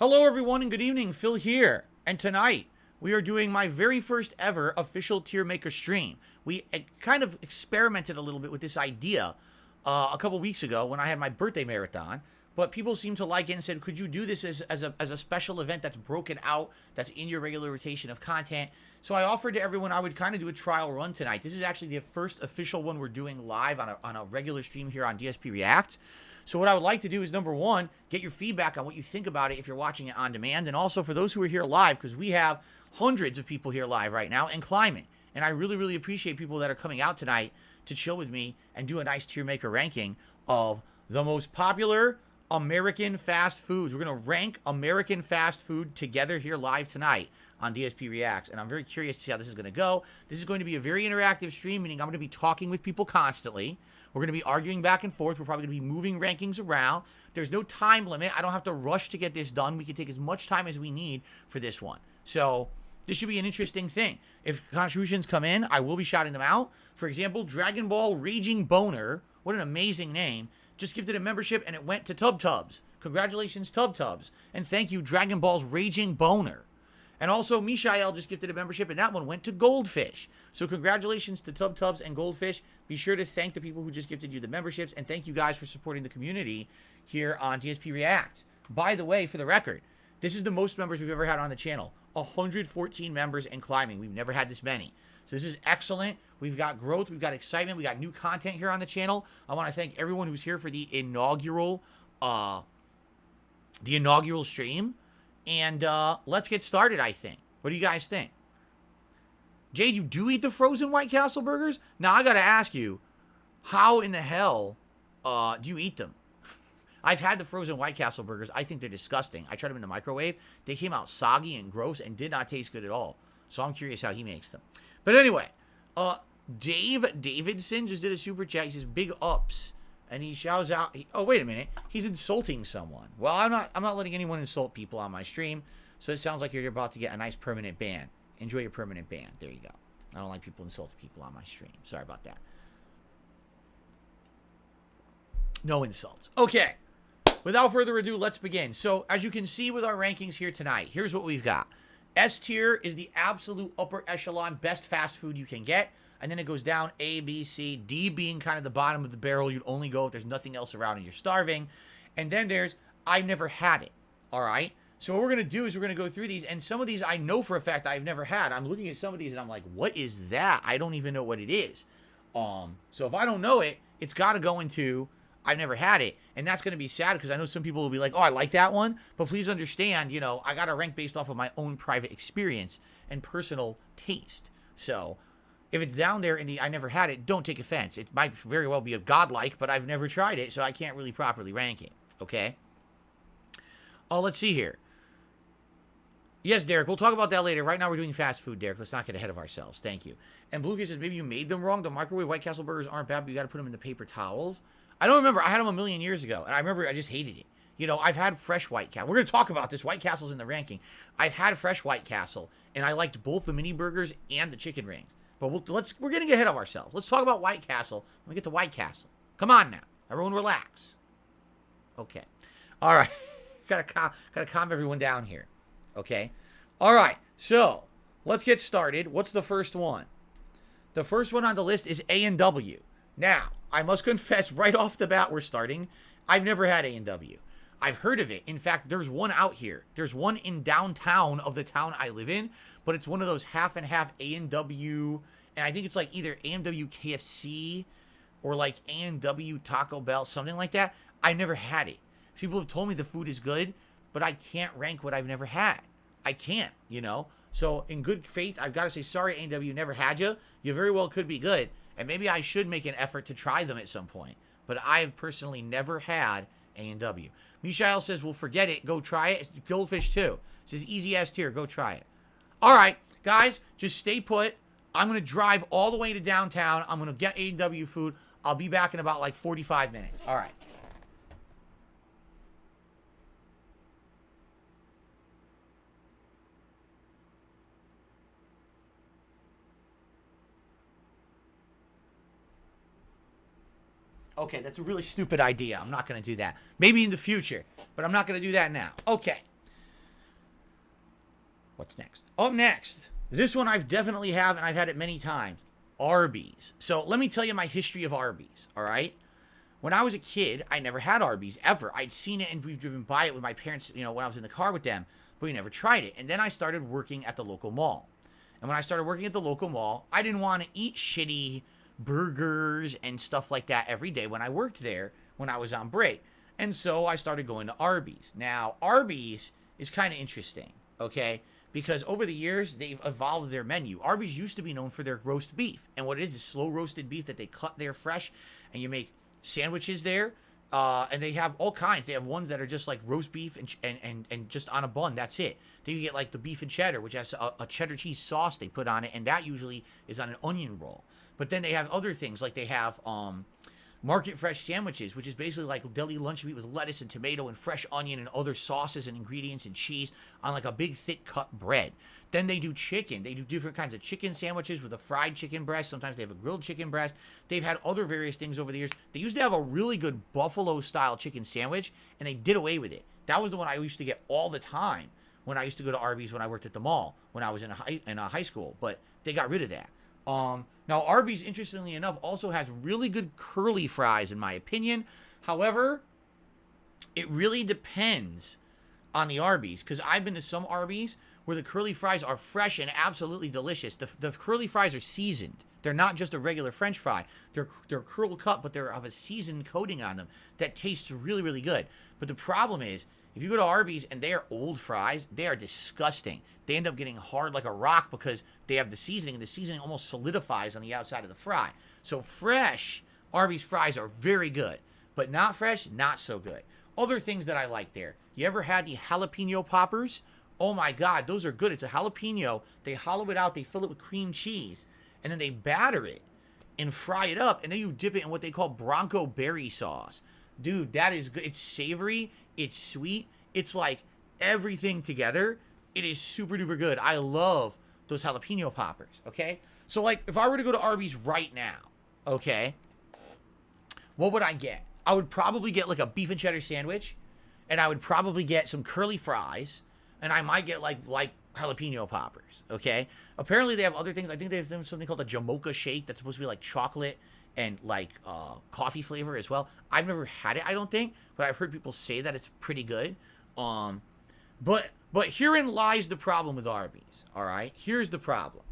Hello everyone and good evening, Phil here. And tonight, we are doing my very first ever official Tiermaker stream. We kind of experimented a little bit with this idea a couple weeks ago when I had my birthday marathon. But people seemed to like it and said, could you do this as a special event that's broken out, that's in your regular rotation of content? So I offered to everyone I would kind of do a trial run tonight. This is actually the first official one we're doing live on a regular stream here on DSPReacts. So what I would like to do is, number one, get your feedback on what you think about it if you're watching it on demand. And also for those who are here live, because we have hundreds of people here live right now and climbing. And I really, really appreciate people that are coming out tonight to chill with me and do a nice Tiermaker ranking of the most popular American fast foods. We're going to rank American fast food together here live tonight on DSPReacts. And I'm very curious to see how this is going to go. This is going to be a very interactive stream, meaning I'm going to be talking with people constantly. We're going to be arguing back and forth. We're probably going to be moving rankings around. There's no time limit. I don't have to rush to get this done. We can take as much time as we need for this one. So this should be an interesting thing. If contributions come in, I will be shouting them out. For example, Dragon Ball Raging Boner, what an amazing name, just gifted a membership and it went to Tub Tubs. Congratulations, Tub Tubs. And thank you, Dragon Ball's Raging Boner. And also, Mishael just gifted a membership, and that one went to Goldfish. So congratulations to Tub Tubs and Goldfish. Be sure to thank the people who just gifted you the memberships, and thank you guys for supporting the community here on DSPReacts. By the way, for the record, this is the most members we've ever had on the channel. 114 members and climbing. We've never had this many. So this is excellent. We've got growth. We've got excitement. We got new content here on the channel. I want to thank everyone who's here for the inaugural stream. And let's get started, I think. What do you guys think? Jade, you do eat the frozen White Castle burgers? Now, I got to ask you, how in the hell do you eat them? I've had the frozen White Castle burgers. I think they're disgusting. I tried them in the microwave. They came out soggy and gross and did not taste good at all. So I'm curious how he makes them. But anyway, Dave Davidson just did a super chat. He says, big ups. And he shouts out, oh, wait a minute. He's insulting someone. Well, I'm not letting anyone insult people on my stream. So it sounds like you're about to get a nice permanent ban. Enjoy your permanent ban. There you go. I don't like people insulting people on my stream. Sorry about that. No insults. Okay. Without further ado, let's begin. So as you can see with our rankings here tonight, here's what we've got. S tier is the absolute upper echelon, best fast food you can get. And then it goes down A, B, C, D being kind of the bottom of the barrel. You'd only go if there's nothing else around and you're starving. And then there's I've never had it. All right. So what we're going to do is we're going to go through these. And some of these I know for a fact I've never had. I'm looking at some of these and I'm like, what is that? I don't even know what it is. So if I don't know it, it's got to go into I've never had it. And that's going to be sad because I know some people will be like, oh, I like that one. But please understand, you know, I got to rank based off of my own private experience and personal taste. So if it's down there in the I never had it, don't take offense. It might very well be a godlike, but I've never tried it, so I can't really properly rank it. Okay? Let's see here. Yes, Derek, we'll talk about that later. Right now we're doing fast food, Derek. Let's not get ahead of ourselves. Thank you. And Blue Kid says, maybe you made them wrong. The microwave White Castle burgers aren't bad, but you got to put them in the paper towels. I don't remember. I had them a million years ago, and I remember I just hated it. You know, I've had fresh White Castle. We're going to talk about this. White Castle's in the ranking. I've had fresh White Castle, and I liked both the mini burgers and the chicken rings. But we're getting ahead of ourselves. Let's talk about White Castle when we get to White Castle. Come on now. Everyone relax. Okay. All right. gotta calm everyone down here. Okay. All right. So let's get started. What's the first one? The first one on the list is A&W. Now, I must confess right off the bat we're starting. I've never had A&W. I've heard of it. In fact, there's one out here. There's one in downtown of the town I live in, but it's one of those half and half A&W, and I think it's like either A&W KFC or like A&W Taco Bell, something like that. I never had it. People have told me the food is good, but I can't rank what I've never had. I can't, you know? So in good faith, I've got to say, sorry, A&W, never had you. You very well could be good, and maybe I should make an effort to try them at some point, but I've personally never had A&W. Mishael says, well, forget it. Go try it. It's Goldfish, too. It says, easy S tier. Go try it. All right, guys, just stay put. I'm going to drive all the way to downtown. I'm going to get A&W food. I'll be back in about like 45 minutes. All right. Okay, that's a really stupid idea. I'm not going to do that. Maybe in the future, but I'm not going to do that now. Okay. What's next? Up next, this one I've definitely have, and I've had it many times. Arbys. So let me tell you my history of Arbys, all right? When I was a kid, I never had Arbys, ever. I'd seen it, and we've driven by it with my parents, when I was in the car with them, but we never tried it. And then I started working at the local mall. And when I started working at the local mall, I didn't want to eat shitty burgers and stuff like that every day when I worked there, when I was on break. And so I started going to Arbys. Now, Arbys is kind of interesting, okay? Because over the years, they've evolved their menu. Arbys used to be known for their roast beef. And what it is slow roasted beef that they cut there fresh, and you make sandwiches there, and they have all kinds. They have ones that are just like roast beef and just on a bun. That's it. Then you get like the beef and cheddar, which has a cheddar cheese sauce they put on it, and that usually is on an onion roll. But then they have other things, like they have market fresh sandwiches, which is basically like deli lunch meat with lettuce and tomato and fresh onion and other sauces and ingredients and cheese on like a big thick cut bread. Then they do chicken. They do different kinds of chicken sandwiches with a fried chicken breast. Sometimes they have a grilled chicken breast. They've had other various things over the years. They used to have a really good buffalo style chicken sandwich, and they did away with it. That was the one I used to get all the time when I used to go to Arbys when I worked at the mall when I was in high school, but they got rid of that. Now Arbys, interestingly enough, also has really good curly fries in my opinion. However, it really depends on the Arbys, because I've been to some Arbys where the curly fries are fresh and absolutely delicious. The curly fries are seasoned. They're not just a regular French fry. They're curl cut, but they're of a seasoned coating on them that tastes really, really good. But the problem is, if you go to Arbys and they are old fries, they are disgusting. They end up getting hard like a rock because they have the seasoning, and the seasoning almost solidifies on the outside of the fry. So fresh Arbys fries are very good, but not fresh, not so good. Other things that I like there. You ever had the jalapeno poppers? Oh my God, those are good. It's a jalapeno. They hollow it out. They fill it with cream cheese, and then they batter it and fry it up, and then you dip it in what they call Bronco berry sauce. Dude, that is good. It's savory. It's sweet. It's like everything together. It is super duper good. I love those jalapeno poppers, okay? So, like, if I were to go to Arbys right now, okay, what would I get? I would probably get, like, a beef and cheddar sandwich, and I would probably get some curly fries, and I might get, like jalapeno poppers, okay? Apparently, they have other things. I think they have something called a Jamocha shake that's supposed to be, like, chocolate and, like, coffee flavor as well. I've never had it, I don't think, but I've heard people say that it's pretty good. But herein lies the problem with Arbys, all right? Here's the problem.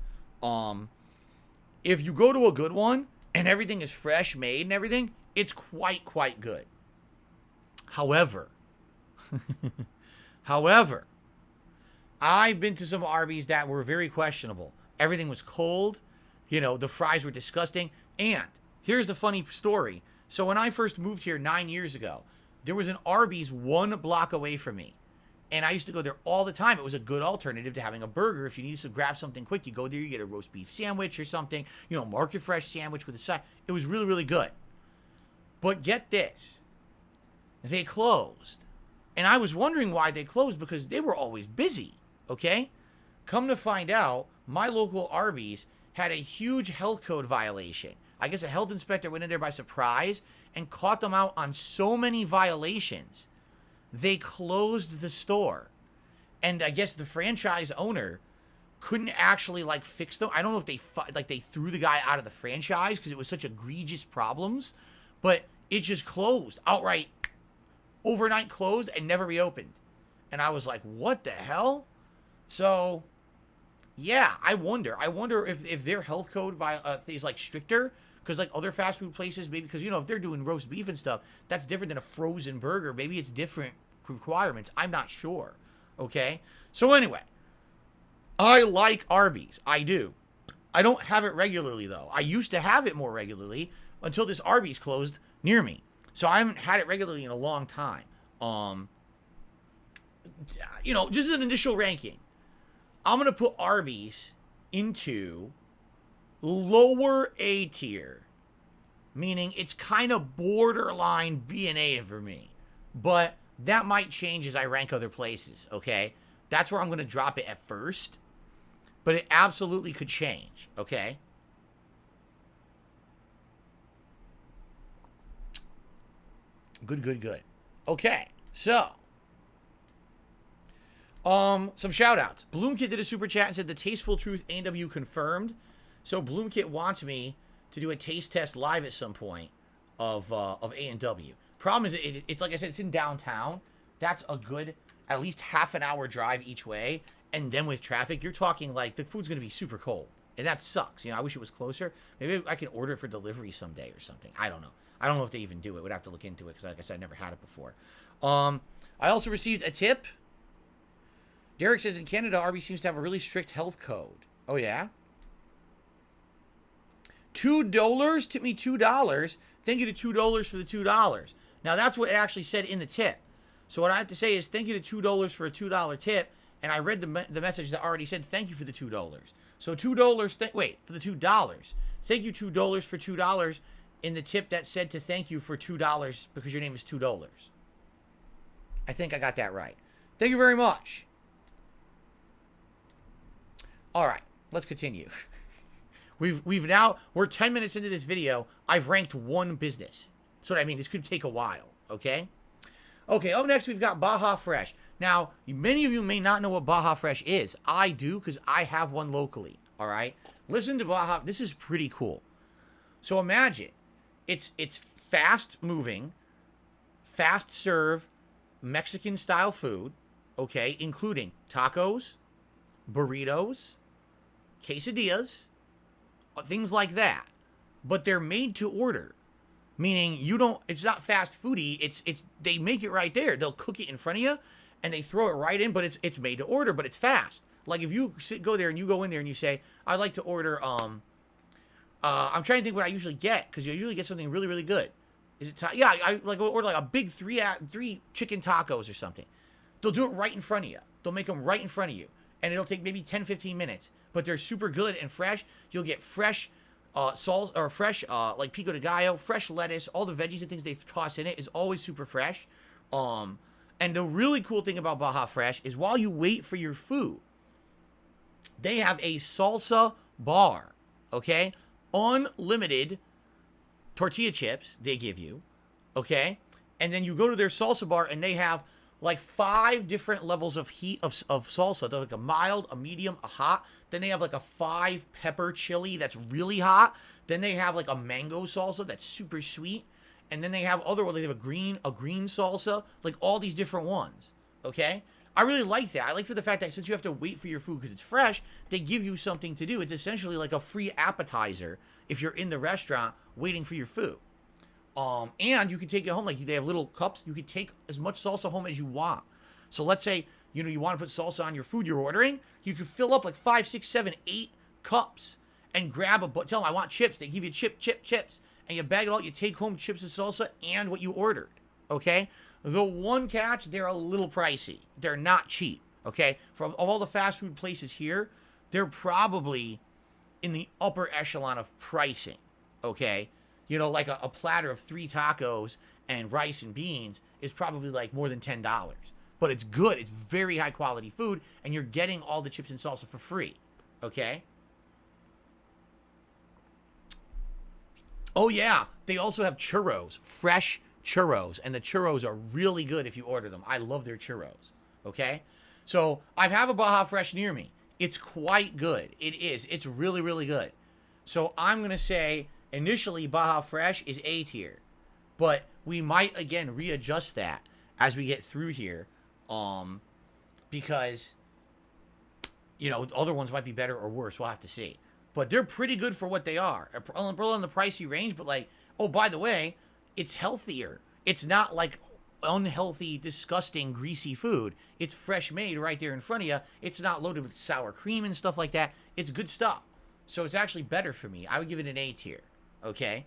If you go to a good one and everything is fresh made and everything, it's quite good. However, I've been to some Arbys that were very questionable. Everything was cold. The fries were disgusting. And here's the funny story. So when I first moved here 9 years ago, there was an Arbys 1 block away from me. And I used to go there all the time. It was a good alternative to having a burger. If you needed to grab something quick, you go there, you get a roast beef sandwich or something, market fresh sandwich with a side. It was really, really good. But get this. They closed. And I was wondering why they closed, because they were always busy, okay? Come to find out, my local Arbys had a huge health code violation. I guess a health inspector went in there by surprise and caught them out on so many violations. They closed the store. And I guess the franchise owner couldn't actually, fix them. I don't know if they threw the guy out of the franchise because it was such egregious problems. But it just closed. Outright, overnight closed and never reopened. And I was like, what the hell? So, yeah, I wonder if their health code is, stricter. Because, other fast food places, maybe, because, if they're doing roast beef and stuff, that's different than a frozen burger. Maybe it's different requirements. I'm not sure. Okay? So, anyway, I like Arbys. I do. I don't have it regularly, though. I used to have it more regularly until this Arbys closed near me. So, I haven't had it regularly in a long time. Just as an initial ranking, I'm going to put Arbys into lower A tier, meaning it's kind of borderline B and A for me, but that might change as I rank other places, okay? That's where I'm going to drop it at first, but it absolutely could change, okay? Good. Okay, so Some shout outs. Bloomkit did a super chat and said the Tasteful Truth A&W confirmed. So Bloomkit wants me to do a taste test live at some point of A&W. Problem is, it's like I said, it's in downtown. That's a good, at least half an hour drive each way. And then with traffic, you're talking like the food's going to be super cold. And that sucks. You know, I wish it was closer. Maybe I can order it for delivery someday or something. I don't know. I don't know if they even do it. We'd have to look into it because, like I said, I never had it before. I also received a tip. Derek says in Canada, Arbys seems to have a really strict health code. Oh, yeah? $2? Tip me $2. Thank you to $2 for the $2. Now, that's what it actually said in the tip. So what I have to say is thank you to $2 for a $2 tip. And I read the message that already said thank you for the $2. So $2, wait, for the $2. Thank you $2 for $2 in the tip that said to thank you for $2 because your name is $2. I think I got that right. Thank you very much. All right, let's continue. We're 10 minutes into this video. I've ranked one business. That's what I mean. This could take a while, okay? Okay, up next we've got Baja Fresh. Now, many of you may not know what Baja Fresh is. I do because I have one locally, all right? Listen to Baja. This is pretty cool. So imagine it's fast-moving, fast-serve Mexican-style food, okay, including tacos, burritos, quesadillas, things like that. But they're made to order. Meaning it's not fast foodie, they make it right there. They'll cook it in front of you and they throw it right in, but it's made to order, but it's fast. Like if you go there and you go in there and you say, I'd like to order, I'm trying to think what I usually get, because you usually get something really, really good. Is it, yeah, I like order like a big three chicken tacos or something. They'll do it right in front of you. They'll make them right in front of you. And it'll take maybe 10, 15 minutes, but they're super good and fresh. You'll get fresh salt or fresh like pico de gallo, fresh lettuce, all the veggies and things they toss in it is always super fresh. And the really cool thing about Baja Fresh is while you wait for your food, they have a salsa bar, okay? Unlimited tortilla chips they give you, okay? And then you go to their salsa bar and they have like 5 different levels of heat of salsa. They're like a mild, a medium, a hot. Then they have like a 5 pepper chili that's really hot. Then they have like a mango salsa that's super sweet. And then they have they have a green salsa, like all these different ones, okay? I really like that. I like for the fact that since you have to wait for your food because it's fresh, they give you something to do. It's essentially like a free appetizer if you're in the restaurant waiting for your food. And you can take it home. Like they have little cups. You can take as much salsa home as you want. So let's say, you want to put salsa on your food you're ordering. You can fill up like 5, 6, 7, 8 cups and grab tell them I want chips. They give you chips. And you bag it all. You take home chips and salsa and what you ordered. Okay? The one catch, they're a little pricey. They're not cheap. Okay? Of all the fast food places here, they're probably in the upper echelon of pricing. Okay? Like a platter of 3 tacos and rice and beans is probably like more than $10. But it's good. It's very high quality food. And you're getting all the chips and salsa for free. Okay? Oh, yeah. They also have churros. Fresh churros. And the churros are really good if you order them. I love their churros. Okay? So, I have a Baja Fresh near me. It's quite good. It is. It's really, really good. So, I'm going to say initially Baja Fresh is A tier. But we might, again, readjust that as we get through here. Because, other ones might be better or worse. We'll have to see. But they're pretty good for what they are. Probably in the pricey range, but like, oh, by the way, it's healthier. It's not like unhealthy, disgusting, greasy food. It's fresh made right there in front of you. It's not loaded with sour cream and stuff like that. It's good stuff. So it's actually better for me. I would give it an A tier. Okay?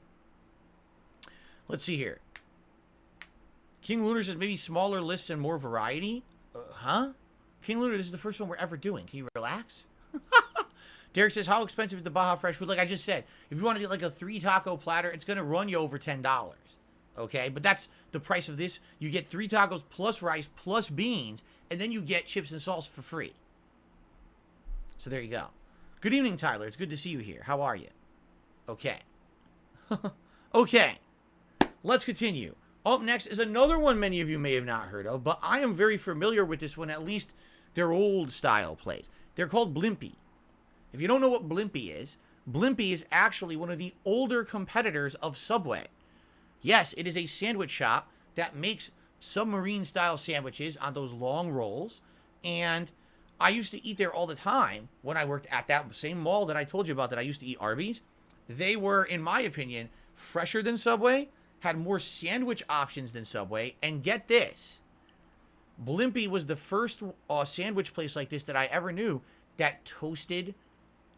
Let's see here. King Lunar says maybe smaller lists and more variety. Huh? King Lunar, this is the first one we're ever doing. Can you relax? Derek says, how expensive is the Baja Fresh food? Like I just said, if you want to get like a 3 taco platter, it's going to run you over $10. Okay? But that's the price of this. You get 3 tacos plus rice plus beans, and then you get chips and salsa for free. So there you go. Good evening, Tyler. It's good to see you here. How are you? Okay. Okay. Let's continue. Up next is another one many of you may have not heard of, but I am very familiar with this one, at least They're old style place. They're called Blimpie. If you don't know what Blimpie is actually one of the older competitors of Subway. Yes, it is a sandwich shop that makes submarine-style sandwiches on those long rolls, and I used to eat there all the time when I worked at that same mall that I told you about that I used to eat Arbys. They were, in my opinion, fresher than Subway, had more sandwich options than Subway, and get this, Blimpie was the first sandwich place like this that I ever knew that toasted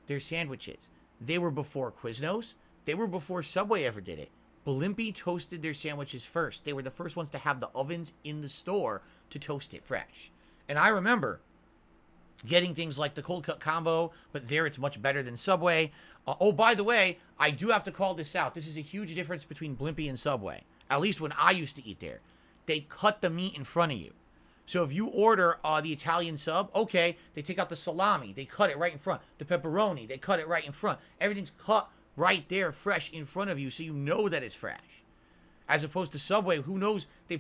their sandwiches. They were before Quiznos. They were before Subway ever did it. Blimpie toasted their sandwiches first. They were the first ones to have the ovens in the store to toast it fresh. And I remember getting things like the cold cut combo, but there it's much better than Subway. Oh, by the way, I do have to call this out. This is a huge difference between Blimpie and Subway, at least when I used to eat there. They cut the meat in front of you. So if you order the Italian sub, okay, they take out the salami. They cut it right in front. The pepperoni, they cut it right in front. Everything's cut right there, fresh in front of you, so you know that it's fresh. As opposed to Subway, who knows, they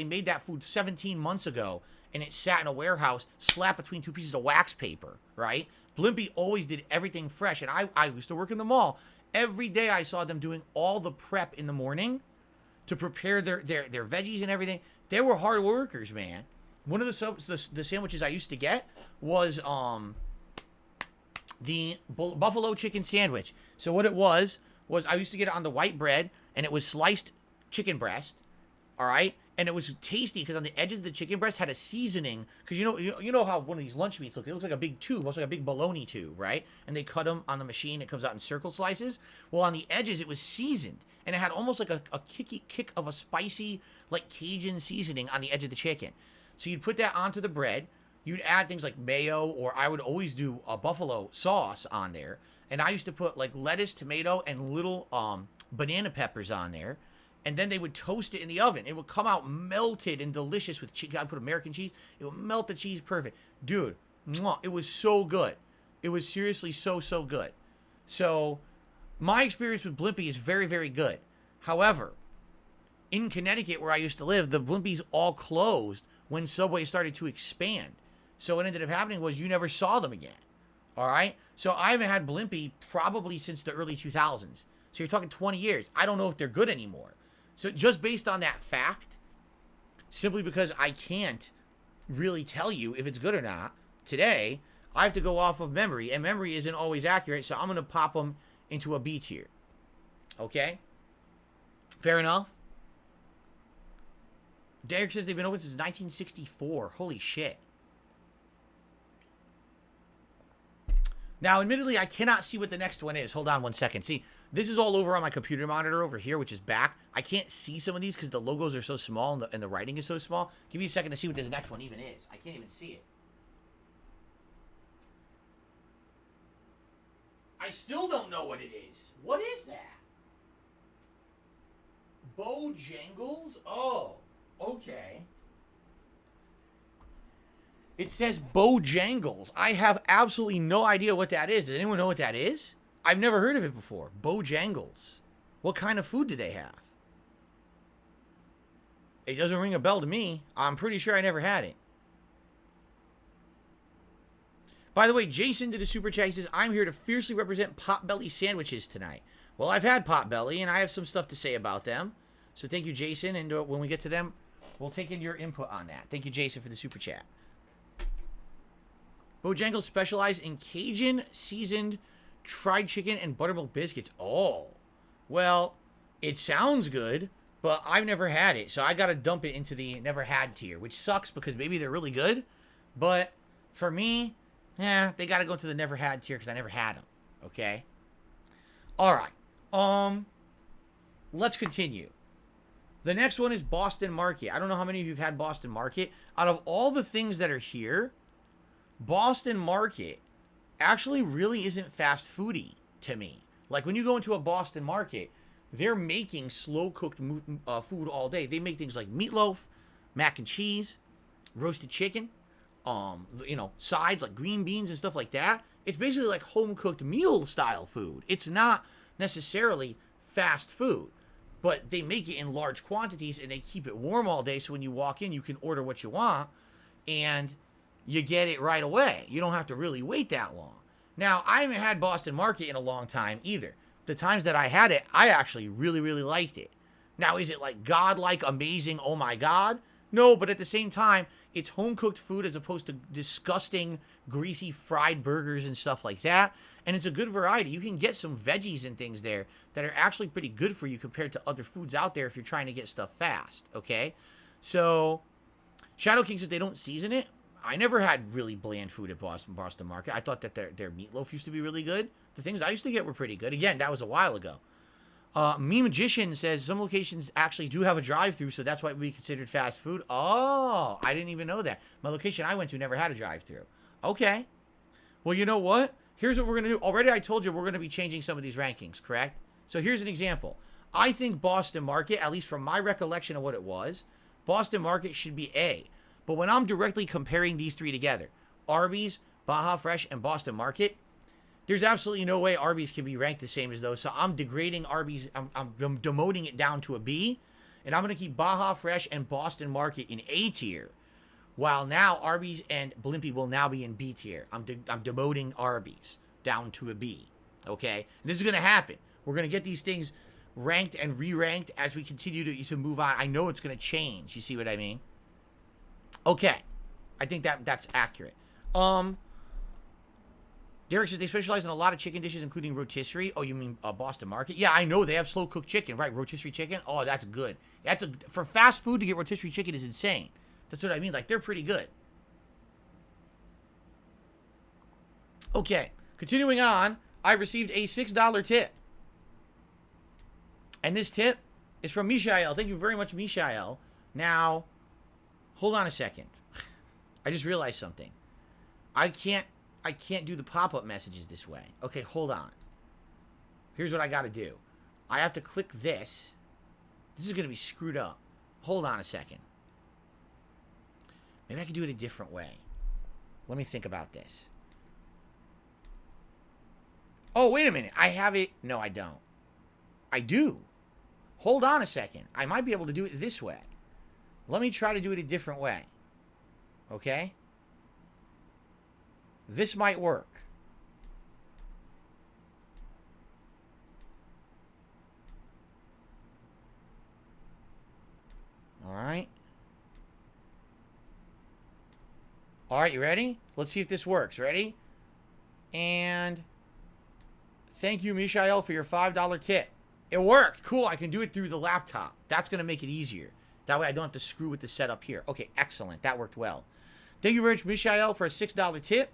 made that food 17 months ago, and it sat in a warehouse, slapped between two pieces of wax paper, right? Blimpie always did everything fresh, and I used to work in the mall. Every day I saw them doing all the prep in the morning to prepare their veggies and everything. They were hard workers, man. One of the sandwiches I used to get was the buffalo chicken sandwich. So what it was I used to get it on the white bread, and it was sliced chicken breast, all right? And it was tasty because on the edges of the chicken breast had a seasoning. Because you know how one of these lunch meats look. It looks like a big tube, almost like a big bologna tube, right? And they cut them on the machine. It comes out in circle slices. Well, on the edges, it was seasoned. And it had almost like a kick of a spicy, like Cajun seasoning on the edge of the chicken. So you'd put that onto the bread. You'd add things like mayo, or I would always do a buffalo sauce on there. And I used to put like lettuce, tomato, and little banana peppers on there. And then they would toast it in the oven. It would come out melted and delicious with cheese. I'd put American cheese. It would melt the cheese perfect. Dude, it was so good. It was seriously so good. So my experience with Blimpie is very, very good. However, in Connecticut, where I used to live, the Blimpies all closed when Subway started to expand. So what ended up happening was you never saw them again. All right? So I haven't had Blimpie probably since the early 2000s. So you're talking 20 years. I don't know if they're good anymore. So just based on that fact, simply because I can't really tell you if it's good or not today, I have to go off of memory, and memory isn't always accurate, so I'm going to pop them into a B tier. Okay? Fair enough? Derek says they've been open since 1964. Holy shit. Now, admittedly, I cannot see what the next one is. Hold on one second. See, this is all over on my computer monitor over here, which is back. I can't see some of these because the logos are so small and the writing is so small. Give me a second to see what this next one even is. I can't even see it. I still don't know what it is. What is that? Bojangles? Oh, okay. It says Bojangles. I have absolutely no idea what that is. Does anyone know what that is? I've never heard of it before. Bojangles. What kind of food do they have? It doesn't ring a bell to me. I'm pretty sure I never had it. By the way, Jason did a super chat. He says, I'm here to fiercely represent Potbelly sandwiches tonight. Well, I've had Potbelly, and I have some stuff to say about them. So thank you, Jason. And when we get to them, we'll take in your input on that. Thank you, Jason, for the super chat. Bojangles specialize in Cajun seasoned fried chicken and buttermilk biscuits. Oh, well, it sounds good, but I've never had it. So I got to dump it into the never had tier, which sucks because maybe they're really good. But for me, they got to go to the never had tier because I never had them. Okay. All right. Let's continue. The next one is Boston Market. I don't know how many of you have had Boston Market. Out of all the things that are here, Boston Market actually really isn't fast foody to me. Like when you go into a Boston Market, they're making slow cooked food all day. They make things like meatloaf, mac and cheese, roasted chicken, sides like green beans and stuff like that. It's basically like home cooked meal style food. It's not necessarily fast food, but they make it in large quantities and they keep it warm all day. So when you walk in, you can order what you want. And you get it right away. You don't have to really wait that long. Now, I haven't had Boston Market in a long time either. The times that I had it, I actually really, really liked it. Now, is it like godlike, amazing, oh my God? No, but at the same time, it's home-cooked food as opposed to disgusting, greasy fried burgers and stuff like that. And it's a good variety. You can get some veggies and things there that are actually pretty good for you compared to other foods out there if you're trying to get stuff fast, okay? So, Shadow King says they don't season it. I never had really bland food at Boston Market. I thought that their meatloaf used to be really good. The things I used to get were pretty good. Again, that was a while ago. Me Magician says some locations actually do have a drive-thru, so that's why it would be considered fast food. Oh, I didn't even know that. My location I went to never had a drive-thru. Okay. Well, you know what? Here's what we're going to do. Already I told you we're going to be changing some of these rankings, correct? So here's an example. I think Boston Market, at least from my recollection of what it was, Boston Market should be A. But when I'm directly comparing these three together, Arbys, Baja Fresh, and Boston Market, there's absolutely no way Arbys can be ranked the same as those. So I'm degrading Arbys. I'm demoting it down to a B. And I'm going to keep Baja Fresh and Boston Market in A tier. While now Arbys and Blimpie will now be in B tier. I'm demoting Arbys down to a B. Okay? And this is going to happen. We're going to get these things ranked and re-ranked as we continue to move on. I know it's going to change. You see what I mean? Okay. I think that's accurate. Derek says they specialize in a lot of chicken dishes, including rotisserie. Oh, you mean Boston Market? Yeah, I know they have slow cooked chicken, right? Rotisserie chicken. Oh, that's good. For fast food to get rotisserie chicken is insane. That's what I mean. Like, they're pretty good. Okay, continuing on. I received a $6 tip, and this tip is from Mishael. Thank you very much, Mishael. Now, hold on a second. I just realized something. I can't do the pop-up messages this way. Okay, hold on. Here's what I got to do. I have to click this. This is going to be screwed up. Hold on a second. Maybe I can do it a different way. Let me think about this. Oh, wait a minute. I have it. No, I don't. I do. Hold on a second. I might be able to do it this way. Let me try to do it a different way. Okay? This might work. All right. All right, you ready? Let's see if this works. Ready? And thank you, Mishael, for your $5 tip. It worked. Cool. I can do it through the laptop. That's going to make it easier. That way I don't have to screw with the setup here. Okay, excellent. That worked well. Thank you very much, Mishael, for a $6 tip.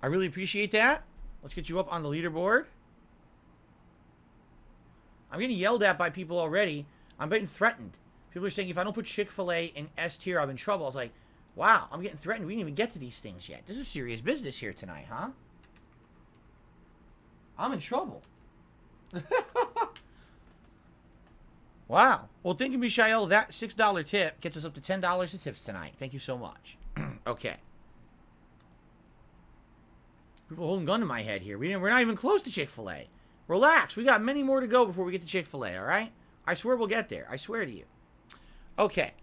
I really appreciate that. Let's get you up on the leaderboard. I'm getting yelled at by people already. I'm getting threatened. People are saying if I don't put Chick-fil-A in S tier, I'm in trouble. I was like, wow, I'm getting threatened. We didn't even get to these things yet. This is serious business here tonight, huh? I'm in trouble. Wow. Well, thank you, Mishael. That $6 tip gets us up to $10 of tips tonight. Thank you so much. Okay. People holding a gun to my head here. We're not even close to Chick-fil-A. Relax. We got many more to go before we get to Chick-fil-A, all right? I swear we'll get there. I swear to you. Okay.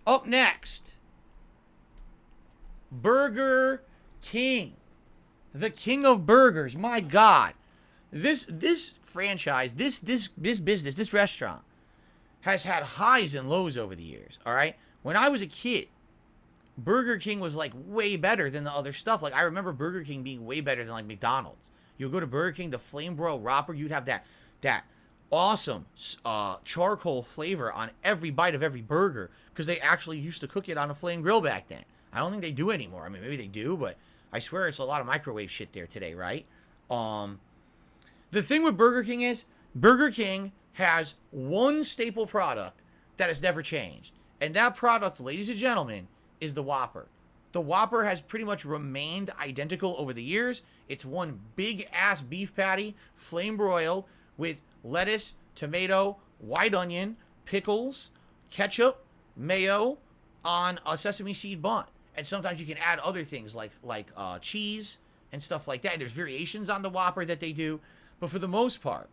Up next. Burger King. The king of burgers. My God. This franchise, this business, this restaurant has had highs and lows over the years, all right? When I was a kid, Burger King was like way better than the other stuff. Like I remember Burger King being way better than like McDonald's. You'll go to Burger King, the flame broiled Whopper, you'd have that awesome charcoal flavor on every bite of every burger because they actually used to cook it on a flame grill back then. I don't think they do anymore. I mean, maybe they do, but I swear it's a lot of microwave shit there today, right? The thing with Burger King is Burger King has one staple product that has never changed. And that product, ladies and gentlemen, is the Whopper. The Whopper has pretty much remained identical over the years. It's one big ass beef patty, flame broiled, with lettuce, tomato, white onion, pickles, ketchup, mayo on a sesame seed bun. And sometimes you can add other things like cheese and stuff like that. And there's variations on the Whopper that they do. But for the most part,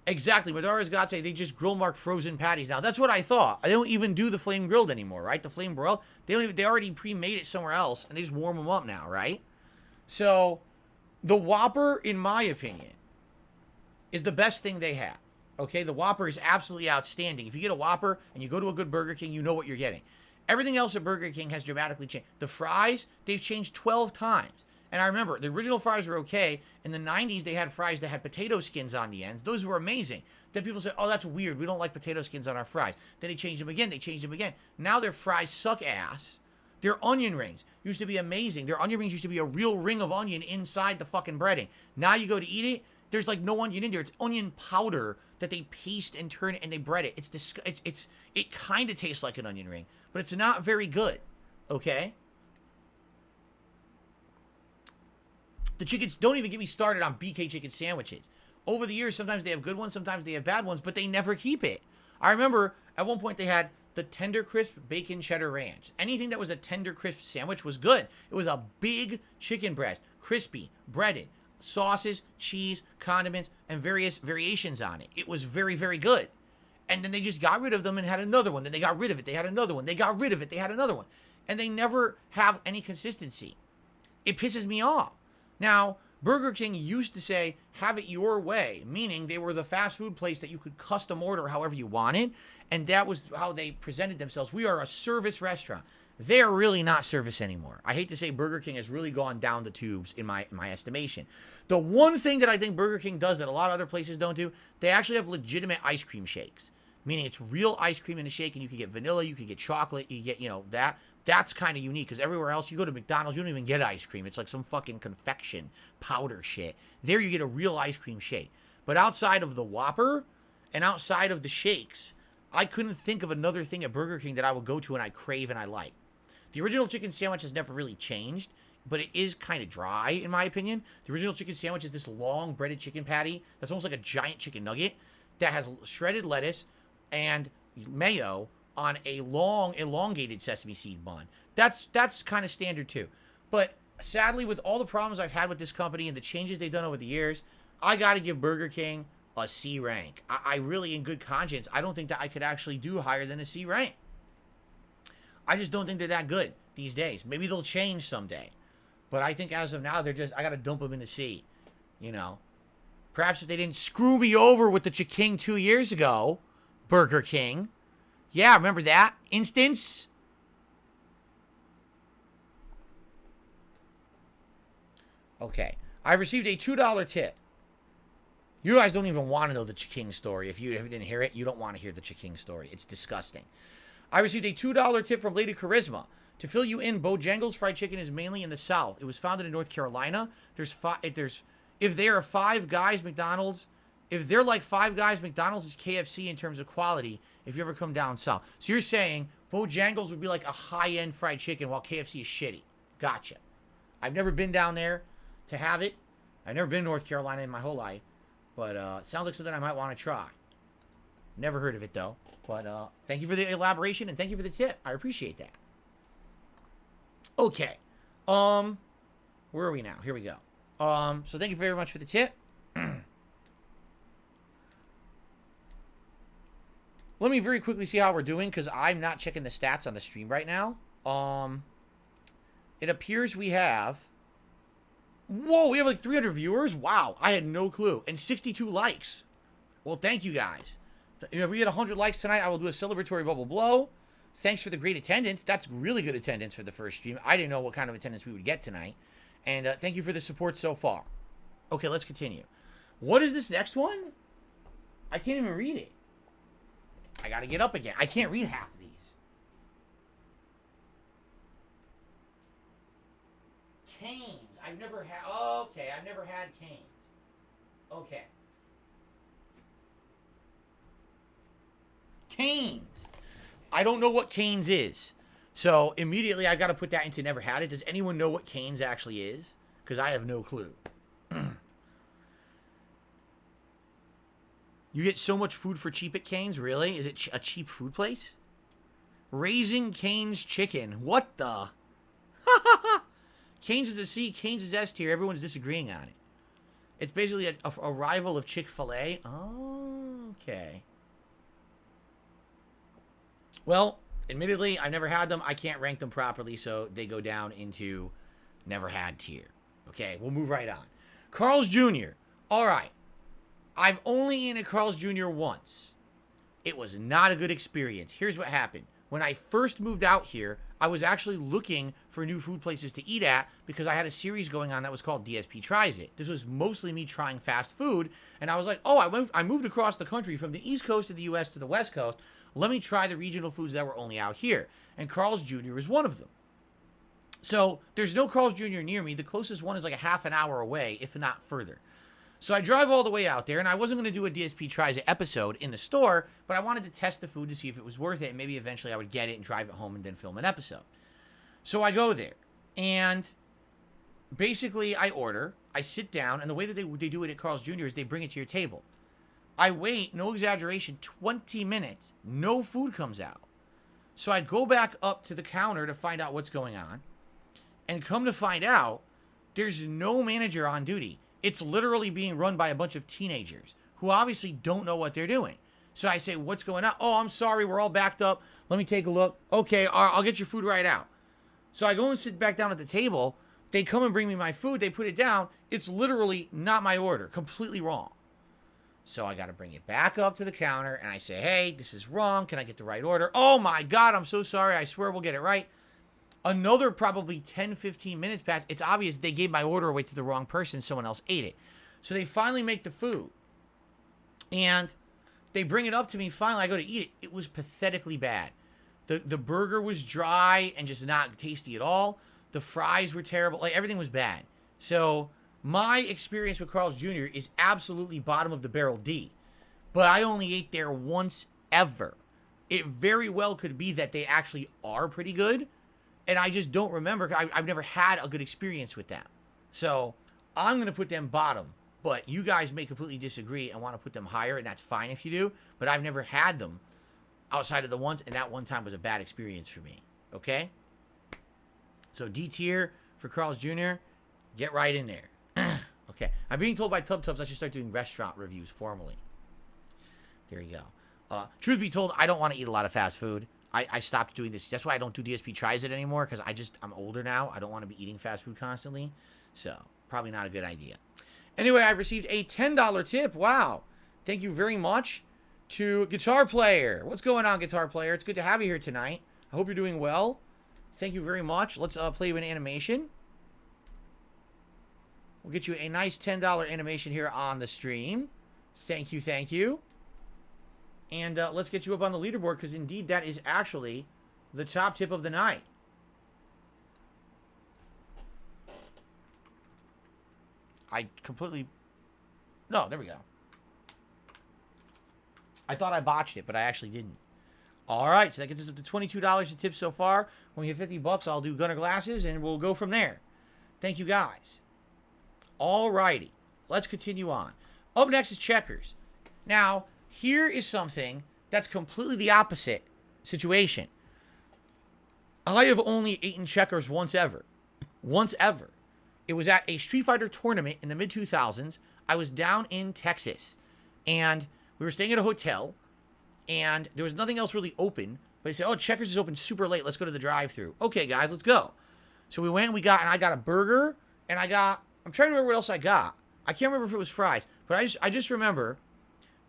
Exactly. Madara's got say they just grill mark frozen patties now. That's what I thought. They don't even do the flame grilled anymore, right? The flame broiled. They don't even, they already pre-made it somewhere else and they just warm them up now, right? So the Whopper, in my opinion, is the best thing they have. Okay, the Whopper is absolutely outstanding. If you get a Whopper and you go to a good Burger King, you know what you're getting. Everything else at Burger King has dramatically changed. The fries, they've changed 12 times. And I remember, the original fries were okay. In the 90s, they had fries that had potato skins on the ends. Those were amazing. Then people said, oh, that's weird. We don't like potato skins on our fries. Then they changed them again. They changed them again. Now their fries suck ass. Their onion rings used to be amazing. Their onion rings used to be a real ring of onion inside the fucking breading. Now you go to eat it, there's like no onion in there. It's onion powder that they paste and turn it and they bread it. It kind of tastes like an onion ring, but it's not very good. Okay? The chickens, don't even get me started on BK chicken sandwiches. Over the years, sometimes they have good ones, sometimes they have bad ones, but they never keep it. I remember at one point they had the Tender Crisp Bacon Cheddar Ranch. Anything that was a Tender Crisp sandwich was good. It was a big chicken breast, crispy, breaded, sauces, cheese, condiments, and various variations on it. It was very, very good. And then they just got rid of them and had another one. Then they got rid of it. They had another one. They got rid of it. They had another one. And they never have any consistency. It pisses me off. Now, Burger King used to say, have it your way, meaning they were the fast food place that you could custom order however you wanted, and that was how they presented themselves. We are a service restaurant. They're really not service anymore. I hate to say Burger King has really gone down the tubes in my estimation. The one thing that I think Burger King does that a lot of other places don't do, they actually have legitimate ice cream shakes, meaning it's real ice cream in a shake, and you can get vanilla, you can get chocolate, you get, that. That's kind of unique because everywhere else, you go to McDonald's, you don't even get ice cream. It's like some fucking confection powder shit. There you get a real ice cream shake. But outside of the Whopper and outside of the shakes, I couldn't think of another thing at Burger King that I would go to and I crave and I like. The original chicken sandwich has never really changed, but it is kind of dry in my opinion. The original chicken sandwich is this long breaded chicken patty that's almost like a giant chicken nugget that has shredded lettuce and mayo on a long, elongated sesame seed bun. That's kind of standard too. But sadly, with all the problems I've had with this company and the changes they've done over the years, I got to give Burger King a C rank. I really, in good conscience, I don't think that I could actually do higher than a C rank. I just don't think they're that good these days. Maybe they'll change someday. But I think as of now, I got to dump them in the C. Perhaps if they didn't screw me over with the Chiking 2 years ago, Burger King. Yeah, remember that instance? Okay. I received a $2 tip. You guys don't even want to know the Chiking story. If you didn't hear it, you don't want to hear the Chiking story. It's disgusting. I received a $2 tip from Lady Charisma. To fill you in, Bojangles fried chicken is mainly in the South. It was founded in North Carolina. If they are Five Guys McDonald's, if they're like Five Guys, McDonald's is KFC in terms of quality if you ever come down south. So you're saying Bojangles would be like a high-end fried chicken while KFC is shitty. Gotcha. I've never been down there to have it. I've never been to North Carolina in my whole life. But it sounds like something I might want to try. Never heard of it, though. But thank you for the elaboration and thank you for the tip. I appreciate that. Okay. Where are we now? Here we go. So thank you very much for the tip. Let me very quickly see how we're doing because I'm not checking the stats on the stream right now. It appears we have... Whoa, we have like 300 viewers? Wow, I had no clue. And 62 likes. Well, thank you guys. If we get 100 likes tonight, I will do a celebratory bubble blow. Thanks for the great attendance. That's really good attendance for the first stream. I didn't know what kind of attendance we would get tonight. And thank you for the support so far. Okay, let's continue. What is this next one? I can't even read it. I gotta get up again. I can't read half of these. Canes. I've never had... Okay, I've never had canes. Okay. Canes. I don't know what canes is. So, immediately I gotta put that into never had it. Does anyone know what canes actually is? Because I have no clue. You get so much food for cheap at Cane's? Really? Is it a cheap food place? Raising Cane's Chicken. What the? Cane's is a C, Cane's is S tier. Everyone's disagreeing on it. It's basically a rival of Chick-fil-A. Oh. Okay. Well, admittedly, I've never had them. I can't rank them properly, so they go down into never had tier. Okay, we'll move right on. Carl's Jr. All right. I've only eaten at Carl's Jr. once. It was not a good experience. Here's what happened. When I first moved out here, I was actually looking for new food places to eat at because I had a series going on that was called DSP Tries It. This was mostly me trying fast food, and I was like, oh, I moved across the country from the East Coast of the U.S. to the West Coast. Let me try the regional foods that were only out here. And Carl's Jr. is one of them. So there's no Carl's Jr. near me. The closest one is like a half an hour away, if not further. So I drive all the way out there, and I wasn't going to do a DSP Tries It episode in the store, but I wanted to test the food to see if it was worth it, and maybe eventually I would get it and drive it home and then film an episode. So I go there, and basically I order, I sit down, and the way that they do it at Carl's Jr. is they bring it to your table. I wait, no exaggeration, 20 minutes. No food comes out. So I go back up to the counter to find out what's going on. And come to find out, there's no manager on duty. It's literally being run by a bunch of teenagers who obviously don't know what they're doing. So I say, what's going on? Oh, I'm sorry, we're all backed up. Let me take a look. Okay, I'll get your food right out. So I go and sit back down at the table. They come and bring me my food. They put it down. It's literally not my order. Completely wrong. So I got to bring it back up to the counter, and I say, hey, this is wrong. Can I get the right order? Oh, my God, I'm so sorry. I swear we'll get it right. Another probably 10, 15 minutes pass. It's obvious they gave my order away to the wrong person. Someone else ate it. So they finally make the food, and they bring it up to me. Finally, I go to eat it. It was pathetically bad. The burger was dry and just not tasty at all. The fries were terrible. Like, everything was bad. So my experience with Carl's Jr. is absolutely bottom of the barrel D. But I only ate there once ever. It very well could be that they actually are pretty good, and I just don't remember. I've never had a good experience with them. So I'm going to put them bottom. But you guys may completely disagree and want to put them higher, and that's fine if you do. But I've never had them outside of the ones, and that one time was a bad experience for me. Okay? So D tier for Carl's Jr., get right in there. Okay. I'm being told by Tub Tubs I should start doing restaurant reviews formally. There you go. Truth be told, I don't want to eat a lot of fast food. I stopped doing this. That's why I don't do DSP Tries It anymore, because I'm older now. I don't want to be eating fast food constantly. So, probably not a good idea. Anyway, I've received a $10 tip. Wow. Thank you very much to Guitar Player. What's going on, Guitar Player? It's good to have you here tonight. I hope you're doing well. Thank you very much. Let's play you an animation. We'll get you a nice $10 animation here on the stream. Thank you, thank you. And let's get you up on the leaderboard, because indeed that is actually the top tip of the night. I completely... No, there we go. I thought I botched it, but I actually didn't. All right, so that gets us up to $22 to tip so far. When we hit 50 bucks, I'll do Gunner Glasses, and we'll go from there. Thank you, guys. All righty, let's continue on. Up next is Checkers. Now, here is something that's completely the opposite situation. I have only eaten Checkers once ever. Once ever. It was at a Street Fighter tournament in the mid-2000s. I was down in Texas, and we were staying at a hotel, and there was nothing else really open. But they said, oh, Checkers is open super late. Let's go to the drive-thru. Okay, guys, let's go. So we went, and I got a burger, and I'm trying to remember what else I got. I can't remember if it was fries, but I just remember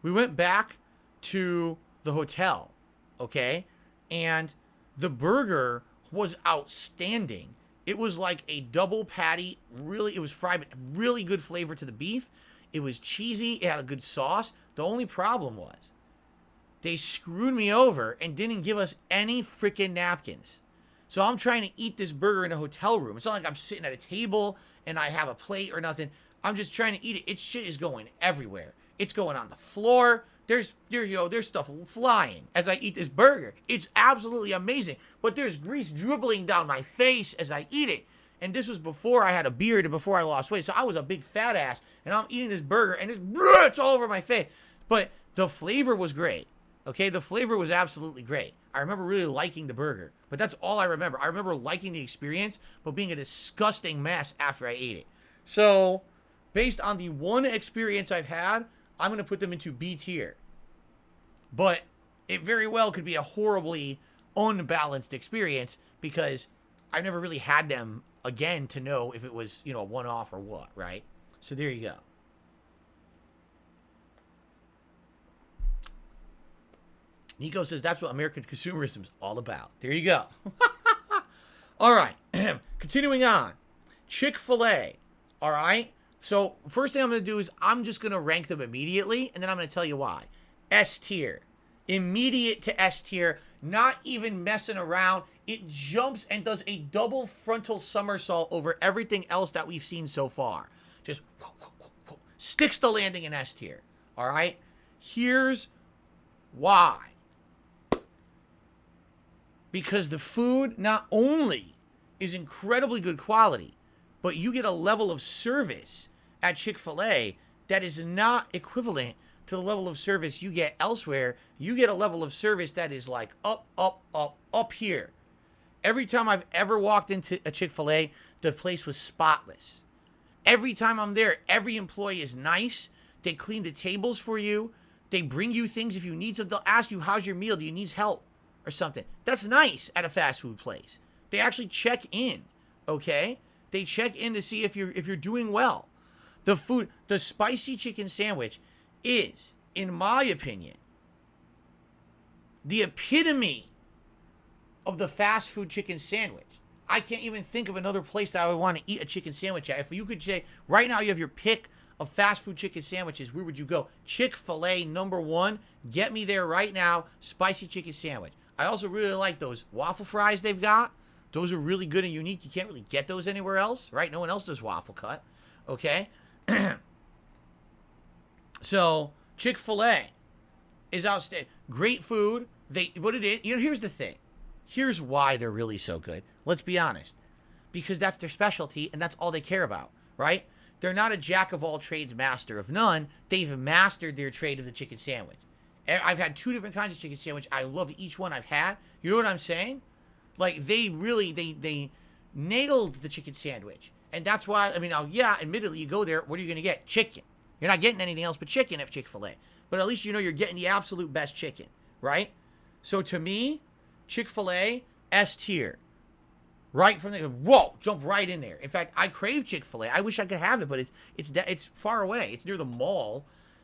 we went back to the hotel, okay? And the burger was outstanding. It was like a double patty. Really, it was fried, but really good flavor to the beef. It was cheesy. It had a good sauce. The only problem was they screwed me over and didn't give us any freaking napkins. So I'm trying to eat this burger in a hotel room. It's not like I'm sitting at a table and I have a plate or nothing. I'm just trying to eat it. Its shit is going everywhere. It's going on the floor. There's stuff flying as I eat this burger. It's absolutely amazing. But there's grease dribbling down my face as I eat it. And this was before I had a beard and before I lost weight. So I was a big fat ass. And I'm eating this burger and it's all over my face. But the flavor was great. Okay, the flavor was absolutely great. I remember really liking the burger. But that's all I remember. I remember liking the experience, but being a disgusting mess after I ate it. So, based on the one experience I've had, I'm going to put them into B tier. But it very well could be a horribly unbalanced experience because I've never really had them again to know if it was, a one-off or what, right? So there you go. Nico says that's what American consumerism is all about. There you go. All right. Continuing on. Chick-fil-A. All right. So first thing I'm going to do is I'm just going to rank them immediately, and then I'm going to tell you why. S tier. Immediate to S tier. Not even messing around. It jumps and does a double frontal somersault over everything else that we've seen so far. Just sticks the landing in S tier. All right. Here's why. Because the food not only is incredibly good quality, but you get a level of service at Chick-fil-A that is not equivalent to the level of service you get elsewhere. You get a level of service that is like up here. Every time I've ever walked into a Chick-fil-A, the place was spotless. Every time I'm there, every employee is nice. They clean the tables for you. They bring you things if you need something. They'll ask you, how's your meal? Do you need help or something? That's nice at a fast food place. They actually check in, okay? They check in to see if you're doing well. The food, the spicy chicken sandwich is, in my opinion, the epitome of the fast food chicken sandwich. I can't even think of another place that I would want to eat a chicken sandwich at. If you could say, right now you have your pick of fast food chicken sandwiches, where would you go? Chick-fil-A, number one. Get me there right now. Spicy chicken sandwich. I also really like those waffle fries they've got. Those are really good and unique. You can't really get those anywhere else, right? No one else does waffle cut, okay? So, Chick-fil-A is outstanding. Great food. What it is, here's the thing. Here's why they're really so good. Let's be honest. Because that's their specialty and that's all they care about, right? They're not a jack of all trades, master of none. They've mastered their trade of the chicken sandwich. I've had 2 different kinds of chicken sandwich. I love each one I've had. You know what I'm saying? Like, they really, they nailed the chicken sandwich. And that's why, yeah, admittedly, you go there, what are you going to get? Chicken. You're not getting anything else but chicken at Chick-fil-A. But at least you know you're getting the absolute best chicken, right? So to me, Chick-fil-A, S tier. Right from there, whoa, jump right in there. In fact, I crave Chick-fil-A. I wish I could have it, but it's far away. It's near the mall.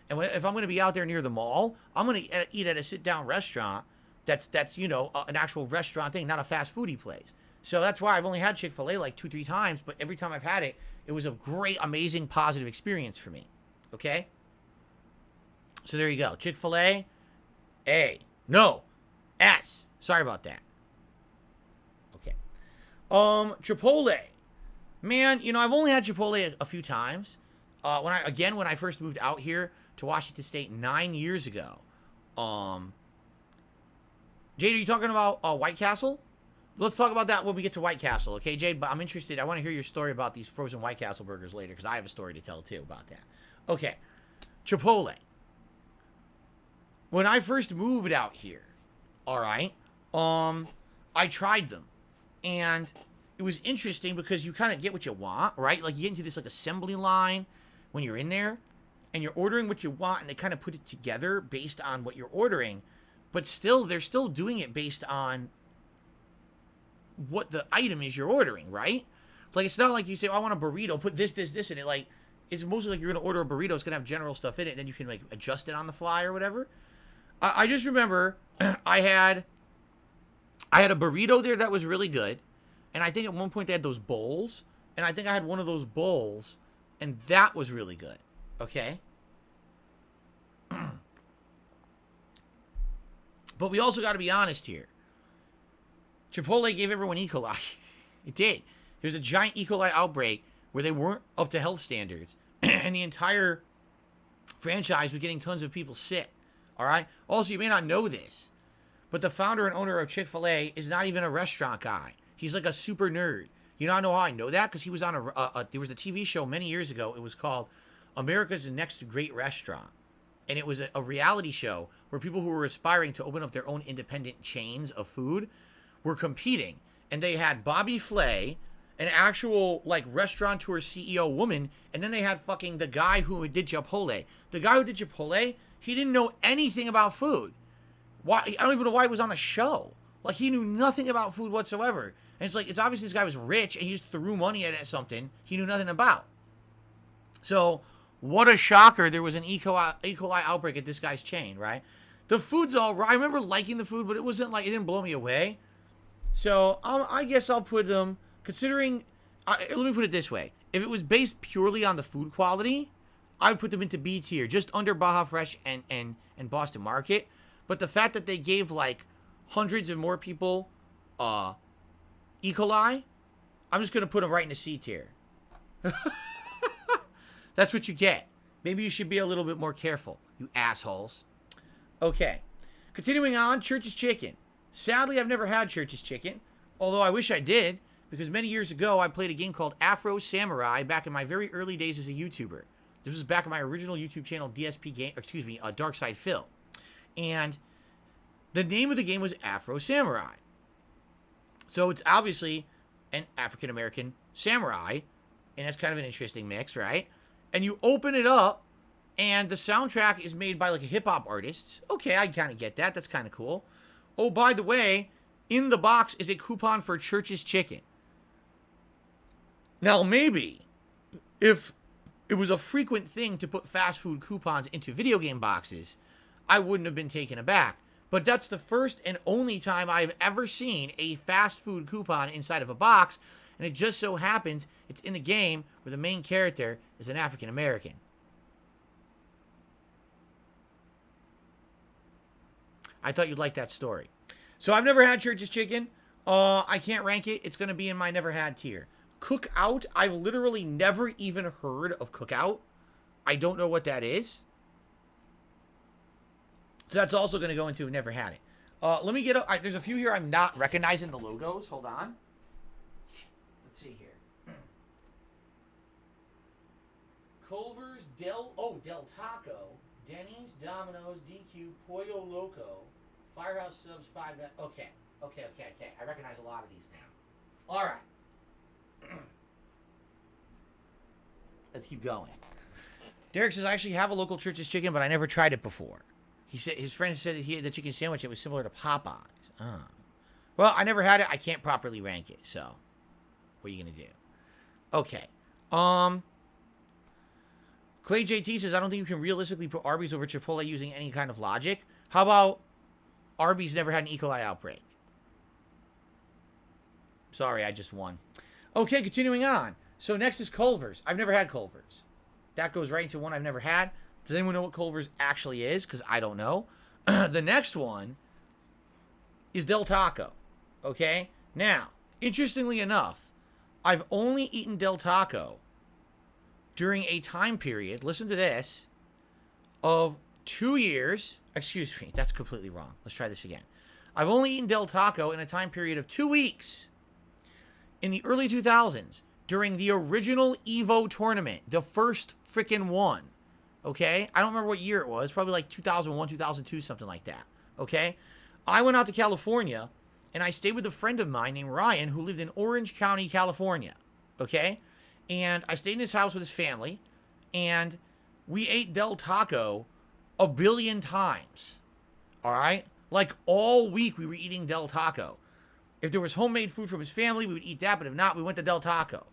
And if I'm going to be out there near the mall, I'm going to eat at a sit-down restaurant that's an actual restaurant thing, not a fast foodie place. So that's why I've only had Chick-fil-A like 2-3 times, but every time I've had it, it was a great, amazing, positive experience for me. Okay? So there you go. Chick-fil-A, A. No, S. Sorry about that. Okay. Chipotle. Man, I've only had Chipotle a few times. When I first moved out here to Washington State 9 years ago. Jade, are you talking about White Castle? Let's talk about that when we get to White Castle, okay, Jade? But I'm interested. I want to hear your story about these frozen White Castle burgers later because I have a story to tell, too, about that. Okay. Chipotle. When I first moved out here, all right, I tried them. And it was interesting because you kind of get what you want, right? Like, you get into this, like, assembly line when you're in there. And you're ordering what you want, and they kind of put it together based on what you're ordering. But still, they're still doing it based on what the item is you're ordering, right? Like, it's not like you say, oh, I want a burrito, put this in it. Like, it's mostly like you're going to order a burrito, it's going to have general stuff in it, and then you can, like, adjust it on the fly or whatever. I just remember I had a burrito there that was really good, and I think at one point they had those bowls, and I think I had one of those bowls, and that was really good, okay? But we also got to be honest here. Chipotle gave everyone E. coli. It did. There was a giant E. coli outbreak where they weren't up to health standards, and the entire franchise was getting tons of people sick. All right? Also, you may not know this, but the founder and owner of Chick-fil-A is not even a restaurant guy. He's like a super nerd. You know how I know that? Because he was on there was a TV show many years ago. It was called America's Next Great Restaurant. And it was a reality show where people who were aspiring to open up their own independent chains of food were competing. And they had Bobby Flay, an actual, like, restaurateur CEO woman, and then they had fucking the guy who did Chipotle. The guy who did Chipotle, he didn't know anything about food. Why? I don't even know why he was on a show. Like, he knew nothing about food whatsoever. And it's like, it's obvious this guy was rich and he just threw money at something he knew nothing about. So, what a shocker. There was an E. coli outbreak at this guy's chain, right? The food's all right. I remember liking the food, but it wasn't like, it didn't blow me away. So, I guess I'll put them, considering, let me put it this way. If it was based purely on the food quality, I would put them into B tier, just under Baja Fresh and Boston Market. But the fact that they gave, like, hundreds of more people E. coli, I'm just going to put them right in the C tier. That's what you get. Maybe you should be a little bit more careful, you assholes. Okay. Continuing on, Church's Chicken. Sadly, I've never had Church's Chicken, although I wish I did, because many years ago, I played a game called Afro Samurai back in my very early days as a YouTuber. This was back in my original YouTube channel, DSP game, excuse me, Dark Side Phil. And the name of the game was Afro Samurai. So it's obviously an African-American samurai, and that's kind of an interesting mix, right? And you open it up, and the soundtrack is made by like a hip-hop artist. Okay, I kind of get that. That's kind of cool. Oh, by the way, in the box is a coupon for Church's Chicken. Now, maybe if it was a frequent thing to put fast food coupons into video game boxes, I wouldn't have been taken aback. But that's the first and only time I've ever seen a fast food coupon inside of a box, and it just so happens it's in the game where the main character is an African American. I thought you'd like that story. So I've never had Church's Chicken. I can't rank it. It's going to be in my never had tier. Cookout, I've literally never even heard of Cookout. I don't know what that is. So that's also going to go into never had it. Let me get up. There's a few here I'm not recognizing the logos. Hold on. Let's see here. Culver's, Del Taco, Denny's, Domino's, DQ, Pollo Loco, Firehouse Subs, Five Guys. Okay. I recognize a lot of these now. All right. Let's keep going. Derek says, I actually have a local Church's Chicken, but I never tried it before. He said his friend said that he had the chicken sandwich. It was similar to Popeyes. Well, I never had it. I can't properly rank it. So, what are you gonna do? Okay. Clay JT says, I don't think you can realistically put Arbys over Chipotle using any kind of logic. How about Arbys never had an E. coli outbreak? Sorry, I just won. Okay, continuing on. So next is Culver's. I've never had Culver's. That goes right into one I've never had. Does anyone know what Culver's actually is? Because I don't know. The next one is Del Taco. Okay? Now, interestingly enough, I've only eaten Del Taco during a time period, listen to this, of 2 years. Excuse me, that's completely wrong. Let's try this again. I've only eaten Del Taco in a time period of 2 weeks in the early 2000s during the original Evo tournament, the first freaking one. Okay? I don't remember what year it was. Probably like 2001, 2002, something like that. Okay? I went out to California, and I stayed with a friend of mine named Ryan who lived in Orange County, California. Okay? And I stayed in his house with his family, and we ate Del Taco a billion times. All right? Like all week we were eating Del Taco. If there was homemade food from his family, we would eat that, but if not, we went to Del Taco.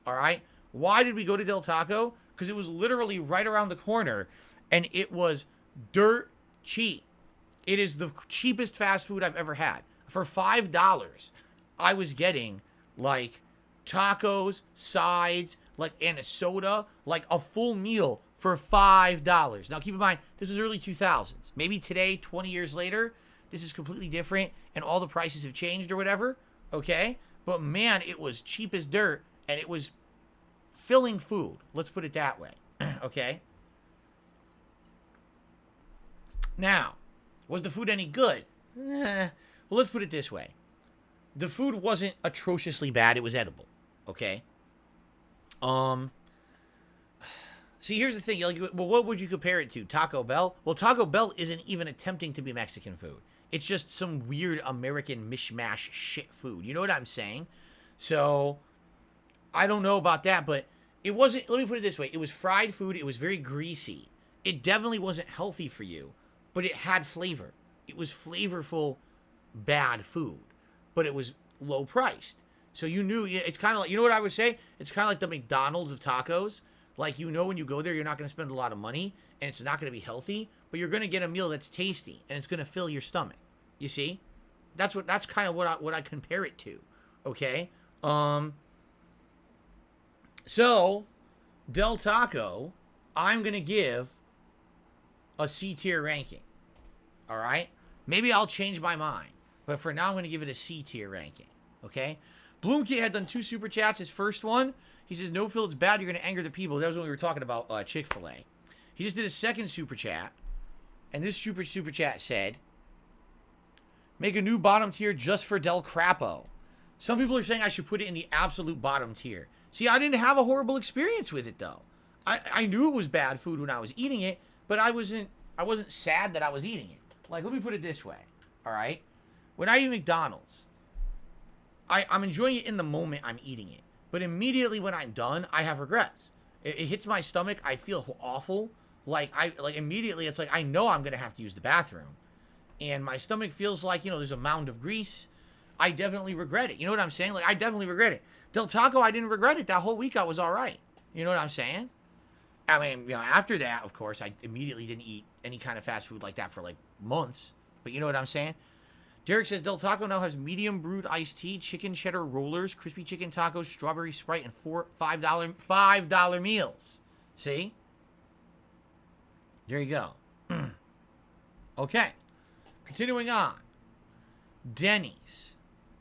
All right? Why did we go to Del Taco? Because it was literally right around the corner, and it was dirt cheap. It is the cheapest fast food I've ever had. For $5, I was getting, like, tacos, sides, like, and a soda, like a full meal for $5. Now, keep in mind, this is early 2000s. Maybe today, 20 years later, this is completely different, and all the prices have changed or whatever, okay? But, man, it was cheap as dirt, and it was filling food. Let's put it that way, okay? Now, was the food any good? Well, let's put it this way. The food wasn't atrociously bad. It was edible, okay? See, here's the thing. Like, well, what would you compare it to? Taco Bell? Well, Taco Bell isn't even attempting to be Mexican food. It's just some weird American mishmash shit food. You know what I'm saying? So, I don't know about that, but it wasn't, let me put it this way. It was fried food. It was very greasy. It definitely wasn't healthy for you, but it had flavor, it was flavorful, bad food, but it was low priced. So you knew, it's kind of like, you know what I would say? It's kind of like the McDonald's of tacos. Like, you know, when you go there, you're not going to spend a lot of money, and it's not going to be healthy, but you're going to get a meal that's tasty, and it's going to fill your stomach. You see? That's kind of what I compare it to. Okay? So, Del Taco, I'm going to give a C tier ranking. All right? Maybe I'll change my mind. But for now, I'm going to give it a C tier ranking. Okay? Bloomkit had done 2 super chats. His first one, he says, no, Phil, it's bad. You're going to anger the people. That was when we were talking about Chick-fil-A. He just did a second super chat. And this super chat said, make a new bottom tier just for Del Crapo. Some people are saying I should put it in the absolute bottom tier. See, I didn't have a horrible experience with it, though. I knew it was bad food when I was eating it, but I wasn't sad that I was eating it. Like, let me put it this way, all right? When I eat McDonald's, I'm enjoying it in the moment I'm eating it. But immediately when I'm done, I have regrets. It hits my stomach. I feel awful. Like immediately, it's like I know I'm going to have to use the bathroom. And my stomach feels like, you know, there's a mound of grease. I definitely regret it. You know what I'm saying? Like, I definitely regret it. Del Taco, I didn't regret it. That whole week I was all right. You know what I'm saying? I mean, you know, after that, of course, I immediately didn't eat any kind of fast food like that for like months. But you know what I'm saying? Derek says Del Taco now has medium brewed iced tea, chicken cheddar rollers, crispy chicken tacos, strawberry Sprite, and $5 meals. See? There you go. Okay. Continuing on. Denny's.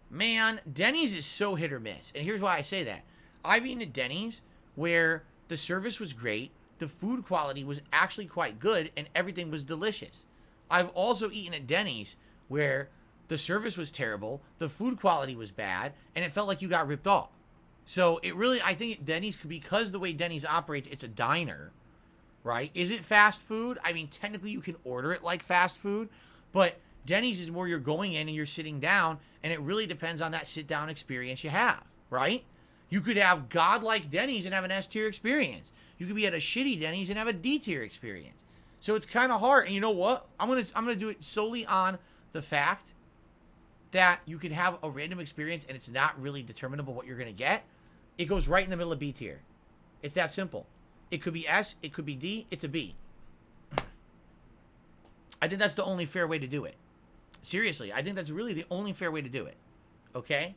Man, Denny's is so hit or miss. And here's why I say that. I've eaten at Denny's where the service was great, the food quality was actually quite good, and everything was delicious. I've also eaten at Denny's where the service was terrible, the food quality was bad, and it felt like you got ripped off. So it really, I think Denny's, because the way Denny's operates, it's a diner, right? Is it fast food? I mean, technically you can order it like fast food, but Denny's is more you're going in and you're sitting down, and it really depends on that sit-down experience you have, right? You could have godlike Denny's and have an S-tier experience. You could be at a shitty Denny's and have a D-tier experience. So it's kind of hard. And you know what? I'm gonna do it solely on the fact that you can have a random experience and it's not really determinable what you're gonna get. It goes right in the middle of B tier. It's that simple. It could be S, it could be D, it's a B. I think that's the only fair way to do it. Seriously, I think that's really the only fair way to do it. Okay?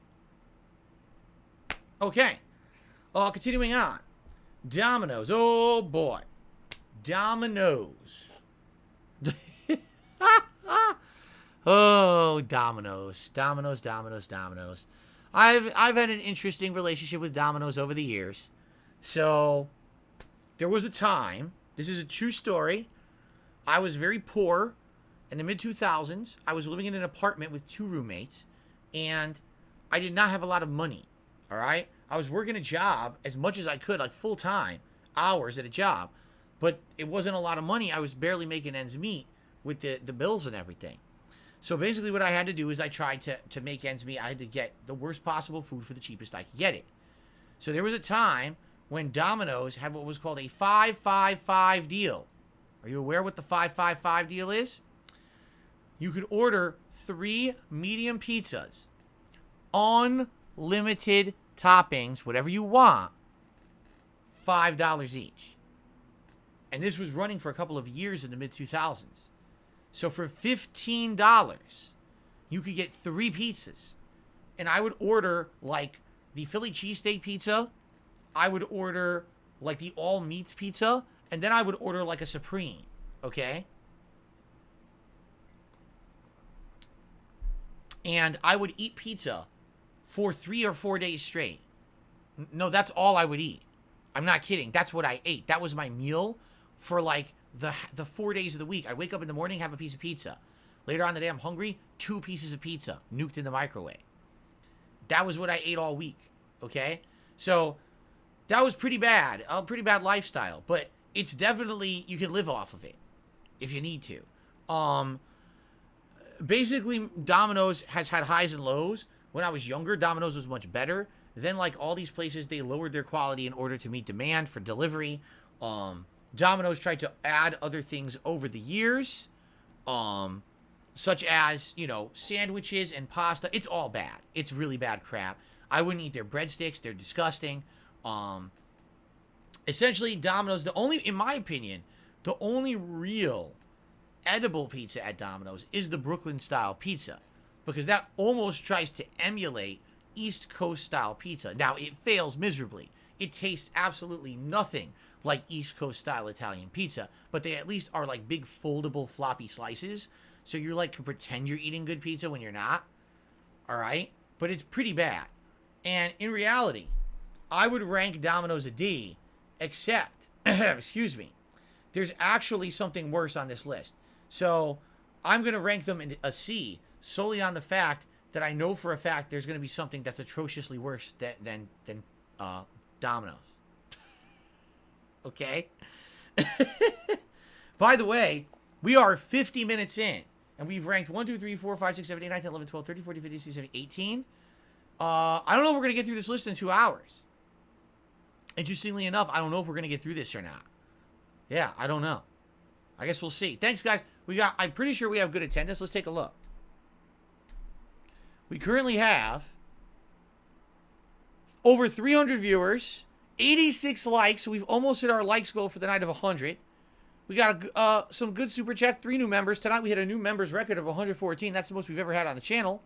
Okay. Continuing on. Domino's. Oh, boy. Domino's. Oh, Domino's. Domino's. I've had an interesting relationship with Domino's over the years. So, there was a time, this is a true story, I was very poor in the mid-2000s. I was living in an apartment with 2 roommates, and I did not have a lot of money, all right? I was working a job as much as I could, like full-time, hours at a job, but it wasn't a lot of money. I was barely making ends meet with the bills and everything. So basically what I had to do is I tried to make ends meet. I had to get the worst possible food for the cheapest I could get it. So there was a time when Domino's had what was called a 5-5-5 deal. Are you aware what the 5-5-5 deal is? You could order 3 medium pizzas, unlimited toppings, whatever you want, $5 each. And this was running for a couple of years in the mid-2000s. So for $15, you could get 3 pizzas. And I would order, like, the Philly cheesesteak pizza. I would order, like, the all-meats pizza. And then I would order, like, a Supreme. Okay? And I would eat pizza for 3 or 4 days straight. No, that's all I would eat. I'm not kidding. That's what I ate. That was my meal for, like, the 4 days of the week. I'd wake up in the morning, have a piece of pizza. Later on in the day, I'm hungry, 2 pieces of pizza, nuked in the microwave. That was what I ate all week, okay? So, that was pretty bad. A pretty bad lifestyle. But it's definitely, you can live off of it if you need to. Basically, Domino's has had highs and lows. When I was younger, Domino's was much better. Then, like all these places, they lowered their quality in order to meet demand for delivery. Domino's tried to add other things over the years. such as, you know, sandwiches and pasta. It's all bad. It's really bad crap. I wouldn't eat their breadsticks. They're disgusting. Essentially, Domino's, in my opinion, the only real edible pizza at Domino's is the Brooklyn style pizza, because that almost tries to emulate East Coast style pizza. Now, it fails miserably. It tastes absolutely nothing like East Coast style Italian pizza, but they at least are like big foldable floppy slices, so you're like can pretend you're eating good pizza when you're not. All right, but it's pretty bad. And in reality, I would rank Domino's a D, except excuse me, there's actually something worse on this list. So I'm going to rank them in a C solely on the fact that I know for a fact there's going to be something that's atrociously worse than Domino's. Okay? By the way, we are 50 minutes in, and we've ranked 1, 2, 3, 4, 5, 6, 7, 8, 9, 10, 11, 12, 13, 14, 15, 16, 17, 18. I don't know if we're going to get through this list in 2 hours. Interestingly enough, I don't know if we're going to get through this or not. Yeah, I don't know. I guess we'll see. Thanks, guys. I'm pretty sure we have good attendance. Let's take a look. We currently have over 300 viewers, 86 likes. So we've almost hit our likes goal for the night of 100. We got some good super chat. 3 new members. Tonight we hit a new members record of 114. That's the most we've ever had on the channel.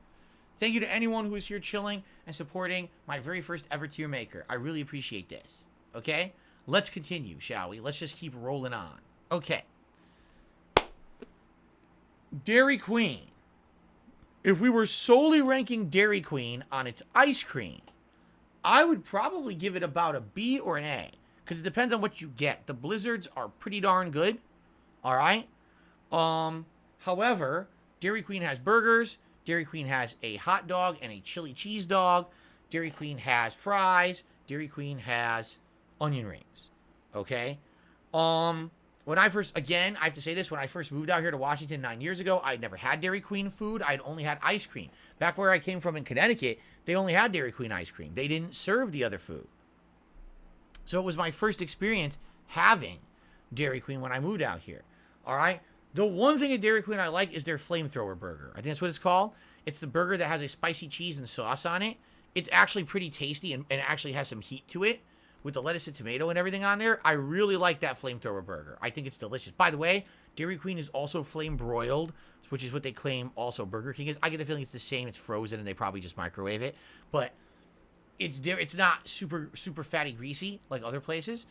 Thank you to anyone who is here chilling and supporting my very first ever Tiermaker. I really appreciate this. Okay? Let's continue, shall we? Let's just keep rolling on. Okay. Dairy Queen. If we were solely ranking Dairy Queen on its ice cream, I would probably give it about a B or an A, because it depends on what you get. The Blizzards are pretty darn good. All right? However, Dairy Queen has burgers. Dairy Queen has a hot dog and a chili cheese dog. Dairy Queen has fries. Dairy Queen has onion rings. Okay? When I first, again, I have to say this, when I first moved out here to Washington 9 years ago, I'd never had Dairy Queen food. I'd only had ice cream. Back where I came from in Connecticut, they only had Dairy Queen ice cream. They didn't serve the other food. So it was my first experience having Dairy Queen when I moved out here. All right? The one thing at Dairy Queen I like is their flamethrower burger. I think that's what it's called. It's the burger that has a spicy cheese and sauce on it. It's actually pretty tasty and actually has some heat to it with the lettuce and tomato and everything on there. I really like that flamethrower burger. I think it's delicious. By the way, Dairy Queen is also flame broiled, which is what they claim also Burger King is. I get the feeling it's the same. It's frozen and they probably just microwave it. But it's not super fatty greasy like other places.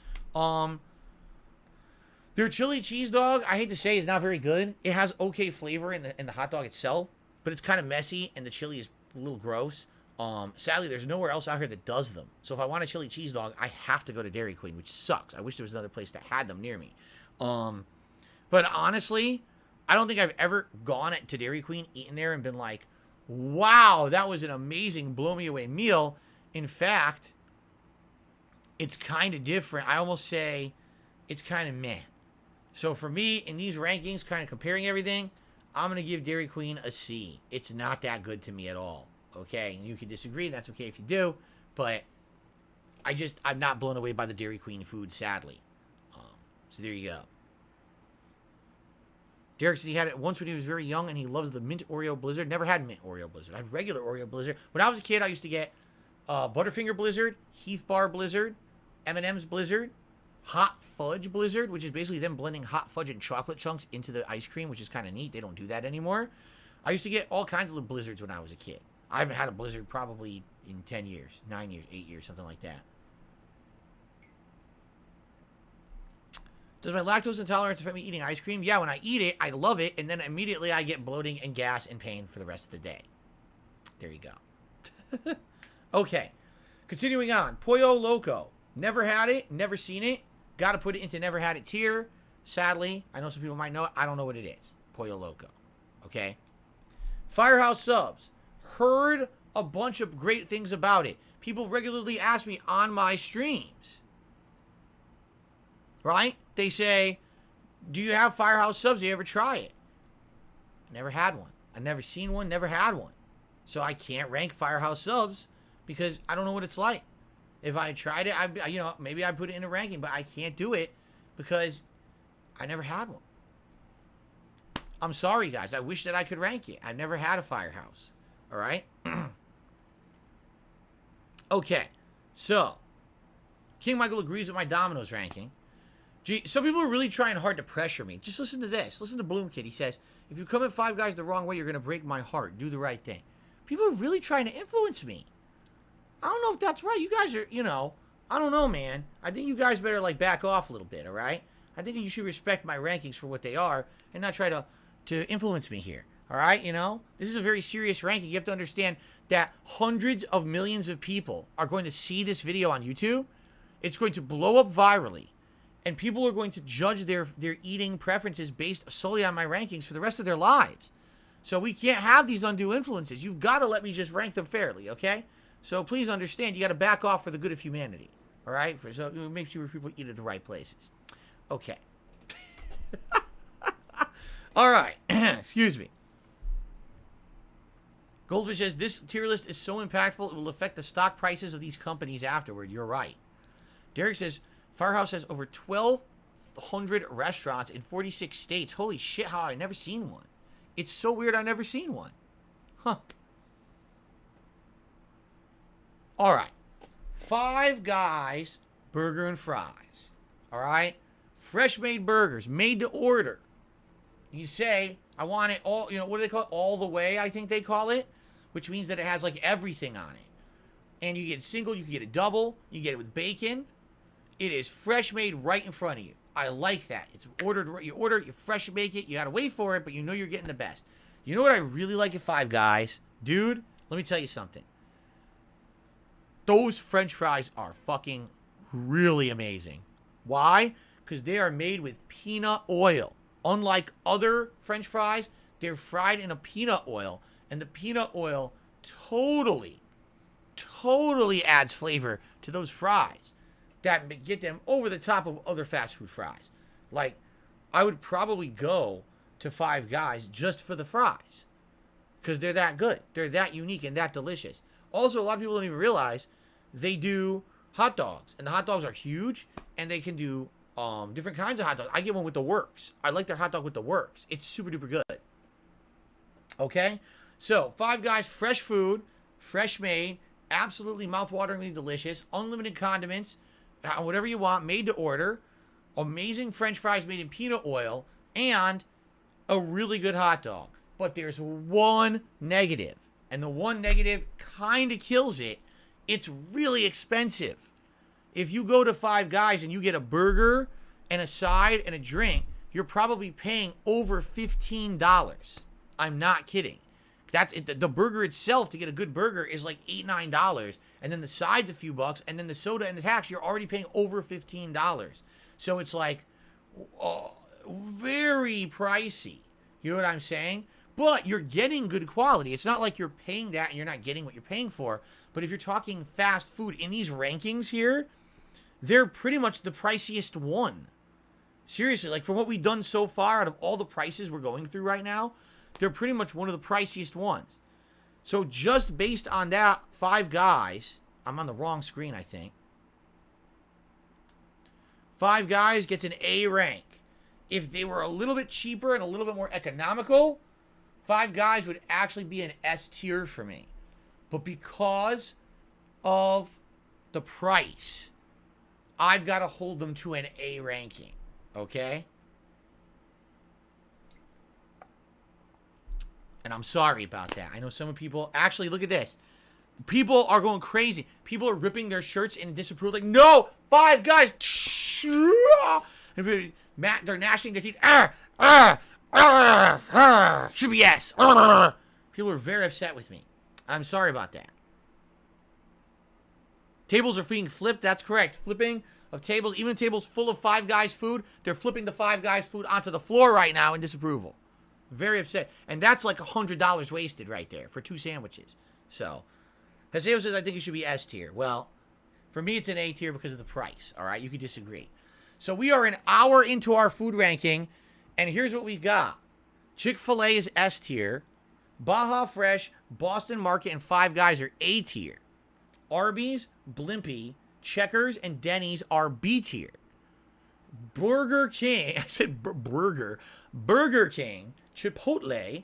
Their chili cheese dog, I hate to say, is not very good. It has okay flavor in the hot dog itself, but it's kind of messy and the chili is a little gross. Sadly, there's nowhere else out here that does them. So if I want a chili cheese dog, I have to go to Dairy Queen, which sucks. I wish there was another place that had them near me. But honestly, I don't think I've ever gone to Dairy Queen, eaten there, and been like, wow, that was an amazing blow-me-away meal. In fact, it's kind of different. I almost say it's kind of meh. So for me, in these rankings, kind of comparing everything, I'm going to give Dairy Queen a C. It's not that good to me at all. Okay? And you can disagree. That's okay if you do. But I'm not blown away by the Dairy Queen food, sadly. So there you go. Derek says he had it once when he was very young, and he loves the mint Oreo Blizzard. Never had mint Oreo Blizzard. I had regular Oreo Blizzard. When I was a kid, I used to get Butterfinger Blizzard, Heath Bar Blizzard, M&M's Blizzard, Hot Fudge Blizzard, which is basically them blending hot fudge and chocolate chunks into the ice cream, which is kind of neat. They don't do that anymore. I used to get all kinds of Blizzards when I was a kid. I haven't had a Blizzard probably in 10 years, 9 years, 8 years, something like that. Does my lactose intolerance affect me eating ice cream? Yeah, when I eat it, I love it, and then immediately I get bloating and gas and pain for the rest of the day. There you go. Okay. Continuing on. Pollo Loco. Never had it, never seen it. Got to put it into never had it tier. Sadly, I know some people might know it. I don't know what it is. Pollo Loco. Okay? Firehouse Subs. Heard a bunch of great things about it. People regularly ask me on my streams. Right? They say, do you have Firehouse Subs? Do you ever try it? Never had one. I've never seen one, never had one. So I can't rank Firehouse Subs because I don't know what it's like. If I tried it, maybe I'd put it in a ranking, but I can't do it because I never had one. I'm sorry, guys. I wish that I could rank it. I've never had a Firehouse. All right? Okay. So, King Michael agrees with my Domino's ranking. Gee, some people are really trying hard to pressure me. Just listen to this. Listen to Bloom Kid. He says, if you come at Five Guys the wrong way, you're going to break my heart. Do the right thing. People are really trying to influence me. I don't know if that's right. You guys are, I don't know, man. I think you guys better, back off a little bit, all right? I think you should respect my rankings for what they are and not try to influence me here, all right? This is a very serious ranking. You have to understand that hundreds of millions of people are going to see this video on YouTube. It's going to blow up virally. And people are going to judge their eating preferences based solely on my rankings for the rest of their lives. So we can't have these undue influences. You've got to let me just rank them fairly, okay? So please understand, you got to back off for the good of humanity, all right? So make sure people eat at the right places. Okay. All right. Excuse me. Goldfish says, this tier list is so impactful, it will affect the stock prices of these companies afterward. You're right. Derek says, Firehouse has over 1,200 restaurants in 46 states. Holy shit, how I've never seen one. It's so weird I've never seen one. Huh. All right. Five Guys burger and fries. All right? Fresh made burgers, made to order. You say, I want it all, what do they call it? All the way, I think they call it. Which means that it has everything on it. And you get it single, you can get it double, you get it with bacon. It is fresh made right in front of you. I like that. It's ordered. You order it, you fresh make it. You got to wait for it, but you know you're getting the best. You know what I really like at Five Guys? Dude, let me tell you something. Those French fries are fucking really amazing. Why? Because they are made with peanut oil. Unlike other French fries, they're fried in a peanut oil. And the peanut oil totally adds flavor to those fries that get them over the top of other fast food fries. I would probably go to Five Guys just for the fries. Because they're that good. They're that unique and that delicious. Also, a lot of people don't even realize they do hot dogs. And the hot dogs are huge. And they can do different kinds of hot dogs. I get one with the works. I like their hot dog with the works. It's super duper good. Okay? So, Five Guys, fresh food, fresh made, absolutely mouthwateringly delicious, unlimited condiments, whatever you want, made to order, amazing French fries made in peanut oil, and a really good hot dog. But there's one negative, and the one negative kind of kills it. It's really expensive. If you go to Five Guys and you get a burger and a side and a drink, you're probably paying over $15. I'm not kidding. That's it. The burger itself, to get a good burger, is like $8, $9. And then the side's a few bucks. And then the soda and the tax, you're already paying over $15. So it's very pricey. You know what I'm saying? But you're getting good quality. It's not like you're paying that and you're not getting what you're paying for. But if you're talking fast food in these rankings here, they're pretty much the priciest one. Seriously, from what we've done so far, out of all the prices we're going through right now, they're pretty much one of the priciest ones. So just based on that, Five Guys, I'm on the wrong screen, I think. Five Guys gets an A rank. If they were a little bit cheaper and a little bit more economical, Five Guys would actually be an S tier for me. But because of the price, I've got to hold them to an A ranking. Okay? And I'm sorry about that. I know some people... Actually, look at this. People are going crazy. People are ripping their shirts in disapproval. No! Five Guys! They're gnashing their teeth. Should be yes. People are very upset with me. I'm sorry about that. Tables are being flipped. That's correct. Flipping of tables. Even tables full of Five Guys food. They're flipping the Five Guys food onto the floor right now in disapproval. Very upset. And that's like $100 wasted right there for 2 sandwiches. So, Haseo says, I think it should be S tier. Well, for me, it's an A tier because of the price. All right? You could disagree. So, we are an hour into our food ranking. And here's what we got. Chick-fil-A is S tier. Baja Fresh, Boston Market, and Five Guys are A tier. Arbys, Blimpie, Checkers, and Denny's are B tier. Burger King, I said burger. Burger King Chipotle,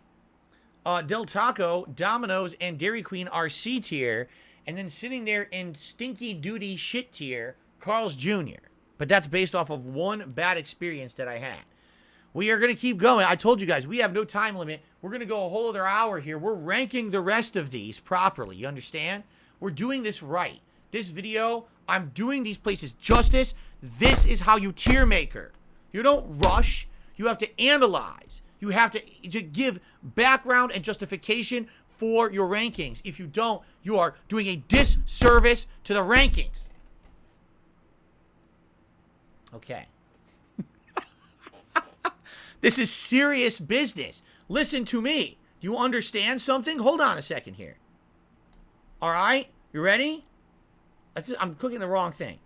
Del Taco, Domino's, and Dairy Queen are C tier. And then sitting there in stinky duty shit tier, Carl's Jr. But that's based off of one bad experience that I had. We are going to keep going. I told you guys, we have no time limit. We're going to go a whole other hour here. We're ranking the rest of these properly. You understand? We're doing this right. This video, I'm doing these places justice. This is how you tier maker. You don't rush. You have to analyze. You have to give background and justification for your rankings. If you don't, you are doing a disservice to the rankings. Okay. This is serious business. Listen to me. You understand something? Hold on a second here. All right? You ready? I'm clicking the wrong thing.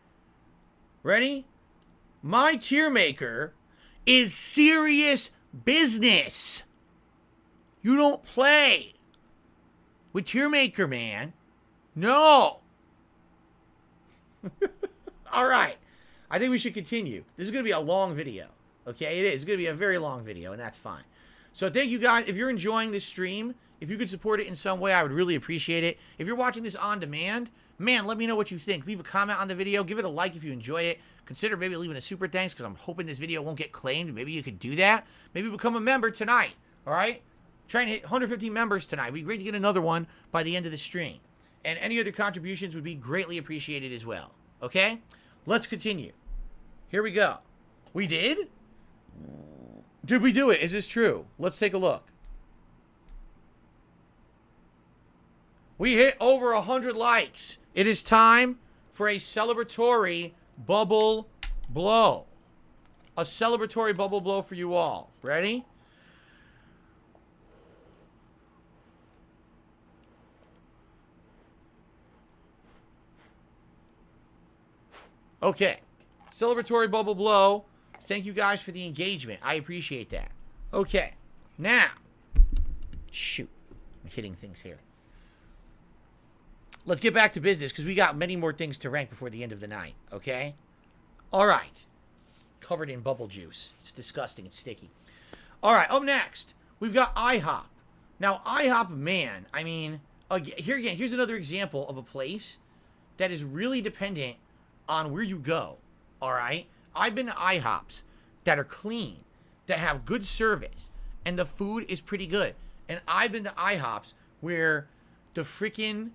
Ready? My tier maker is serious business. You don't play with tier maker, man. No. All right. I think we should continue. This is going to be a long video. Okay, it is. It's going to be a very long video, and that's fine. So thank you guys. If you're enjoying this stream, if you could support it in some way, I would really appreciate it. If you're watching this on demand, man, let me know what you think. Leave a comment on the video. Give it a like if you enjoy it. Consider maybe leaving a super thanks because I'm hoping this video won't get claimed. Maybe you could do that. Maybe become a member tonight, all right? Trying to hit 150 members tonight. It'd be great to get another one by the end of the stream. And any other contributions would be greatly appreciated as well, okay? Let's continue. Here we go. We did? Did we do it? Is this true? Let's take a look. We hit over 100 likes. It is time for a celebratory bubble blow. A celebratory bubble blow for you all. Ready? Okay. Celebratory bubble blow. Thank you guys for the engagement. I appreciate that. Okay. Now. Shoot. I'm hitting things here. Let's get back to business because we got many more things to rank before the end of the night. Okay? All right. Covered in bubble juice. It's disgusting. It's sticky. All right. Up next, we've got IHOP. Now, IHOP, man, I mean, here's another example of a place that is really dependent on where you go. All right? I've been to IHOPs that are clean, that have good service, and the food is pretty good. And I've been to IHOPs where the freaking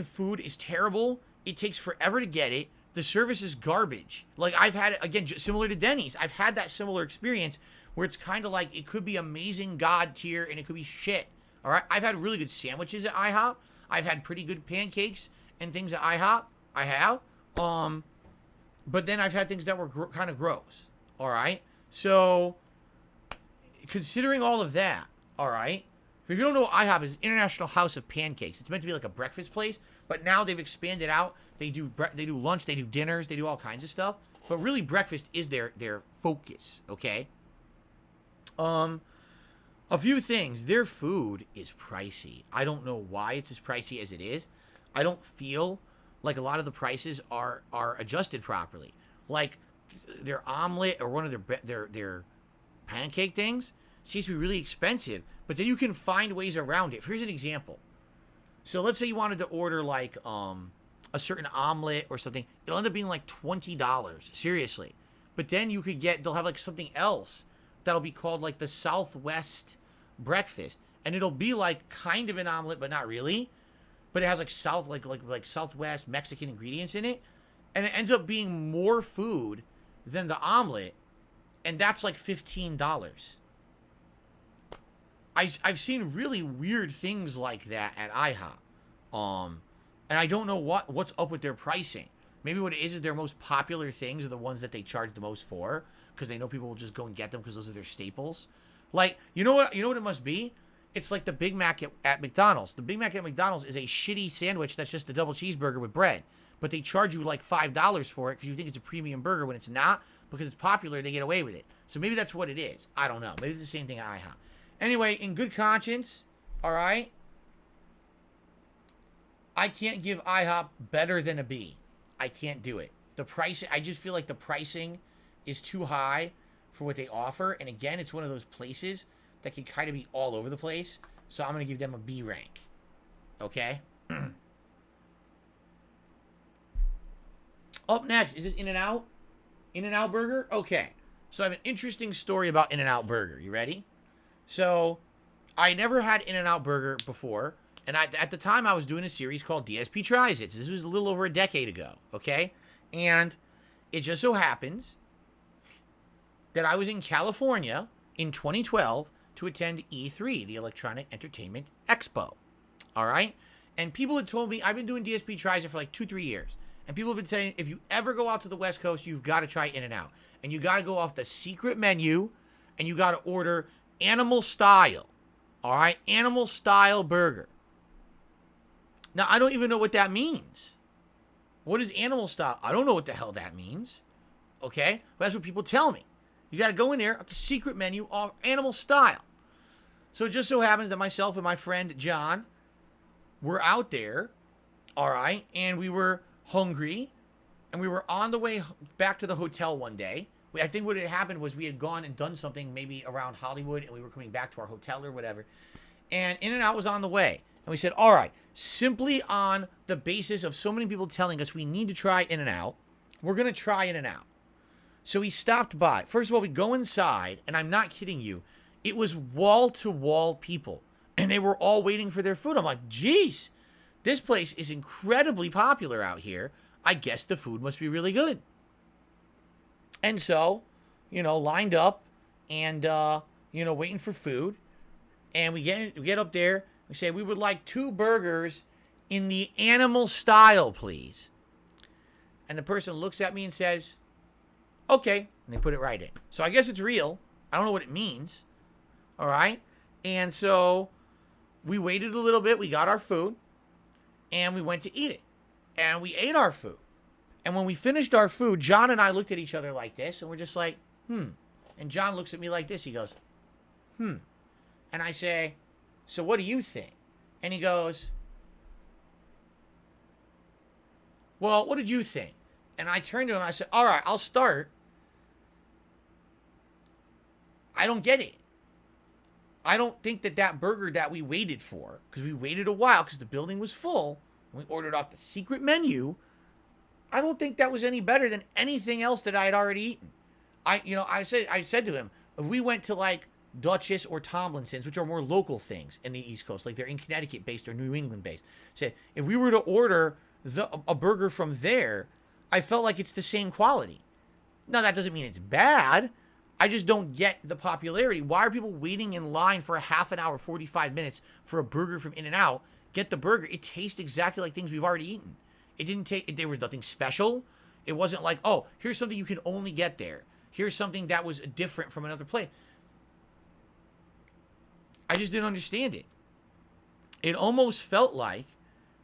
food is terrible. It takes forever to get it. The service is garbage. Like, I've had, again, similar to Denny's, I've had that similar experience where it's kind of like it could be amazing God tier and it could be shit. All right? I've had really good sandwiches at IHOP. I've had pretty good pancakes and things at IHOP. I have. But then I've had things that were kind of gross. All right? So, considering all of that, all right? If you don't know what IHOP is, International House of Pancakes. It's meant to be like a breakfast place, but now they've expanded out. They do lunch, they do dinners, they do all kinds of stuff. But really, breakfast is their focus, okay? A few things. Their food is pricey. I don't know why it's as pricey as it is. I don't feel like a lot of the prices are adjusted properly. Like their omelet or one of their pancake things seems to be really expensive, but then you can find ways around it. Here's an example. So let's say you wanted to order like a certain omelet or something. It'll end up being like $20. Seriously. But then you could they'll have like something else that'll be called like the Southwest breakfast. And it'll be like kind of an omelet, but not really. But it has like Southwest Mexican ingredients in it. And it ends up being more food than the omelet. And that's like $15. I've seen really weird things like that at IHOP. And I don't know what's up with their pricing. Maybe what it is their most popular things are the ones that they charge the most for. Because they know people will just go and get them because those are their staples. Like, you know what it must be? It's like the Big Mac at McDonald's. The Big Mac at McDonald's is a shitty sandwich that's just a double cheeseburger with bread. But they charge you like $5 for it because you think it's a premium burger when it's not. Because it's popular, they get away with it. So maybe that's what it is. I don't know. Maybe it's the same thing at IHOP. Anyway, in good conscience, all right? I can't give IHOP better than a B. I can't do it. The price, I just feel like the pricing is too high for what they offer. And again, it's one of those places that can kind of be all over the place. So I'm going to give them a B rank. Okay? Up next, is this In-N-Out? In-N-Out Burger? Okay. So I have an interesting story about In-N-Out Burger. You ready? So I never had In-N-Out Burger before. And at the time, I was doing a series called DSP Tries It. This was a little over a decade ago. Okay? And it just so happens that I was in California in 2012 to attend E3, the Electronic Entertainment Expo. All right? And people had told me, I've been doing DSP Tries It for like 2-3 years. And people have been saying, if you ever go out to the West Coast, you've got to try In-N-Out. And you got to go off the secret menu, and you got to order animal style. All right? Animal style burger. Now, I don't even know what that means. What is animal style? I don't know what the hell that means. Okay? But that's what people tell me. You got to go in there, at the secret menu, all animal style. So it just so happens that myself and my friend John were out there, all right, and we were hungry, and we were on the way back to the hotel one day. I think what had happened was we had gone and done something maybe around Hollywood, and we were coming back to our hotel or whatever, and In-N-Out was on the way. And we said, all right, simply on the basis of so many people telling us we need to try In-N-Out, we're going to try In-N-Out. So we stopped by. First of all, we go inside, and I'm not kidding you, it was wall-to-wall people, and they were all waiting for their food. I'm like, geez, this place is incredibly popular out here. I guess the food must be really good. And so, lined up and, waiting for food. And we get up there. We say, we would like 2 burgers in the animal style, please. And the person looks at me and says, okay. And they put it right in. So I guess it's real. I don't know what it means. All right. And so we waited a little bit. We got our food. And we went to eat it. And we ate our food. And when we finished our food, John and I looked at each other like this. And we're just like, And John looks at me like this. He goes, And I say, so what do you think? And he goes, well, what did you think? And I turned to him and I said, all right, I'll start. I don't get it. I don't think that burger that we waited for, because we waited a while because the building was full, and we ordered off the secret menu, I don't think that was any better than anything else that I had already eaten. I said to him, if we went to like Duchess or Tomlinson's, which are more local things in the East Coast, like they're in Connecticut based or New England based, said if we were to order a burger from there, I felt like it's the same quality. Now that doesn't mean it's bad. I just don't get the popularity. Why are people waiting in line for a half an hour, 45 minutes for a burger from In-N-Out? Get the burger. It tastes exactly like things we've already eaten. It didn't take. There was nothing special. It wasn't like, oh, here's something you can only get there. Here's something that was different from another place. I just didn't understand it. It almost felt like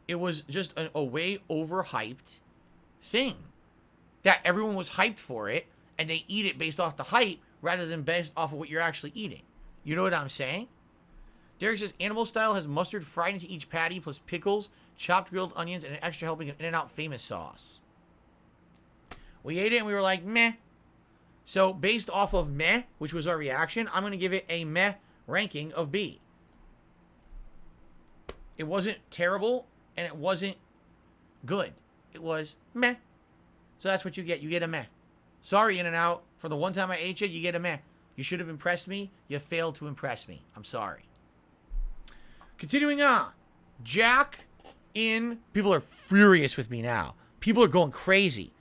it was just a way overhyped thing. That everyone was hyped for it, and they eat it based off the hype rather than based off of what you're actually eating. You know what I'm saying? Derek says, animal style has mustard fried into each patty, plus pickles, chopped grilled onions, and an extra helping of In-N-Out famous sauce. We ate it, and we were like, meh. So, based off of meh, which was our reaction, I'm going to give it a meh ranking of B. It wasn't terrible, and it wasn't good. It was meh. So that's what you get. You get a meh. Sorry, In-N-Out. For the one time I ate you get a meh. You should have impressed me. You failed to impress me. I'm sorry. Continuing on. Jack in... People are furious with me now. People are going crazy.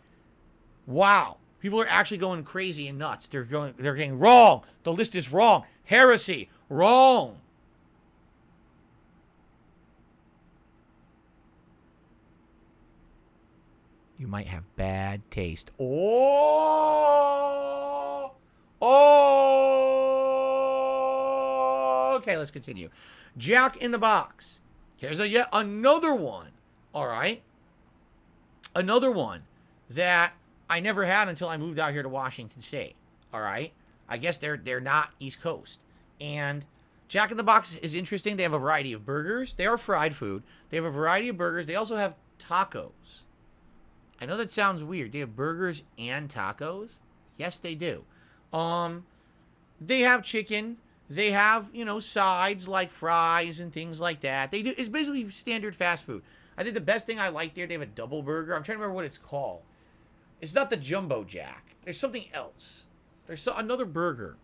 Wow. People are actually going crazy and nuts. They're getting wrong. The list is wrong. Heresy. Wrong. You might have bad taste. Oh! Okay, let's continue. Jack in the Box. Here's yet another one. All right. Another one that I never had until I moved out here to Washington State. All right. I guess they're not East Coast. And Jack in the Box is interesting. They have a variety of burgers. They are fried food. They have a variety of burgers. They also have tacos. I know that sounds weird. They have burgers and tacos. Yes, they do. They have chicken. They have, you know, sides like fries and things like that. They do. It's basically standard fast food. I think the best thing I like there, they have a double burger. I'm trying to remember what it's called. It's not the Jumbo Jack. There's something else. There's another burger.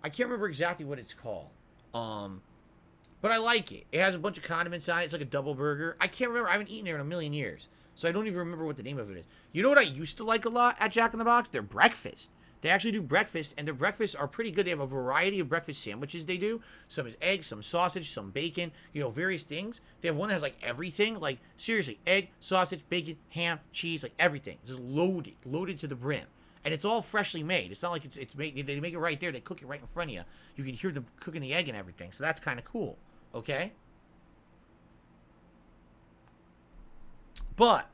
I can't remember exactly what it's called. But I like it. It has a bunch of condiments on it. It's like a double burger. I can't remember. I haven't eaten there in a million years. So I don't even remember what the name of it is. You know what I used to like a lot at Jack in the Box? Their breakfast. They actually do breakfast, and their breakfasts are pretty good. They have a variety of breakfast sandwiches they do. Some is egg, some sausage, some bacon, you know, various things. They have one that has, like, everything. Like, seriously, egg, sausage, bacon, ham, cheese, like, everything. Just loaded to the brim. And it's all freshly made. It's not like it's made, they make it right there. They cook it right in front of you. You can hear them cooking the egg and everything. So that's kind of cool, okay? But,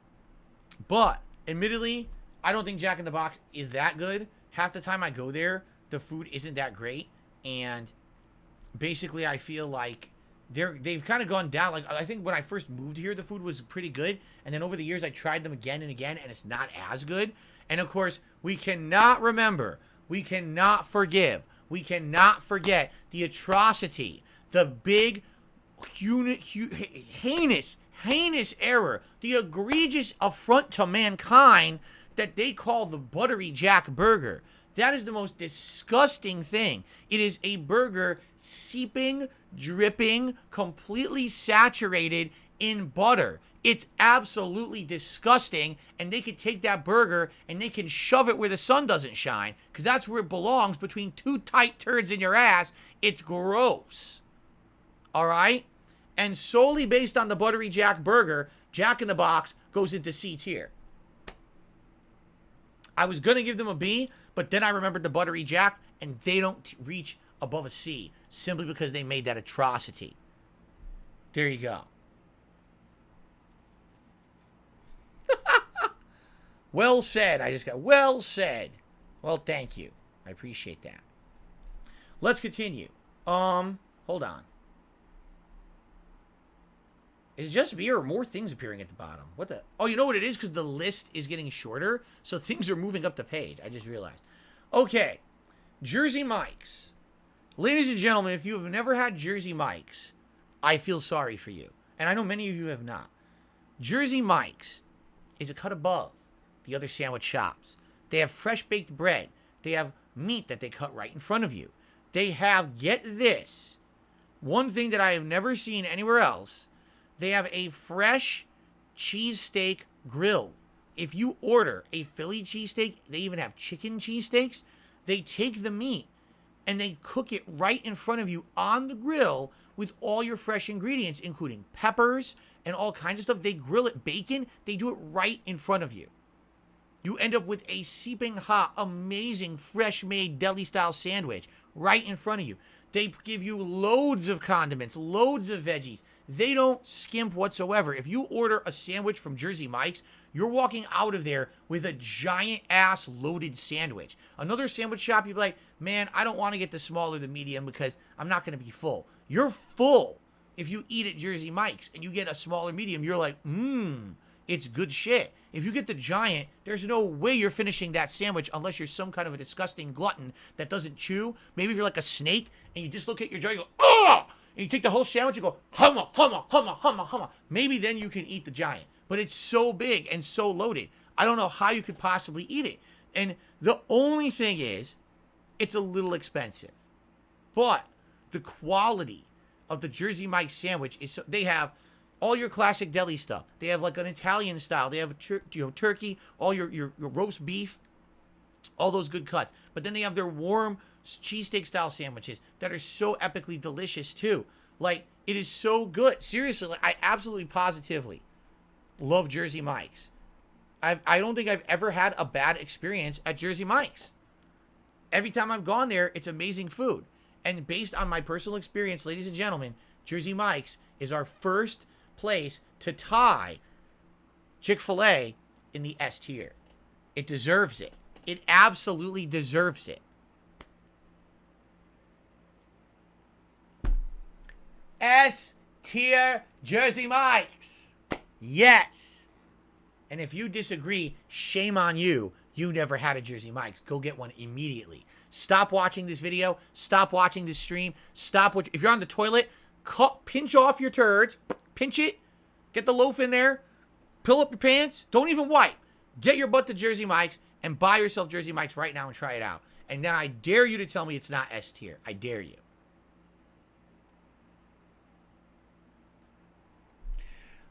admittedly, I don't think Jack in the Box is that good. Half the time I go there, the food isn't that great, and basically I feel like they've kind of gone down. Like, I think when I first moved here, the food was pretty good, and then over the years I tried them again and again, and it's not as good. And of course, we cannot forget the atrocity, the big, heinous error, the egregious affront to mankind that they call the Buttery Jack Burger. That is the most disgusting thing. It is a burger seeping, dripping, completely saturated in butter. It's absolutely disgusting, and they could take that burger and they can shove it where the sun doesn't shine, because that's where it belongs, between two tight turds in your ass. It's gross. All right? And solely based on the Buttery Jack Burger, Jack in the Box goes into C tier. I was going to give them a B, but then I remembered the Buttery Jack, and they don't reach above a C simply because they made that atrocity. There you go. Well said. I just got well said. Well, thank you. I appreciate that. Let's continue. Hold on. Is it just me or more things appearing at the bottom? What the? Oh, you know what it is? Because the list is getting shorter, so things are moving up the page. I just realized. Okay. Jersey Mike's. Ladies and gentlemen, if you have never had Jersey Mike's, I feel sorry for you. And I know many of you have not. Jersey Mike's is a cut above the other sandwich shops. They have fresh baked bread. They have meat that they cut right in front of you. They have, get this, one thing that I have never seen anywhere else. They have a fresh cheesesteak grill. If you order a Philly cheesesteak, they even have chicken cheesesteaks. They take the meat and they cook it right in front of you on the grill with all your fresh ingredients, including peppers and all kinds of stuff. They grill it, bacon. They do it right in front of you. You end up with a seeping hot, amazing, fresh-made deli-style sandwich right in front of you. They give you loads of condiments, loads of veggies. They don't skimp whatsoever. If you order a sandwich from Jersey Mike's, you're walking out of there with a giant-ass loaded sandwich. Another sandwich shop, you'd be like, man, I don't want to get the small or the medium because I'm not going to be full. You're full if you eat at Jersey Mike's and you get a small or medium. You're like, it's good shit. If you get the giant, there's no way you're finishing that sandwich unless you're some kind of a disgusting glutton that doesn't chew. Maybe if you're like a snake and you just look at your jaw, you go, oh! And you take the whole sandwich and go, humma, humma, humma, humma, humma. Maybe then you can eat the giant. But it's so big and so loaded. I don't know how you could possibly eat it. And the only thing is, it's a little expensive. But the quality of the Jersey Mike's sandwich is so, they have all your classic deli stuff. They have like an Italian style. They have turkey, all your roast beef, all those good cuts. But then they have their warm cheesesteak style sandwiches that are so epically delicious too. Like, it is so good. Seriously, like, I absolutely positively love Jersey Mike's. I don't think I've ever had a bad experience at Jersey Mike's. Every time I've gone there, it's amazing food. And based on my personal experience, ladies and gentlemen, Jersey Mike's is our first place to tie Chick-fil-A in the S tier. It deserves it. It absolutely deserves it. S tier Jersey Mike's. Yes. And if you disagree, shame on you. You never had a Jersey Mike's. Go get one immediately. Stop watching this video. Stop watching this stream. If you're on the toilet, pinch off your turds. Pinch it. Get the loaf in there. Pull up your pants. Don't even wipe. Get your butt to Jersey Mike's and buy yourself Jersey Mike's right now and try it out. And then I dare you to tell me it's not S tier. I dare you.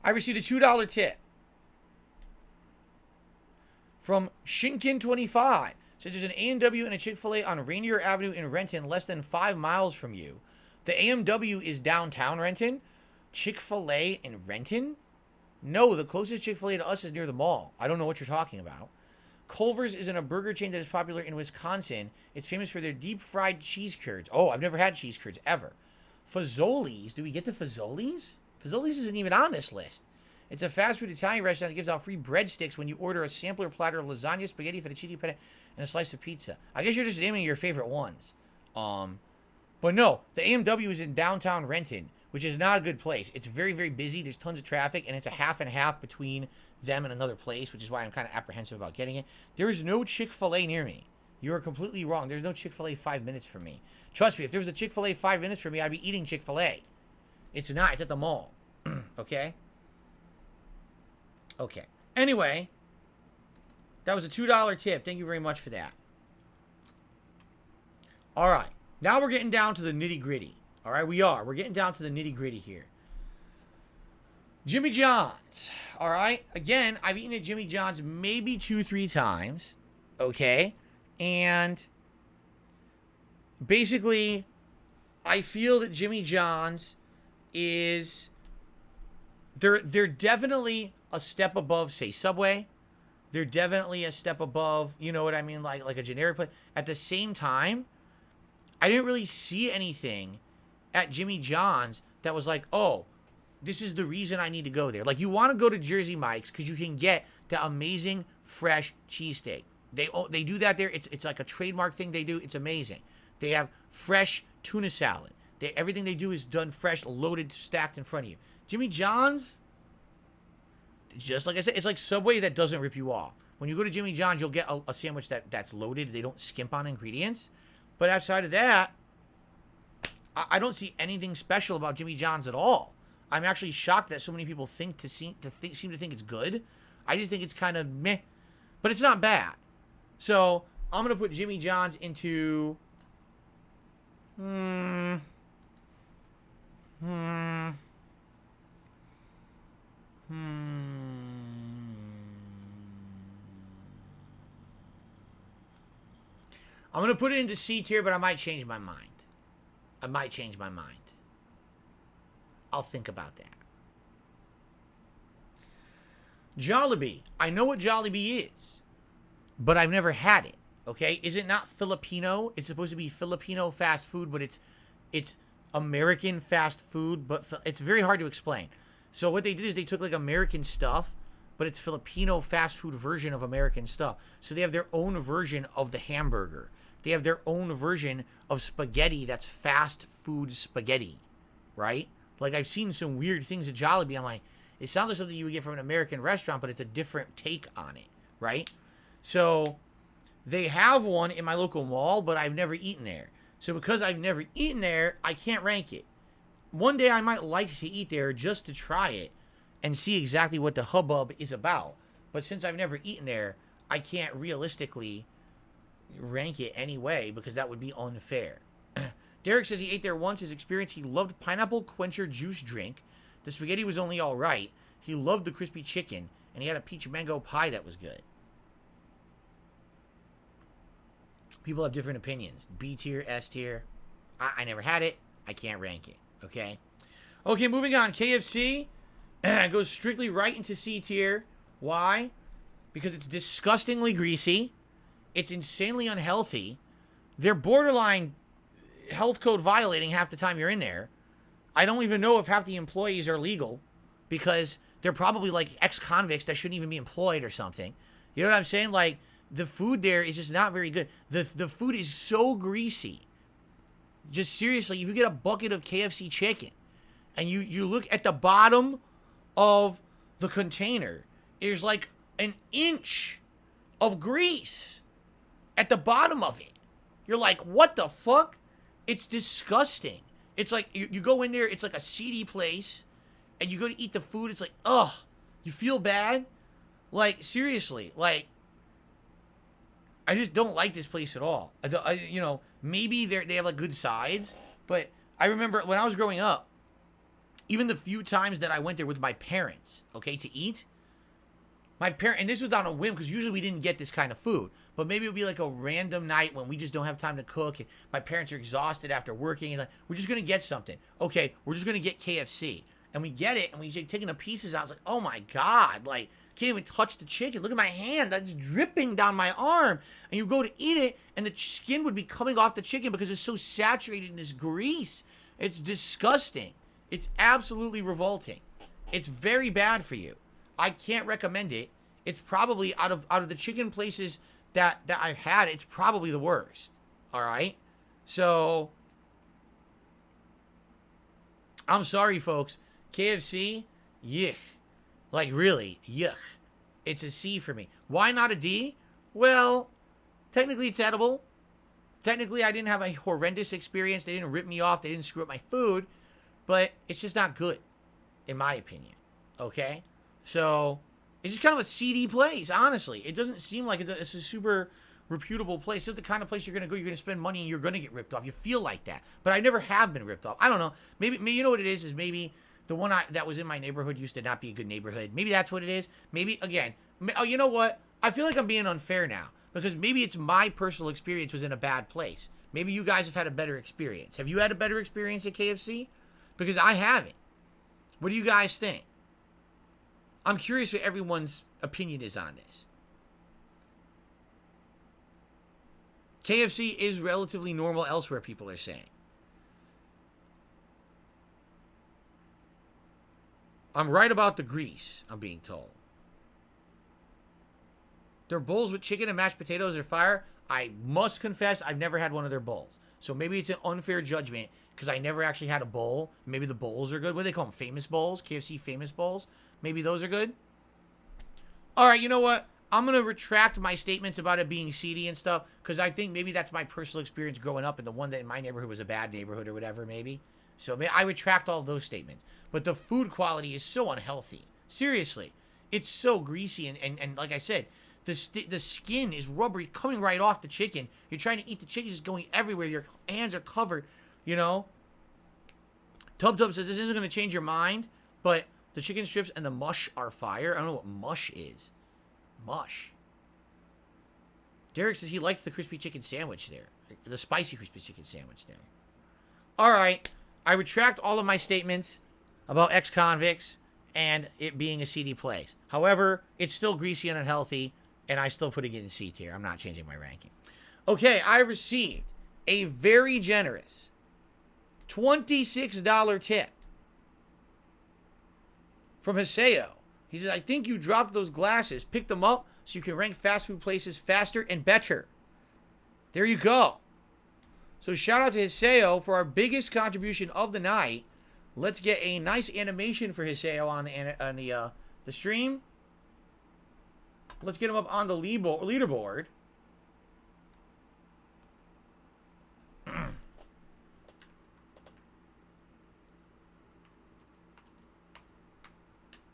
I received a $2 tip from Shinkin25. Says there's an A&W and a Chick-fil-A on Rainier Avenue in Renton, less than 5 miles from you. The A&W is downtown Renton. Chick-fil-A in Renton? No, the closest Chick-fil-A to us is near the mall. I don't know what you're talking about. Culver's is in a burger chain that is popular in Wisconsin. It's famous for their deep-fried cheese curds. Oh, I've never had cheese curds, ever. Fazoli's. Do we get the Fazoli's? Fazoli's isn't even on this list. It's a fast food Italian restaurant that gives out free breadsticks when you order a sampler platter of lasagna, spaghetti, fettuccine penne, and a slice of pizza. I guess you're just naming your favorite ones. But no, the A&W is in downtown Renton, which is not a good place. It's very, very busy. There's tons of traffic, and it's a half and half between them and another place, which is why I'm kind of apprehensive about getting it. There is no Chick-fil-A near me. You are completely wrong. There's no Chick-fil-A 5 minutes from me. Trust me, if there was a Chick-fil-A 5 minutes from me, I'd be eating Chick-fil-A. It's not. It's at the mall. Okay? Okay. Anyway, that was a $2 tip. Thank you very much for that. All right. Now we're getting down to the nitty-gritty. All right? We're getting down to the nitty-gritty here. Jimmy John's. All right? Again, I've eaten at Jimmy John's maybe 2-3 times. Okay? And basically, I feel that Jimmy John's is... They're definitely a step above, say, Subway. They're definitely a step above, you know what I mean, like a generic place. At the same time, I didn't really see anything at Jimmy John's that was like, oh, this is the reason I need to go there. Like, you want to go to Jersey Mike's because you can get the amazing fresh cheesesteak. They do that there. It's like a trademark thing they do. It's amazing. They have fresh tuna salad. Everything they do is done fresh, loaded, stacked in front of you. Jimmy John's, just like I said, it's like Subway that doesn't rip you off. When you go to Jimmy John's, you'll get a sandwich that's loaded. They don't skimp on ingredients. But outside of that, I don't see anything special about Jimmy John's at all. I'm actually shocked that so many people seem to think it's good. I just think it's kind of meh. But it's not bad. So, I'm going to put Jimmy John's into... I'm going to put it into C tier, but I might change my mind. I'll think about that. Jollibee. I know what Jollibee is, but I've never had it. Okay? Is it not Filipino? It's supposed to be Filipino fast food, but it's American fast food, but it's very hard to explain. So what they did is they took like American stuff, but it's Filipino fast food version of American stuff. So they have their own version of the hamburger. They have their own version of spaghetti that's fast food spaghetti, right? Like, I've seen some weird things at Jollibee. I'm like, it sounds like something you would get from an American restaurant, but it's a different take on it, right? So they have one in my local mall, but I've never eaten there. So because I've never eaten there, I can't rank it. One day I might like to eat there just to try it and see exactly what the hubbub is about. But since I've never eaten there, I can't realistically rank it anyway because that would be unfair. Derek says he ate there once. His experience, he loved pineapple quencher juice drink. The spaghetti was only all right. He loved the crispy chicken, and he had a peach mango pie that was good. People have different opinions. B tier, S tier. I never had it. I can't rank it. Okay? Okay, moving on. KFC goes strictly right into C tier. Why? Because it's disgustingly greasy. It's insanely unhealthy. They're borderline health code violating half the time you're in there. I don't even know if half the employees are legal because they're probably like ex-convicts that shouldn't even be employed or something. You know what I'm saying? Like, the food there is just not very good. The food is so greasy. Just seriously, if you get a bucket of KFC chicken and you look at the bottom of the container, there's like an inch of grease at the bottom of it. You're like, what the fuck? It's disgusting. It's like, you go in there, it's like a seedy place, and you go to eat the food, it's like, ugh, you feel bad? Like, seriously, like, I just don't like this place at all. You know, maybe they have, like, good sides, but I remember when I was growing up, even the few times that I went there with my parents, okay, to eat, and this was on a whim, because usually we didn't get this kind of food, but maybe it would be like a random night when we just don't have time to cook, and my parents are exhausted after working, and like, we're just going to get something. Okay, we're just going to get KFC. And we get it, and we taking the pieces out. I was like, oh my God, like, can't even touch the chicken. Look at my hand, that's dripping down my arm. And you go to eat it, and the skin would be coming off the chicken because it's so saturated in this grease. It's disgusting. It's absolutely revolting. It's very bad for you. I can't recommend it. It's probably out of the chicken places that I've had, it's probably the worst. All right? So, I'm sorry, folks. KFC, yuck. Like, really, yuck. It's a C for me. Why not a D? Well, technically it's edible. Technically, I didn't have a horrendous experience. They didn't rip me off. They didn't screw up my food. But it's just not good, in my opinion. Okay? So, it's just kind of a seedy place, honestly. It doesn't seem like it's a super reputable place. It's the kind of place you're going to go, you're going to spend money, and you're going to get ripped off. You feel like that. But I never have been ripped off. I don't know. Maybe you know what it is maybe the one that was in my neighborhood used to not be a good neighborhood. Maybe that's what it is. Maybe, again, oh, you know what? I feel like I'm being unfair now. Because maybe it's my personal experience was in a bad place. Maybe you guys have had a better experience. Have you had a better experience at KFC? Because I haven't. What do you guys think? I'm curious what everyone's opinion is on this. KFC is relatively normal elsewhere, people are saying. I'm right about the grease, I'm being told. Their bowls with chicken and mashed potatoes are fire. I must confess, I've never had one of their bowls. So maybe it's an unfair judgment because I never actually had a bowl. Maybe the bowls are good. What do they call them? Famous bowls? KFC famous bowls? Maybe those are good? All right, you know what? I'm going to retract my statements about it being seedy and stuff because I think maybe that's my personal experience growing up and the one that in my neighborhood was a bad neighborhood or whatever, maybe. So I retract all those statements. But the food quality is so unhealthy. Seriously. It's so greasy and like I said, the skin is rubbery coming right off the chicken. You're trying to eat the chicken, it's going everywhere. Your hands are covered, you know. Tub says this isn't going to change your mind, but the chicken strips and the mush are fire. I don't know what mush is. Mush. Derek says he liked the crispy chicken sandwich there. The spicy crispy chicken sandwich there. All right. I retract all of my statements about ex-convicts and it being a seedy place. However, it's still greasy and unhealthy, and I still putting it in C tier. I'm not changing my ranking. Okay, I received a very generous $26 tip from Hiseo. He says, I think you dropped those glasses. Pick them up so you can rank fast food places faster and better. There you go. So shout out to Hiseo for our biggest contribution of the night. Let's get a nice animation for Hiseo on the stream. Let's get him up on the leaderboard.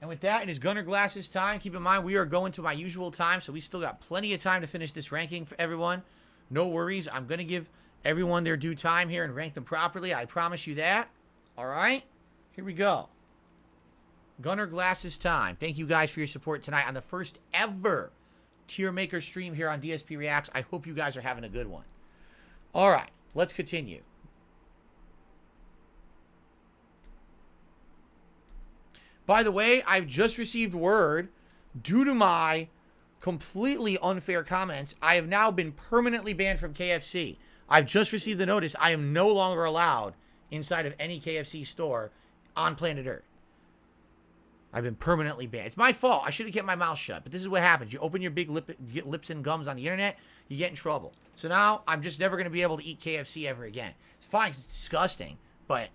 And with that, it is Gunner Glasses time. Keep in mind, we are going to my usual time, so we still got plenty of time to finish this ranking for everyone. No worries. I'm going to give everyone their due time here and rank them properly. I promise you that. All right? Here we go. Gunner Glasses time. Thank you guys for your support tonight on the first ever Tiermaker stream here on DSPReacts. I hope you guys are having a good one. All right, let's continue. By the way, I've just received word, due to my completely unfair comments, I have now been permanently banned from KFC. I've just received the notice I am no longer allowed inside of any KFC store on planet Earth. I've been permanently banned. It's my fault. I should have kept my mouth shut. But this is what happens. You open your big lips and gums on the internet, you get in trouble. So now I'm just never going to be able to eat KFC ever again. It's fine because it's disgusting, but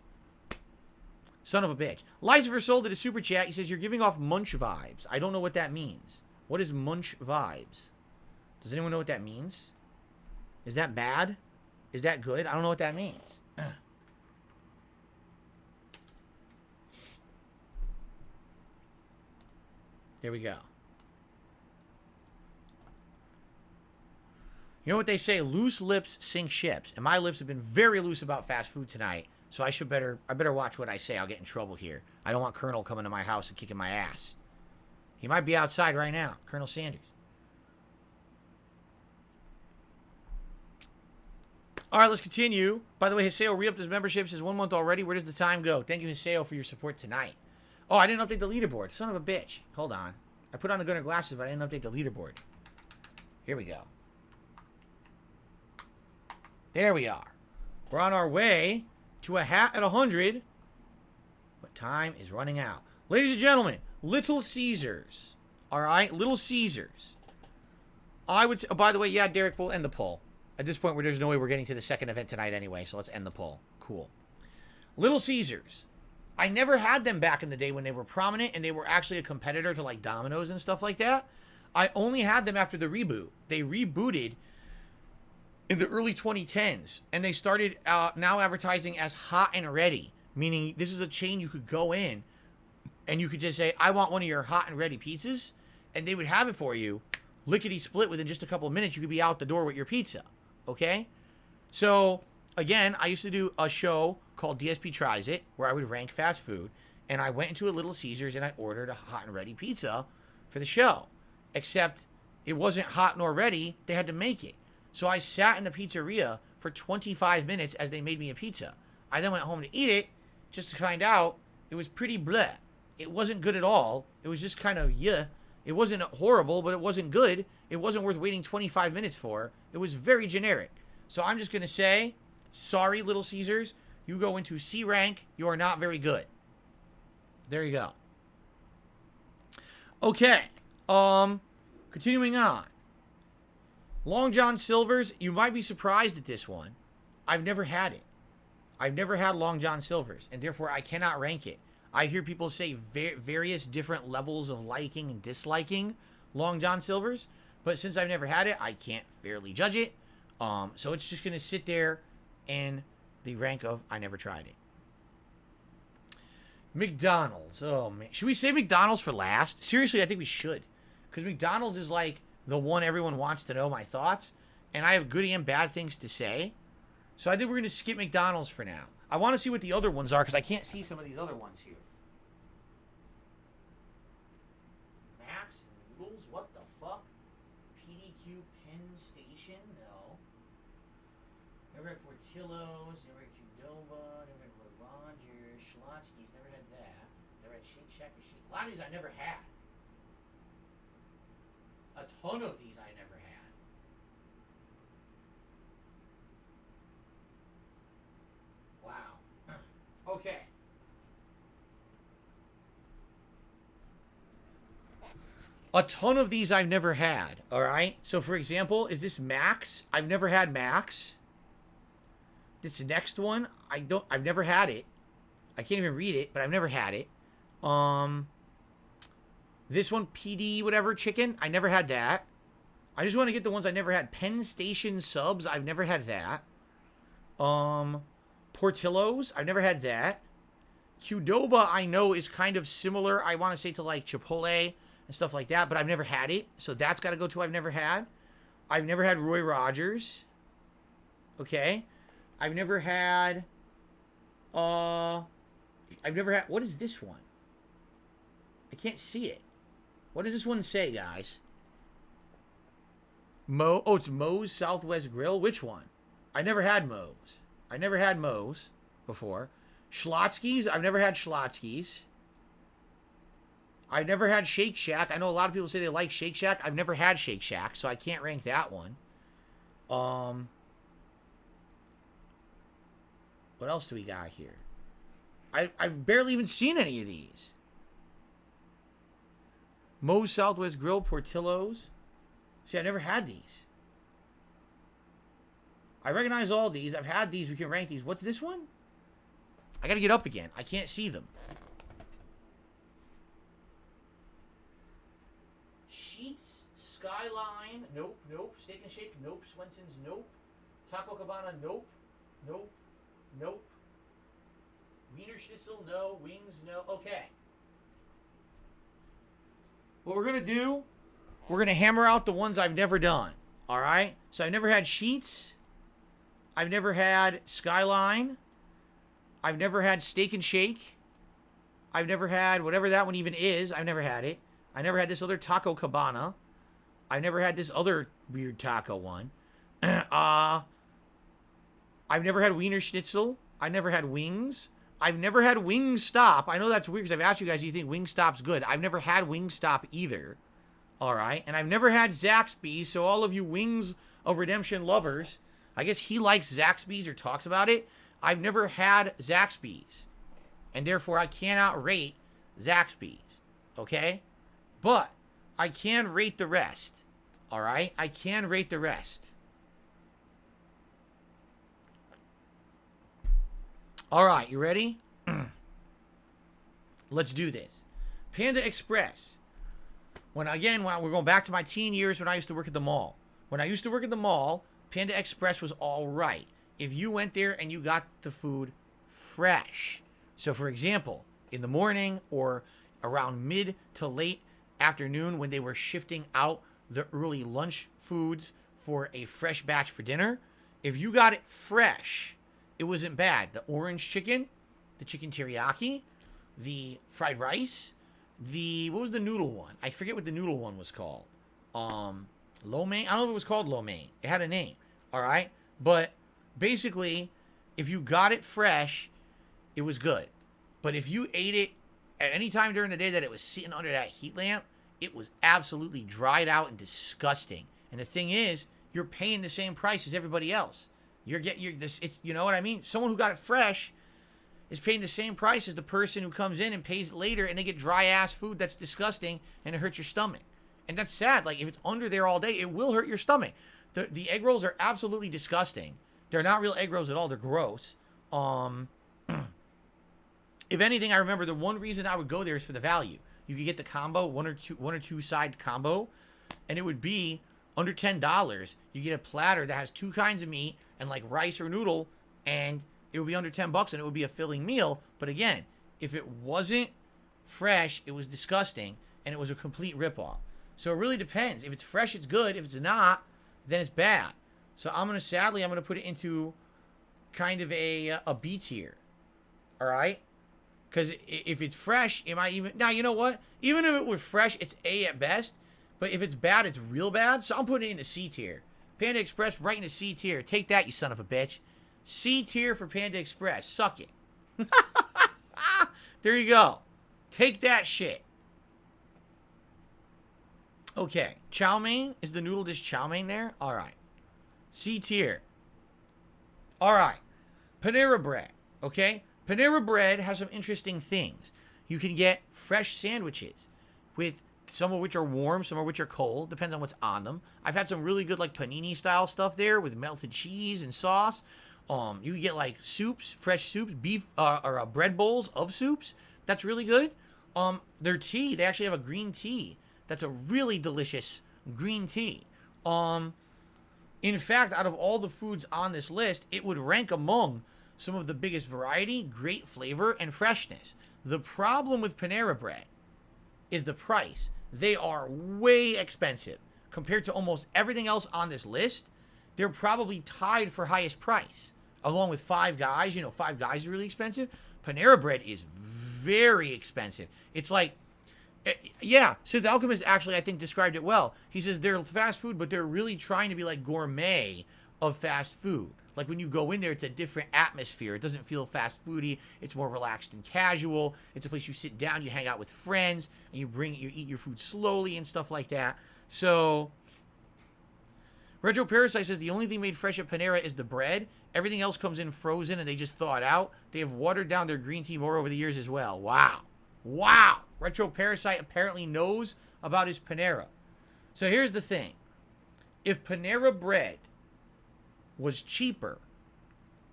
son of a bitch. Lycifer sold it a super chat. He says, you're giving off munch vibes. I don't know what that means. What is munch vibes? Does anyone know what that means? Is that bad? Is that good? I don't know what that means. There we go. You know what they say? Loose lips sink ships. And my lips have been very loose about fast food tonight. So I better watch what I say. I'll get in trouble here. I don't want Colonel coming to my house and kicking my ass. He might be outside right now. Colonel Sanders. All right, let's continue. By the way, Hiseo re-upped his membership. Says 1 month already. Where does the time go? Thank you, Hiseo, for your support tonight. Oh, I didn't update the leaderboard. Son of a bitch. Hold on. I put on the Gunner glasses, but I didn't update the leaderboard. Here we go. There we are. We're on our way to a hat at 100. But time is running out. Ladies and gentlemen, Little Caesars. All right? Little Caesars. I would say, oh, by the way, yeah, Derek, we'll end the poll. At this point, there's no way we're getting to the second event tonight anyway, so let's end the poll. Cool. Little Caesars. I never had them back in the day when they were prominent and they were actually a competitor to like Domino's and stuff like that. I only had them after the reboot. They rebooted in the early 2010s and they started now advertising as Hot and Ready, meaning this is a chain you could go in and you could just say, I want one of your Hot and Ready pizzas, and they would have it for you, lickety split. Within just a couple of minutes, you could be out the door with your pizza. Okay? So, again, I used to do a show called DSP Tries It, where I would rank fast food, and I went into a Little Caesars and I ordered a Hot and Ready pizza for the show. Except it wasn't hot nor ready, they had to make it. So I sat in the pizzeria for 25 minutes as they made me a pizza. I then went home to eat it, just to find out it was pretty bleh. It wasn't good at all. It was just kind of, yeah. It wasn't horrible, but it wasn't good. It wasn't worth waiting 25 minutes for. It was very generic. So I'm just going to say, sorry, Little Caesars. You go into C rank. You are not very good. There you go. Okay. Continuing on. Long John Silver's. You might be surprised at this one. I've never had it. I've never had Long John Silver's, and therefore I cannot rank it. I hear people say various different levels of liking and disliking Long John Silver's, but since I've never had it, I can't fairly judge it. So it's just going to sit there in the rank of I never tried it. McDonald's. Oh, man. Should we say McDonald's for last? Seriously, I think we should. Because McDonald's is like the one everyone wants to know my thoughts, and I have good and bad things to say. So I think we're going to skip McDonald's for now. I want to see what the other ones are, because I can't see some of these other ones here. Max Noodles? What the fuck? PDQ Penn Station? No. Never had Portillo's. Never had Qdoba. Never had Roy Rogers. Schlotsky's. Never had that. Never had Shake Shack or Shake. A lot of these I never had. A ton of these I never had. Wow. Okay. A ton of these I've never had, all right? So, for example, is this Max? I've never had Max. This next one, I've never had it. I can't even read it, but I've never had it. This one, PD whatever chicken, I never had that. I just want to get the ones I never had. Penn Station Subs, I've never had that. Portillo's, I've never had that. Qdoba, I know, is kind of similar, I want to say, to like Chipotle and stuff like that, but I've never had it, so that's got to go to I've never had. I've never had Roy Rogers. Okay. I've never had, what is this one? I can't see it. What does this one say, guys? Oh, it's Moe's Southwest Grill. Which one? I never had Moe's. I never had Moe's before. Schlotsky's. I've never had Schlotsky's. I've never had Shake Shack. I know a lot of people say they like Shake Shack. I've never had Shake Shack, so I can't rank that one. What else do we got here? I've barely even seen any of these. Moe's Southwest Grill, Portillo's. See, I never had these. I recognize all these. I've had these. We can rank these. What's this one? I got to get up again. I can't see them. Sheets Skyline, nope, nope. Steak and Shake, nope. Swenson's, nope. Taco Cabana, nope, nope, nope. Wiener Schnitzel, no. Wings, no. Okay. What we're going to do, we're going to hammer out the ones I've never done. All right? So I've never had Sheets. I've never had Skyline. I've never had Steak and Shake. I've never had whatever that one even is. I've never had it. I never had this other Taco Cabana. I've never had this other weird taco one. I've never had Wiener Schnitzel. I've never had wings. I've never had Wingstop. I know that's weird because I've asked you guys, do you think Wingstop's good? I've never had Wingstop either. All right. And I've never had Zaxby's. So all of you Wings of Redemption lovers, I guess he likes Zaxby's or talks about it. I've never had Zaxby's. And therefore, I cannot rate Zaxby's. Okay? But I can rate the rest. All right? I can rate the rest. All right, you ready? Let's do this. Panda Express. When we're going back to my teen years when I used to work at the mall. When I used to work at the mall, Panda Express was all right. If you went there and you got the food fresh. So, for example, in the morning or around mid to late afternoon when they were shifting out the early lunch foods for a fresh batch for dinner, if you got it fresh, it wasn't bad. The orange chicken, the chicken teriyaki, the fried rice, what was the noodle one? I forget what the noodle one was called. Lo mein? I don't know if it was called lo mein. It had a name. All right? But basically, if you got it fresh, it was good. But if you ate it at any time during the day that it was sitting under that heat lamp, it was absolutely dried out and disgusting. And the thing is, you're paying the same price as everybody else. You know what I mean? Someone who got it fresh is paying the same price as the person who comes in and pays it later, and they get dry ass food that's disgusting and it hurts your stomach. And that's sad. Like, if it's under there all day, it will hurt your stomach. The egg rolls are absolutely disgusting. They're not real egg rolls at all. They're gross. If anything, I remember the one reason I would go there is for the value. You could get the combo, one or two side combo, and it would be under $10. You get a platter that has two kinds of meat and like rice or noodle, and it would be under $10 and it would be a filling meal. But again, if it wasn't fresh, it was disgusting and it was a complete ripoff. So it really depends. If it's fresh, it's good. If it's not, then it's bad. So I'm going to put it into kind of a B tier. All right? Because if it's fresh, it might even... Now, you know what? Even if it was fresh, it's A at best. But if it's bad, it's real bad. So I'm putting it in the C tier. Panda Express right in the C tier. Take that, you son of a bitch. C tier for Panda Express. Suck it. There you go. Take that shit. Okay. Chow mein. Is the noodle dish chow mein there? All right. C tier. All right. Panera Bread. Okay? Panera Bread has some interesting things. You can get fresh sandwiches with some of which are warm, some of which are cold. Depends on what's on them. I've had some really good like panini style stuff there with melted cheese and sauce. You can get like soups, fresh soups, beef or bread bowls of soups. That's really good. Their tea, they actually have a green tea. That's a really delicious green tea. In fact, out of all the foods on this list, it would rank among some of the biggest variety, great flavor, and freshness. The problem with Panera Bread is the price. They are way expensive. Compared to almost everything else on this list, they're probably tied for highest price. Along with Five Guys. You know, Five Guys is really expensive. Panera Bread is very expensive. It's like, yeah, Sith Alchemist actually, I think, described it well. He says they're fast food, but they're really trying to be like gourmet of fast food. Like when you go in there, it's a different atmosphere. It doesn't feel fast foody. It's more relaxed and casual. It's a place you sit down, you hang out with friends, and you eat your food slowly and stuff like that. So, Retro Parasite says the only thing made fresh at Panera is the bread. Everything else comes in frozen and they just thaw it out. They have watered down their green tea more over the years as well. Wow. Wow. Retro Parasite apparently knows about his Panera. So here's the thing. If Panera Bread was cheaper,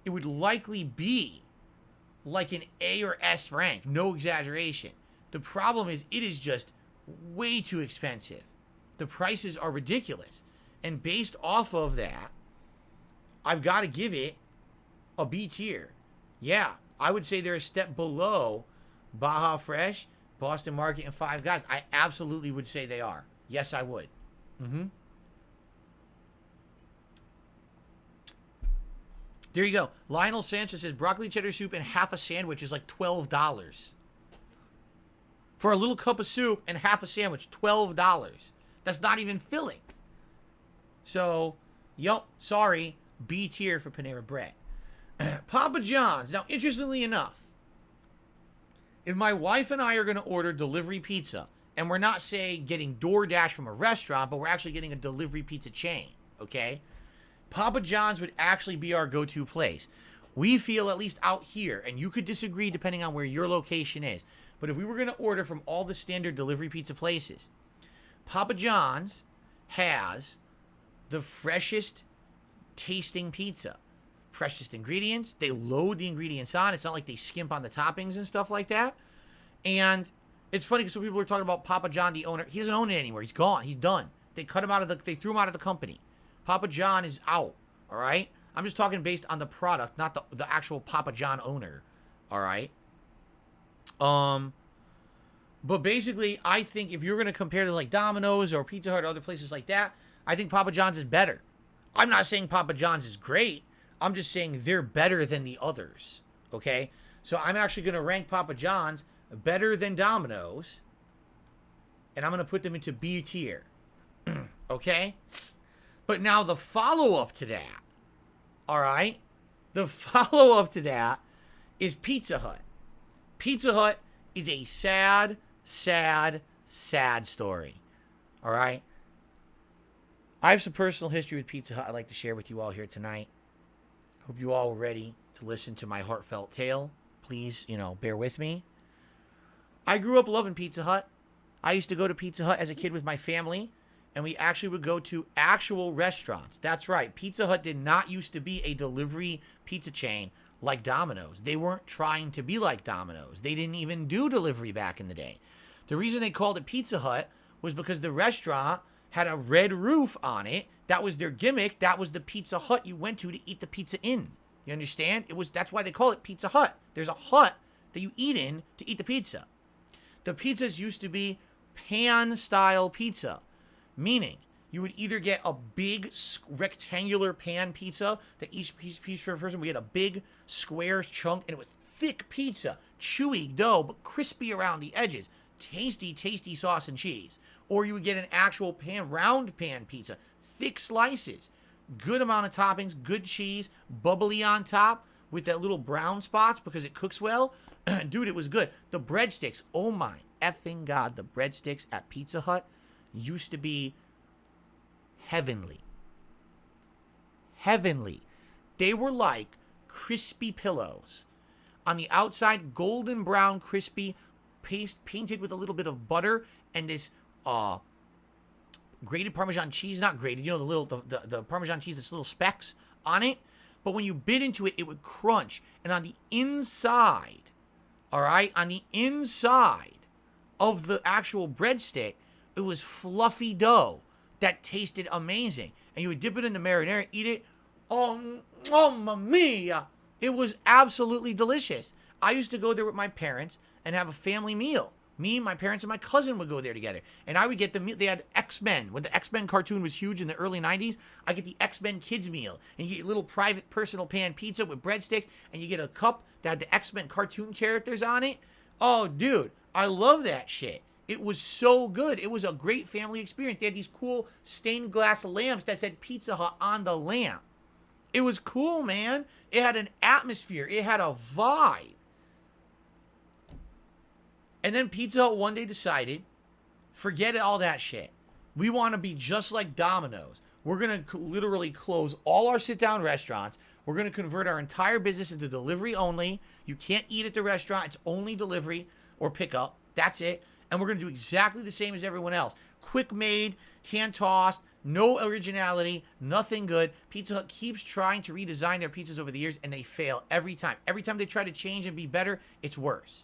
it would likely be like an A or S rank. No exaggeration. The problem is it is just way too expensive. The prices are ridiculous. And based off of that, I've got to give it a B tier. Yeah, I would say they're a step below Baja Fresh, Boston Market, and Five Guys. I absolutely would say they are. Yes, I would. There you go. Lionel Sanchez says broccoli cheddar soup and half a sandwich is like $12. For a little cup of soup and half a sandwich, $12. That's not even filling. So, yup, sorry, B tier for Panera Bread. Papa John's. Now, interestingly enough, if my wife and I are going to order delivery pizza, and we're not, say, getting DoorDash from a restaurant, but we're actually getting a delivery pizza chain, okay? Papa John's would actually be our go-to place. We feel, at least out here, and you could disagree depending on where your location is, but if we were going to order from all the standard delivery pizza places, Papa John's has the freshest tasting pizza. Freshest ingredients. They load the ingredients on. It's not like they skimp on the toppings and stuff like that. And it's funny because some people are talking about Papa John, the owner. He doesn't own it anymore. He's gone. He's done. They cut him out of they threw him out of the company. Papa John is out. All right. I'm just talking based on the product, not the actual Papa John owner. All right. But basically, I think if you're going to compare to like Domino's or Pizza Hut or other places like that, I think Papa John's is better. I'm not saying Papa John's is great. I'm just saying they're better than the others. Okay? So I'm actually going to rank Papa John's better than Domino's. And I'm going to put them into B tier. Okay? But now the follow-up to that. All right? The follow-up to that is Pizza Hut. Pizza Hut is a sad, sad, sad story. All right? I have some personal history with Pizza Hut I'd like to share with you all here tonight. Hope you all are ready to listen to my heartfelt tale. Please, bear with me. I grew up loving Pizza Hut. I used to go to Pizza Hut as a kid with my family, and we actually would go to actual restaurants. That's right. Pizza Hut did not used to be a delivery pizza chain like Domino's. They weren't trying to be like Domino's. They didn't even do delivery back in the day. The reason they called it Pizza Hut was because the restaurant had a red roof on it. That was their gimmick. That was the Pizza Hut you went to eat the pizza in. You understand? That's why they call it Pizza Hut. There's a hut that you eat in to eat the pizza. The pizzas used to be pan-style pizza, meaning you would either get a big rectangular pan pizza that each piece per person would get a big square chunk, and it was thick pizza, chewy dough, but crispy around the edges. Tasty, tasty sauce and cheese. Or you would get an actual round pan pizza, thick slices, good amount of toppings, good cheese, bubbly on top with that little brown spots because it cooks well. Dude, it was good. The breadsticks, oh my effing God, the breadsticks at Pizza Hut used to be heavenly. Heavenly. They were like crispy pillows. On the outside, golden brown, crispy, paste painted with a little bit of butter and this grated Parmesan cheese, not grated, the Parmesan cheese, that's little specks on it. But when you bit into it, it would crunch. And on the inside, all right, on the inside of the actual breadstick, it was fluffy dough that tasted amazing. And you would dip it in the marinara, eat it. Oh, mamma mia. It was absolutely delicious. I used to go there with my parents and have a family meal. Me, my parents, and my cousin would go there together. And I would get the meal. They had X-Men. When the X-Men cartoon was huge in the early 90s, I get the X-Men kids meal. And you get a little private personal pan pizza with breadsticks. And you get a cup that had the X-Men cartoon characters on it. Oh, dude. I love that shit. It was so good. It was a great family experience. They had these cool stained glass lamps that said Pizza Hut on the lamp. It was cool, man. It had an atmosphere. It had a vibe. And then Pizza Hut one day decided, forget all that shit. We want to be just like Domino's. We're going to literally close all our sit-down restaurants. We're going to convert our entire business into delivery only. You can't eat at the restaurant. It's only delivery or pickup. That's it. And we're going to do exactly the same as everyone else. Quick made, hand tossed, no originality, nothing good. Pizza Hut keeps trying to redesign their pizzas over the years, and they fail every time. Every time they try to change and be better, it's worse.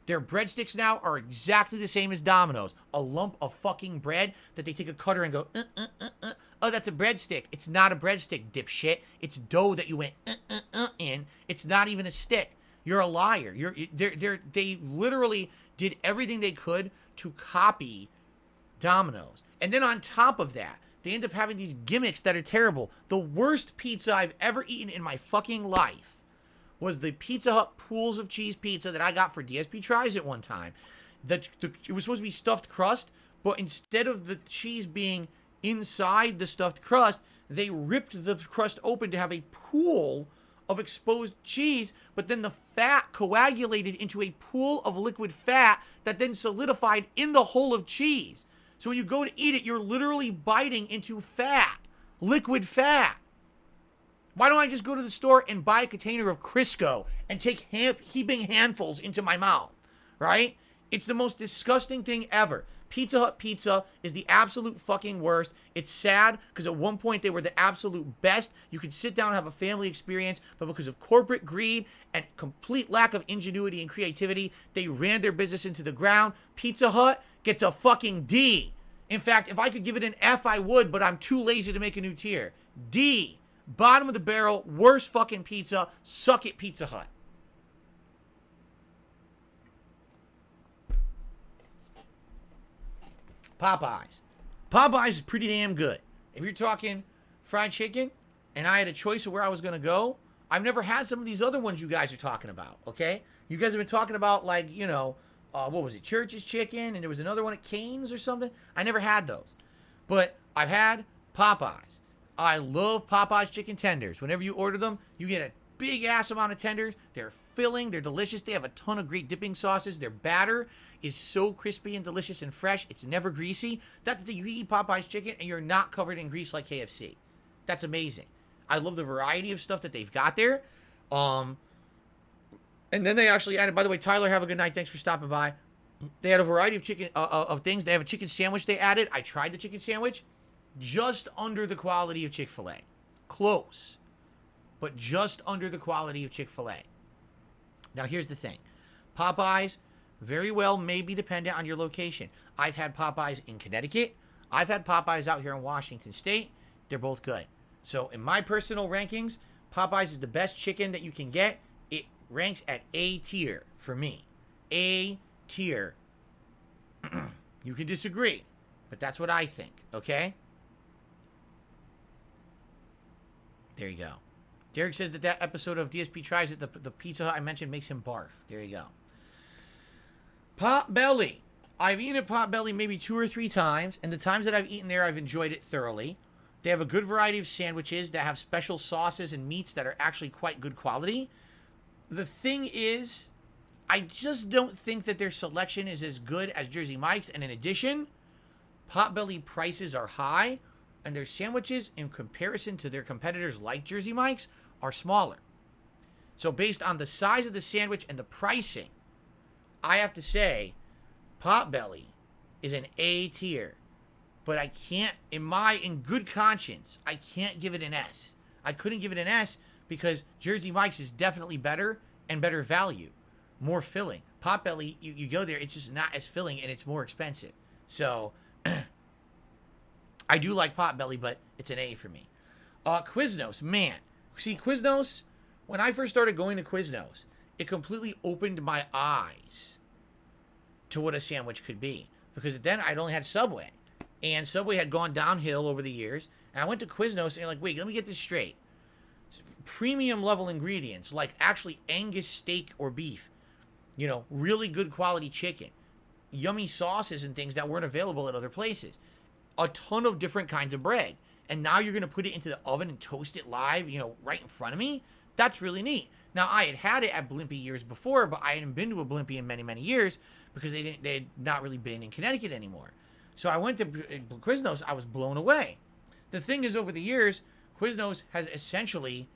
Their breadsticks now are exactly the same as Domino's. A lump of fucking bread that they take a cutter and go, oh, that's a breadstick. It's not a breadstick, dipshit. It's dough that you went, in. It's not even a stick. You're a liar. They literally did everything they could to copy Domino's. And then on top of that, they end up having these gimmicks that are terrible. The worst pizza I've ever eaten in my fucking life was the Pizza Hut pools of cheese pizza that I got for DSP Tries at one time. It was supposed to be stuffed crust, but instead of the cheese being inside the stuffed crust, they ripped the crust open to have a pool of exposed cheese, but then the fat coagulated into a pool of liquid fat that then solidified in the hole of cheese. So when you go to eat it, you're literally biting into fat, liquid fat. Why don't I just go to the store and buy a container of Crisco and take heaping handfuls into my mouth, right? It's the most disgusting thing ever. Pizza Hut pizza is the absolute fucking worst. It's sad because at one point they were the absolute best. You could sit down and have a family experience, but because of corporate greed and complete lack of ingenuity and creativity, they ran their business into the ground. Pizza Hut gets a fucking D. In fact, if I could give it an F, I would, but I'm too lazy to make a new tier. D. Bottom of the barrel, worst fucking pizza. Suck it, Pizza Hut. Popeyes. Popeyes is pretty damn good. If you're talking fried chicken and I had a choice of where I was going to go, I've never had some of these other ones you guys are talking about, okay? You guys have been talking about, like, you know, what was it, Church's Chicken, and there was another one at Cane's or something. I never had those. But I've had Popeyes. I love Popeyes chicken tenders. Whenever you order them, you get a big ass amount of tenders. They're filling. They're delicious. They have a ton of great dipping sauces. Their batter is so crispy and delicious and fresh. It's never greasy. That you eat Popeyes chicken and you're not covered in grease like KFC. That's amazing. I love the variety of stuff that they've got there. And then they actually added, by the way, Tyler, have a good night. Thanks for stopping by. They had a variety of chicken of things. They have a chicken sandwich they added. I tried the chicken sandwich. Just under the quality of Chick-fil-A. Close. But just under the quality of Chick-fil-A. Now, here's the thing. Popeyes very well may be dependent on your location. I've had Popeyes in Connecticut. I've had Popeyes out here in Washington State. They're both good. So, in my personal rankings, Popeyes is the best chicken that you can get. It ranks at A tier for me. A tier. You can disagree, but that's what I think, okay? There you go. Derek says that episode of DSP Tries it, the Pizza Hut I mentioned makes him barf. There you go. Potbelly. I've eaten at Potbelly maybe 2 or 3 times, and the times that I've eaten there, I've enjoyed it thoroughly. They have a good variety of sandwiches that have special sauces and meats that are actually quite good quality. The thing is, I just don't think that their selection is as good as Jersey Mike's, and in addition, Potbelly prices are high, and their sandwiches, in comparison to their competitors like Jersey Mike's, are smaller. So based on the size of the sandwich and the pricing, I have to say Potbelly is an A tier. But I can't, in good conscience, I can't give it an S. I couldn't give it an S because Jersey Mike's is definitely better and better value. More filling. Potbelly, you go there, it's just not as filling and it's more expensive. So I do like Potbelly, but it's an A for me. Quiznos, man. See, Quiznos, when I first started going to Quiznos, it completely opened my eyes to what a sandwich could be. Because then I'd only had Subway. And Subway had gone downhill over the years. And I went to Quiznos and I'm like, wait, let me get this straight. Premium level ingredients, like actually Angus steak or beef. You know, really good quality chicken. Yummy sauces and things that weren't available at other places. A ton of different kinds of bread. And now you're going to put it into the oven and toast it live, you know, right in front of me. That's really neat. Now, I had it at Blimpie years before, but I hadn't been to a Blimpie in many, many years because they had not really been in Connecticut anymore. So I went to Quiznos. I was blown away. The thing is, over the years, Quiznos has essentially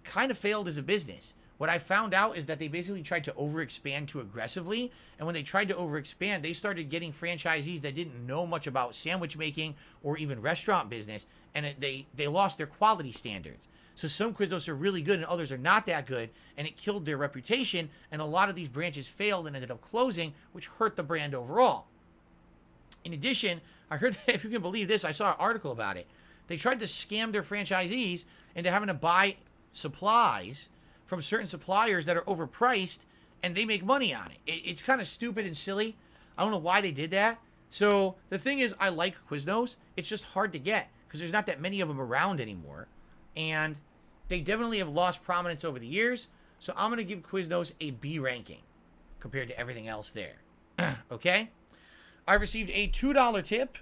kind of failed as a business. What I found out is that they basically tried to overexpand too aggressively. And when they tried to overexpand, they started getting franchisees that didn't know much about sandwich making or even restaurant business. And they lost their quality standards. So some Quiznos are really good and others are not that good, and it killed their reputation, and a lot of these branches failed and ended up closing, which hurt the brand overall. In addition, I heard that, if you can believe this, I saw an article about it. They tried to scam their franchisees into having to buy supplies from certain suppliers that are overpriced, and they make money on it. It's kind of stupid and silly. I don't know why they did that. So the thing is, I like Quiznos. It's just hard to get because there's not that many of them around anymore. And they definitely have lost prominence over the years. So I'm going to give Quiznos a B ranking compared to everything else there. Okay? I received a $2 tip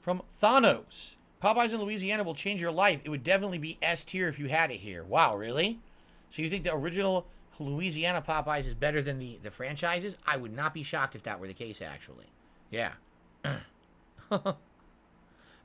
from Thanos. Popeyes in Louisiana will change your life. It would definitely be S tier if you had it here. Wow, really? So you think the original Louisiana Popeyes is better than the franchises? I would not be shocked if that were the case, actually. Yeah.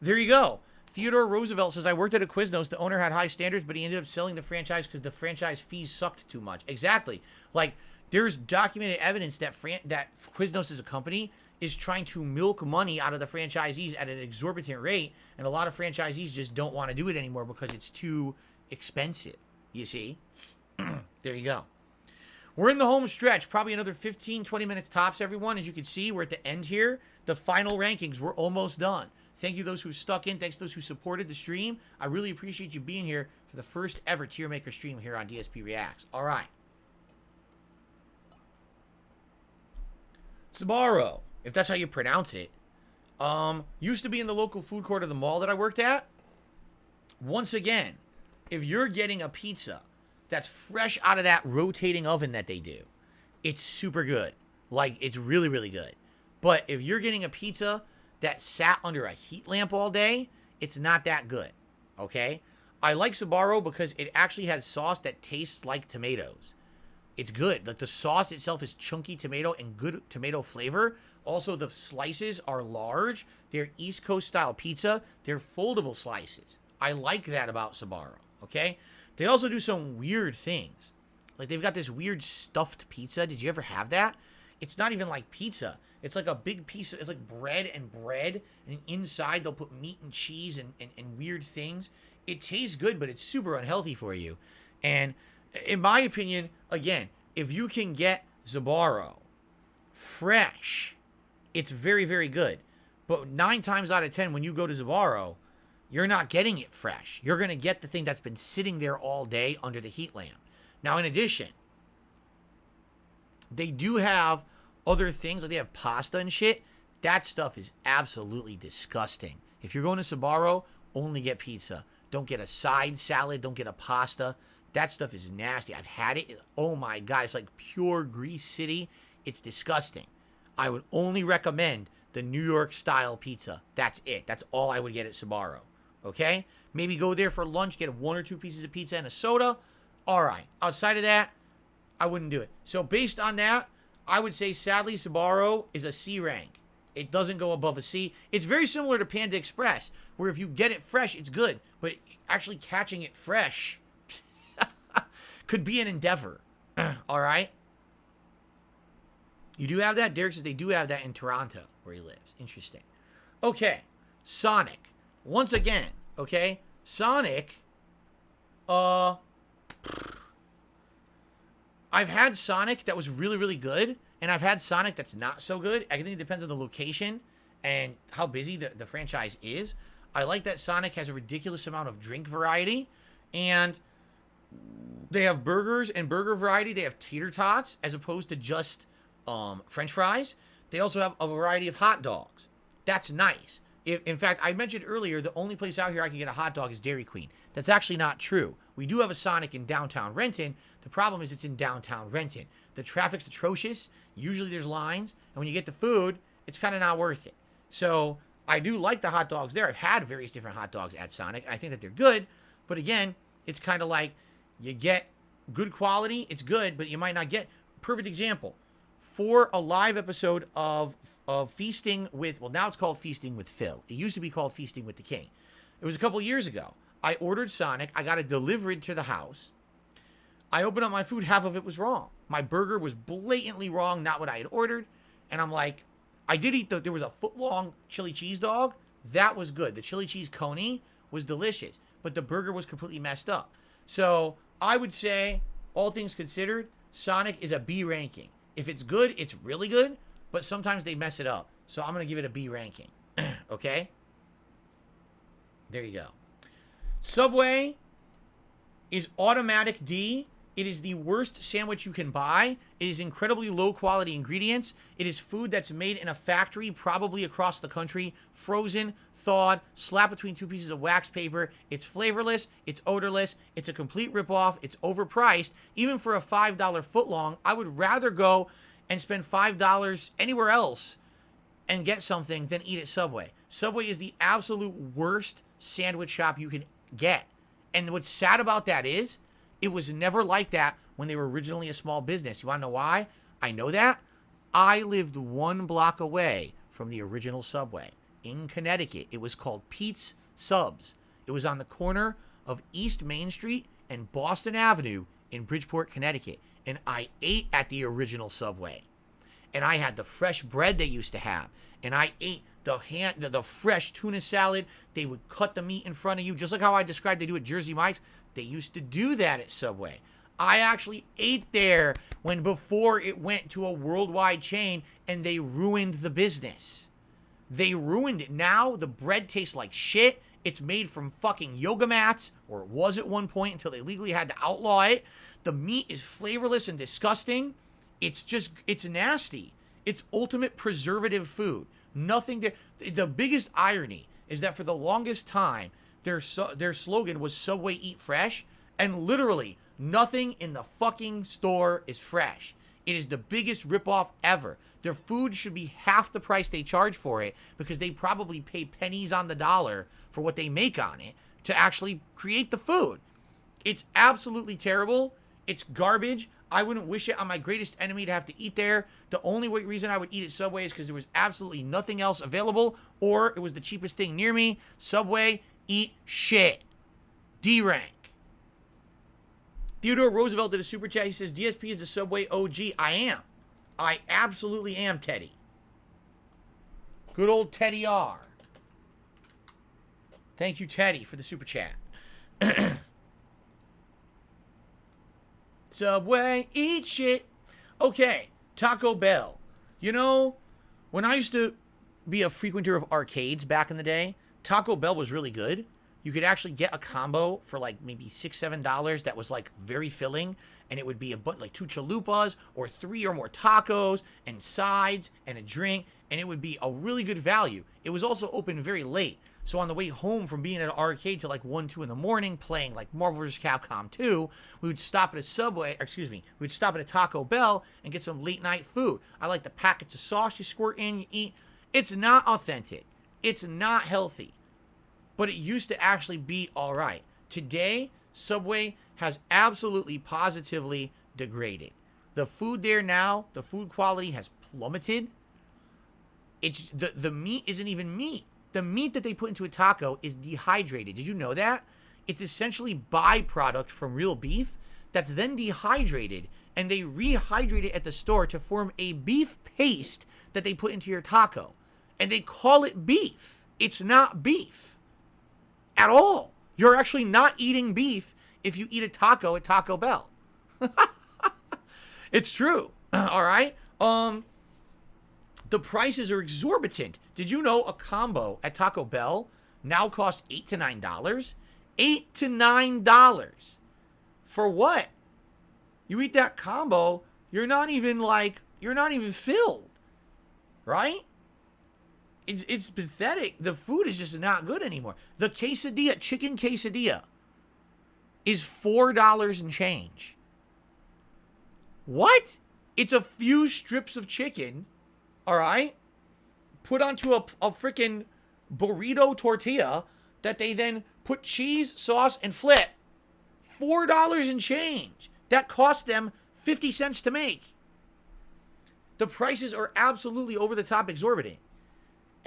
There you go. Theodore Roosevelt says, I worked at a Quiznos. The owner had high standards, but he ended up selling the franchise because the franchise fees sucked too much. Exactly. Like, there's documented evidence that Quiznos as a company is trying to milk money out of the franchisees at an exorbitant rate, and a lot of franchisees just don't want to do it anymore because it's too expensive. You see? There you go. We're in the home stretch. Probably another 15, 20 minutes tops, everyone. As you can see, we're at the end here. The final rankings. We're almost done. Thank you those who stuck in. Thanks to those who supported the stream. I really appreciate you being here for the first ever Tiermaker stream here on DSPReacts. All right. Sbarro, if that's how you pronounce it, used to be in the local food court of the mall that I worked at. Once again, if you're getting a pizza that's fresh out of that rotating oven that they do, it's super good. Like, it's really, really good. But if you're getting a pizza that sat under a heat lamp all day, it's not that good, okay? I like Sbarro because it actually has sauce that tastes like tomatoes. It's good. Like, the sauce itself is chunky tomato and good tomato flavor. Also, the slices are large. They're East Coast style pizza. They're foldable slices. I like that about Sbarro, okay? They also do some weird things. Like, they've got this weird stuffed pizza. Did you ever have that? It's not even like pizza. It's like a big piece of, it's like bread, and inside they'll put meat and cheese and weird things. It tastes good, but it's super unhealthy for you. And in my opinion, again, if you can get Sbarro fresh, it's very, very good. But 9 times out of 10, when you go to Sbarro, you're not getting it fresh. You're going to get the thing that's been sitting there all day under the heat lamp. Now, in addition, they do have other things, like they have pasta and shit. That stuff is absolutely disgusting. If you're going to Sbarro, only get pizza. Don't get a side salad. Don't get a pasta. That stuff is nasty. I've had it. Oh my God. It's like pure Grease City. It's disgusting. I would only recommend the New York style pizza. That's it. That's all I would get at Sbarro. Okay? Maybe go there for lunch, get 1 or 2 pieces of pizza and a soda. All right. Outside of that, I wouldn't do it. So based on that, I would say, sadly, Sbarro is a C rank. It doesn't go above a C. It's very similar to Panda Express, where if you get it fresh, it's good. But actually catching it fresh could be an endeavor. All right? You do have that? Derek says they do have that in Toronto, where he lives. Interesting. Okay. Sonic. Once again, okay? Sonic, I've had Sonic that was really, really good, and I've had Sonic that's not so good. I think it depends on the location and how busy the franchise is. I like that Sonic has a ridiculous amount of drink variety, and they have burgers and burger variety. They have tater tots as opposed to just French fries. They also have a variety of hot dogs. That's nice. In fact, I mentioned earlier, the only place out here I can get a hot dog is Dairy Queen. That's actually not true. We do have a Sonic in downtown Renton. The problem is it's in downtown Renton. The traffic's atrocious. Usually there's lines. And when you get the food, it's kind of not worth it. So I do like the hot dogs there. I've had various different hot dogs at Sonic. I think that they're good. But again, it's kind of like you get good quality. It's good, but you might not get. Perfect example. For a live episode of Feasting with, well, now it's called Feasting with Phil. It used to be called Feasting with the King. It was a couple years ago. I ordered Sonic. I got it delivered to the house. I opened up my food. Half of it was wrong. My burger was blatantly wrong, not what I had ordered. And I'm like, I did eat there was a foot-long chili cheese dog. that was good. The chili cheese coney was delicious, but the burger was completely messed up. So I would say, all things considered, Sonic is a B ranking. If it's good, it's really good, but sometimes they mess it up. So I'm going to give it a B ranking. Okay? There you go. Subway is automatic D. It is the worst sandwich you can buy. It is incredibly low quality ingredients. It is food that's made in a factory, probably across the country, frozen, thawed, slapped between two pieces of wax paper. It's flavorless. It's odorless. It's a complete ripoff. It's overpriced. Even for a $5 footlong, I would rather go and spend $5 anywhere else and get something than eat at Subway. Subway is the absolute worst sandwich shop you can get. And what's sad about that is, it was never like that when they were originally a small business. You want to know why? I know that. I lived 1 block away from the original Subway in Connecticut. It was called Pete's Subs. It was on the corner of East Main Street and Boston Avenue in Bridgeport, Connecticut. And I ate at the original Subway. And I had the fresh bread they used to have. And I ate the fresh tuna salad. They would cut the meat in front of you, just like how I described they do at Jersey Mike's. They used to do that at Subway. I actually ate there before it went to a worldwide chain, and they ruined the business. They ruined it. Now the bread tastes like shit. It's made from fucking yoga mats, or it was at one point until they legally had to outlaw it. The meat is flavorless and disgusting. It's nasty. It's ultimate preservative food. Nothing there. The biggest irony is that for the longest time, their slogan was Subway Eat Fresh, and literally nothing in the fucking store is fresh. It is the biggest ripoff ever. Their food should be half the price they charge for it, because they probably pay pennies on the dollar for what they make on it to actually create the food. It's absolutely terrible. It's garbage. I wouldn't wish it on my greatest enemy to have to eat there. The only reason I would eat at Subway is because there was absolutely nothing else available, or it was the cheapest thing near me. Subway, eat shit. D rank. Theodore Roosevelt did a super chat. He says, DSP is the Subway OG. I am. I absolutely am, Teddy. Good old Teddy R. Thank you, Teddy, for the super chat. Subway, eat shit. Okay, Taco Bell. You know, when I used to be a frequenter of arcades back in the day, Taco Bell was really good. You could actually get a combo for like maybe $6, $7 that was like very filling, and it would be like 2 chalupas or 3 or more tacos and sides and a drink, and it would be a really good value. It was also open very late. So on the way home from being at an arcade till like 1, 2 in the morning playing like Marvel vs. Capcom 2, we would stop at we'd stop at a Taco Bell and get some late night food. I like the packets of sauce you squirt in, you eat. It's not authentic. It's not healthy. But it used to actually be all right. Today, Subway has absolutely positively degraded. The food there now, the food quality has plummeted. It's the meat isn't even meat. The meat that they put into a taco is dehydrated. Did you know that? It's essentially byproduct from real beef that's then dehydrated, and they rehydrate it at the store to form a beef paste that they put into your taco. And they call it beef. It's not beef at all. You're actually not eating beef if you eat a taco at Taco Bell. It's true. All right? The prices are exorbitant. Did you know a combo at Taco Bell now costs $8 to $9? $8 to $9. For what? You eat that combo, you're not even filled. Right? It's pathetic. The food is just not good anymore. The quesadilla, chicken quesadilla, is $4 and change. What? It's a few strips of chicken, all right, put onto a freaking burrito tortilla that they then put cheese, sauce, and flip. $4 and change. That cost them 50 cents to make. The prices are absolutely over the top exorbitant.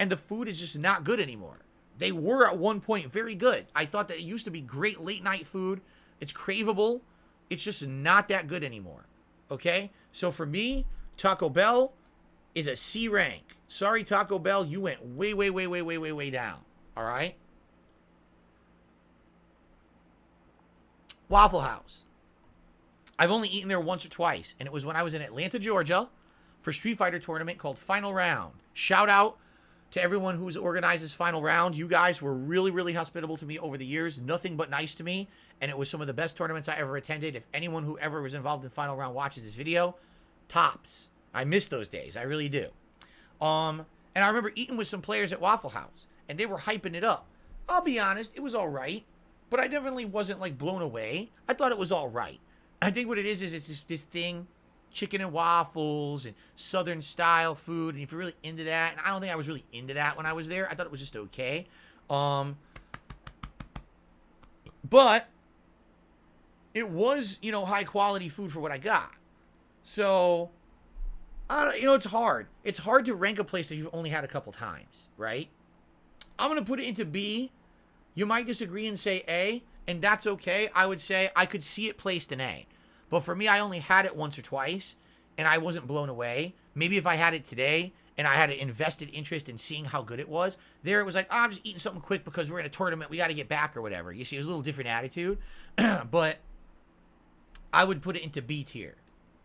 And the food is just not good anymore. They were at one point very good. I thought that it used to be great late night food. It's craveable. It's just not that good anymore. Okay? So for me, Taco Bell is a C rank. Sorry, Taco Bell, you went way, way, way, way, way, way, way down. All right? Waffle House. I've only eaten there once or twice, and it was when I was in Atlanta, Georgia, for Street Fighter tournament called Final Round. Shout out to everyone who's organized this Final Round. You guys were really, really hospitable to me over the years. Nothing but nice to me, and it was some of the best tournaments I ever attended. If anyone who ever was involved in Final Round watches this video, tops. I miss those days. I really do. And I remember eating with some players at Waffle House, and they were hyping it up. I'll be honest, it was all right, but I definitely wasn't, like, blown away. I thought it was all right. I think what it is it's just this thing, chicken and waffles and Southern style food. And if you're really into that, and I don't think I was really into that when I was there. I thought it was just okay. But it was, you know, high quality food for what I got. So, you know, it's hard. It's hard to rank a place that you've only had a couple times, right? I'm going to put it into B. You might disagree and say A, and that's okay. I would say I could see it placed in A. But for me, I only had it once or twice, and I wasn't blown away. Maybe if I had it today, and I had an invested interest in seeing how good it was, there it was like, oh, I'm just eating something quick because we're in a tournament, we got to get back or whatever. You see, it was a little different attitude. But I would put it into B tier.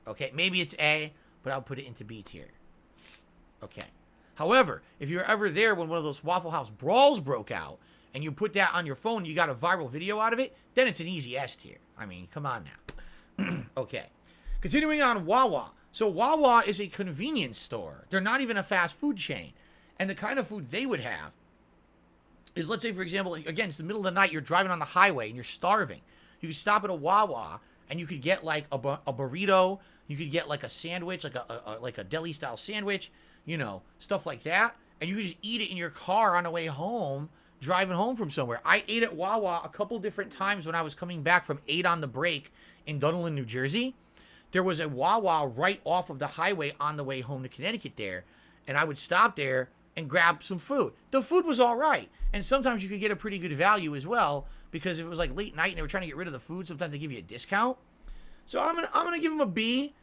Okay, maybe it's A, but I'll put it into B tier. Okay. However, if you're ever there when one of those Waffle House brawls broke out, and you put that on your phone, you got a viral video out of it, then it's an easy S tier. I mean, come on now. Okay. Continuing on, Wawa. So Wawa is a convenience store. They're not even a fast food chain. And the kind of food they would have is, let's say, for example, again, it's the middle of the night, you're driving on the highway and you're starving. You could stop at a Wawa and you could get like a burrito. You could get like a sandwich, like a deli-style sandwich, you know, stuff like that. And you could just eat it in your car on the way home, driving home from somewhere. I ate at Wawa a couple different times when I was coming back from 8 on the Break in Dunedin, New Jersey. There was a Wawa right off of the highway on the way home to Connecticut there, and I would stop there and grab some food. The food was all right, and sometimes you could get a pretty good value as well, because if it was like late night and they were trying to get rid of the food, sometimes they give you a discount. So I'm gonna give them a B,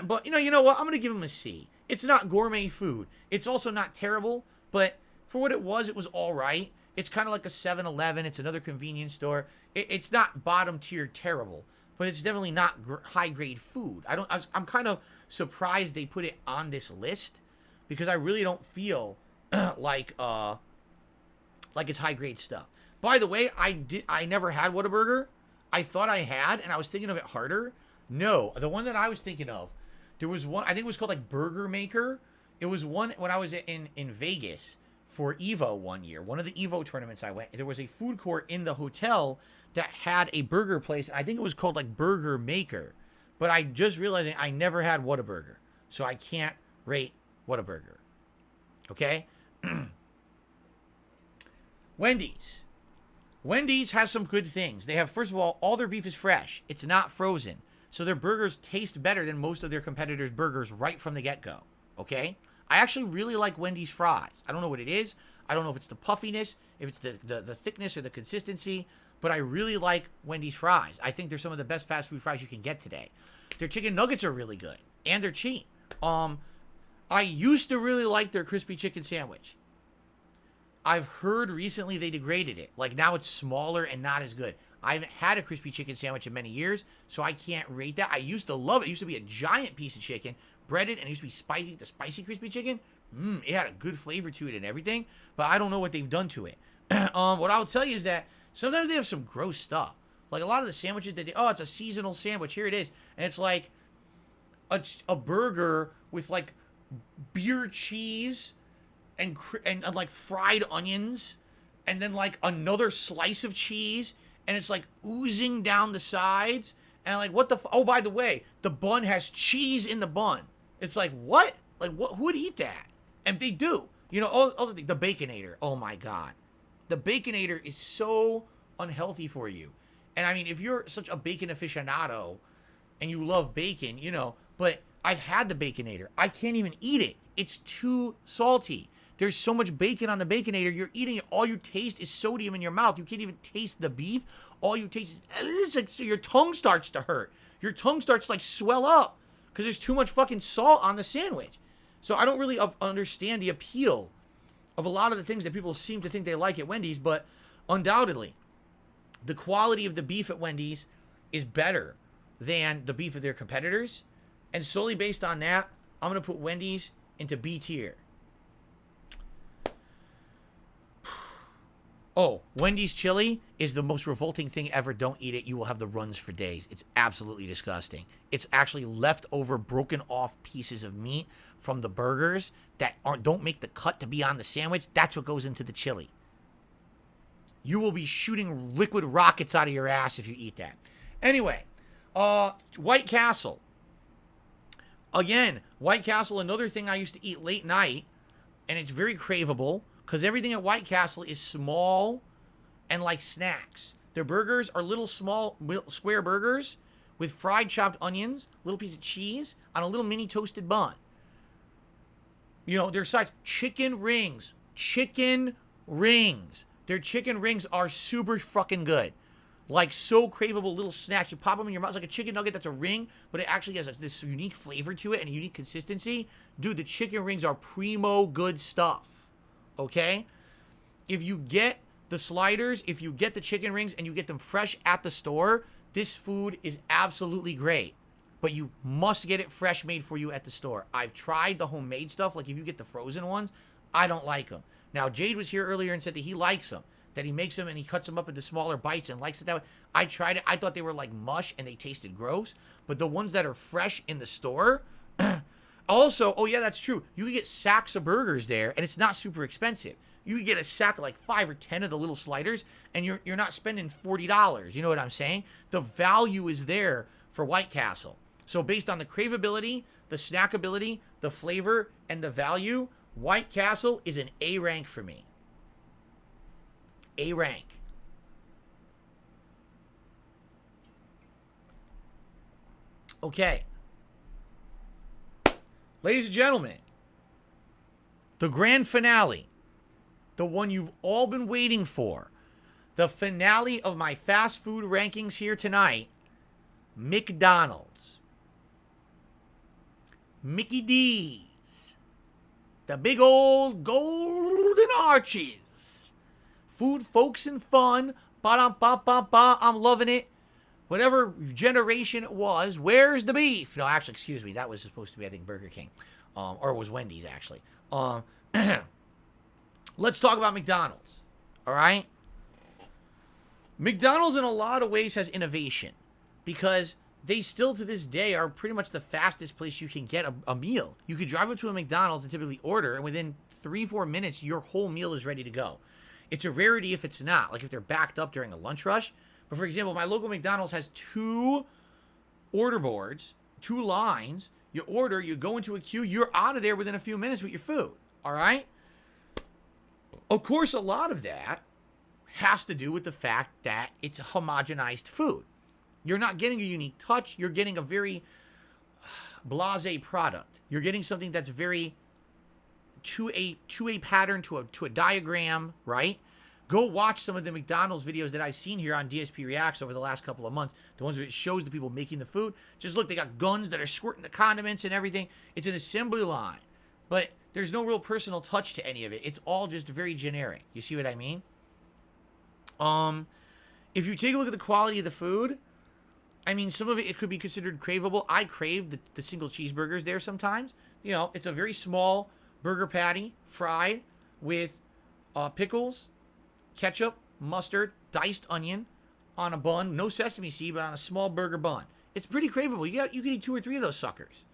but you know what? I'm gonna give them a C. It's not gourmet food. It's also not terrible, but for what it was all right. It's kind of like a 7-Eleven. It's another convenience store. It's not bottom tier terrible, but it's definitely not high grade food. I'm kind of surprised they put it on this list, because I really don't feel like it's high grade stuff. By the way, I never had Whataburger. I thought I had, and I was thinking of it harder. No, the one that I was thinking of, there was one, I think it was called like Burger Maker. It was one when I was in Vegas for Evo one year, one of the Evo tournaments I went. There was a food court in the hotel that had a burger place. I think it was called like Burger Maker, but I just realizing I never had Whataburger, so I can't rate Whataburger. Okay. Wendy's. Wendy's has some good things. They have, first of all their beef is fresh. It's not frozen. So their burgers taste better than most of their competitors' burgers right from the get-go. Okay? I actually really like Wendy's fries. I don't know what it is. I don't know if it's the puffiness, if it's the thickness or the consistency, but I really like Wendy's fries. I think they're some of the best fast food fries you can get today. Their chicken nuggets are really good, and they're cheap. I used to really like their crispy chicken sandwich. I've heard recently they degraded it. Like now it's smaller and not as good. I haven't had a crispy chicken sandwich in many years, so I can't rate that. I used to love it. It used to be a giant piece of chicken, breaded, and it used to be spicy. The spicy crispy chicken, it had a good flavor to it and everything, but I don't know what they've done to it. What I'll tell you is that sometimes they have some gross stuff. Like a lot of the sandwiches that it's a seasonal sandwich. Here it is. And it's like a burger with like beer cheese and like fried onions, and then like another slice of cheese, and it's like oozing down the sides, and like what the oh, by the way, the bun has cheese in the bun. It's like, what? Like what? Who would eat that? And they do. You know, all the Baconator. Oh my god, the Baconator is so unhealthy for you. And I mean, if you're such a bacon aficionado and you love bacon, you know, but I've had the Baconator. I can't even eat it. It's too salty. There's so much bacon on the Baconator. You're eating it. All you taste is sodium in your mouth. You can't even taste the beef. All you taste is, it's like, so your tongue starts to hurt. Your tongue starts to like swell up because there's too much fucking salt on the sandwich. So I don't really understand the appeal of a lot of the things that people seem to think they like at Wendy's, but undoubtedly, the quality of the beef at Wendy's is better than the beef of their competitors. And solely based on that, I'm going to put Wendy's into B tier. Oh, Wendy's chili is the most revolting thing ever. Don't eat it. You will have the runs for days. It's absolutely disgusting. It's actually leftover, broken off pieces of meat from the burgers that don't make the cut to be on the sandwich. That's what goes into the chili. You will be shooting liquid rockets out of your ass if you eat that. Anyway, White Castle. Again, White Castle, another thing I used to eat late night, and it's very craveable, because everything at White Castle is small and like snacks. Their burgers are little small square burgers with fried chopped onions, little piece of cheese on a little mini toasted bun. You know, their sides, chicken rings. Chicken rings. Their chicken rings are super fucking good. Like, so craveable little snacks. You pop them in your mouth. It's like a chicken nugget that's a ring, but it actually has this unique flavor to it and a unique consistency. Dude, the chicken rings are primo good stuff. Okay? If you get the sliders, if you get the chicken rings, and you get them fresh at the store, this food is absolutely great. But you must get it fresh made for you at the store. I've tried the homemade stuff. Like, if you get the frozen ones, I don't like them. Now, Jade was here earlier and said that he likes them. That he makes them and he cuts them up into smaller bites and likes it that way. I tried it. I thought they were like mush and they tasted gross. But the ones that are fresh in the store... Also, oh yeah, that's true. You can get sacks of burgers there, and it's not super expensive. You can get a sack of like 5 or 10 of the little sliders, and you're not spending $40. You know what I'm saying? The value is there for White Castle. So based on the craveability, the snackability, the flavor, and the value, White Castle is an A rank for me. A rank. Okay. Ladies and gentlemen, the grand finale, the one you've all been waiting for, the finale of my fast food rankings here tonight, McDonald's. Mickey D's. The big old golden arches. Food, folks, and fun. Ba-dum-ba-ba-ba. I'm loving it. Whatever generation it was, where's the beef? No, actually, excuse me. That was supposed to be, I think, Burger King. Or it was Wendy's, actually. Let's talk about McDonald's. All right? McDonald's, in a lot of ways, has innovation. Because they still, to this day, are pretty much the fastest place you can get a meal. You could drive up to a McDonald's and typically order, and within 3-4 minutes, your whole meal is ready to go. It's a rarity if it's not. Like if they're backed up during a lunch rush. But for example, my local McDonald's has 2 order boards, 2 lines. You order, you go into a queue, you're out of there within a few minutes with your food. All right? Of course, a lot of that has to do with the fact that it's homogenized food. You're not getting a unique touch. You're getting a very blasé product. You're getting something that's very to a pattern, to a diagram, right? Go watch some of the McDonald's videos that I've seen here on DSPReacts over the last couple of months. The ones where it shows the people making the food. Just look, they got guns that are squirting the condiments and everything. It's an assembly line. But there's no real personal touch to any of it. It's all just very generic. You see what I mean? If you take a look at the quality of the food, I mean, some of it could be considered craveable. I crave the single cheeseburgers there sometimes. You know, it's a very small burger patty, fried with pickles, ketchup, mustard, diced onion on a bun. No sesame seed, but on a small burger bun. It's pretty craveable. You can eat 2 or 3 of those suckers.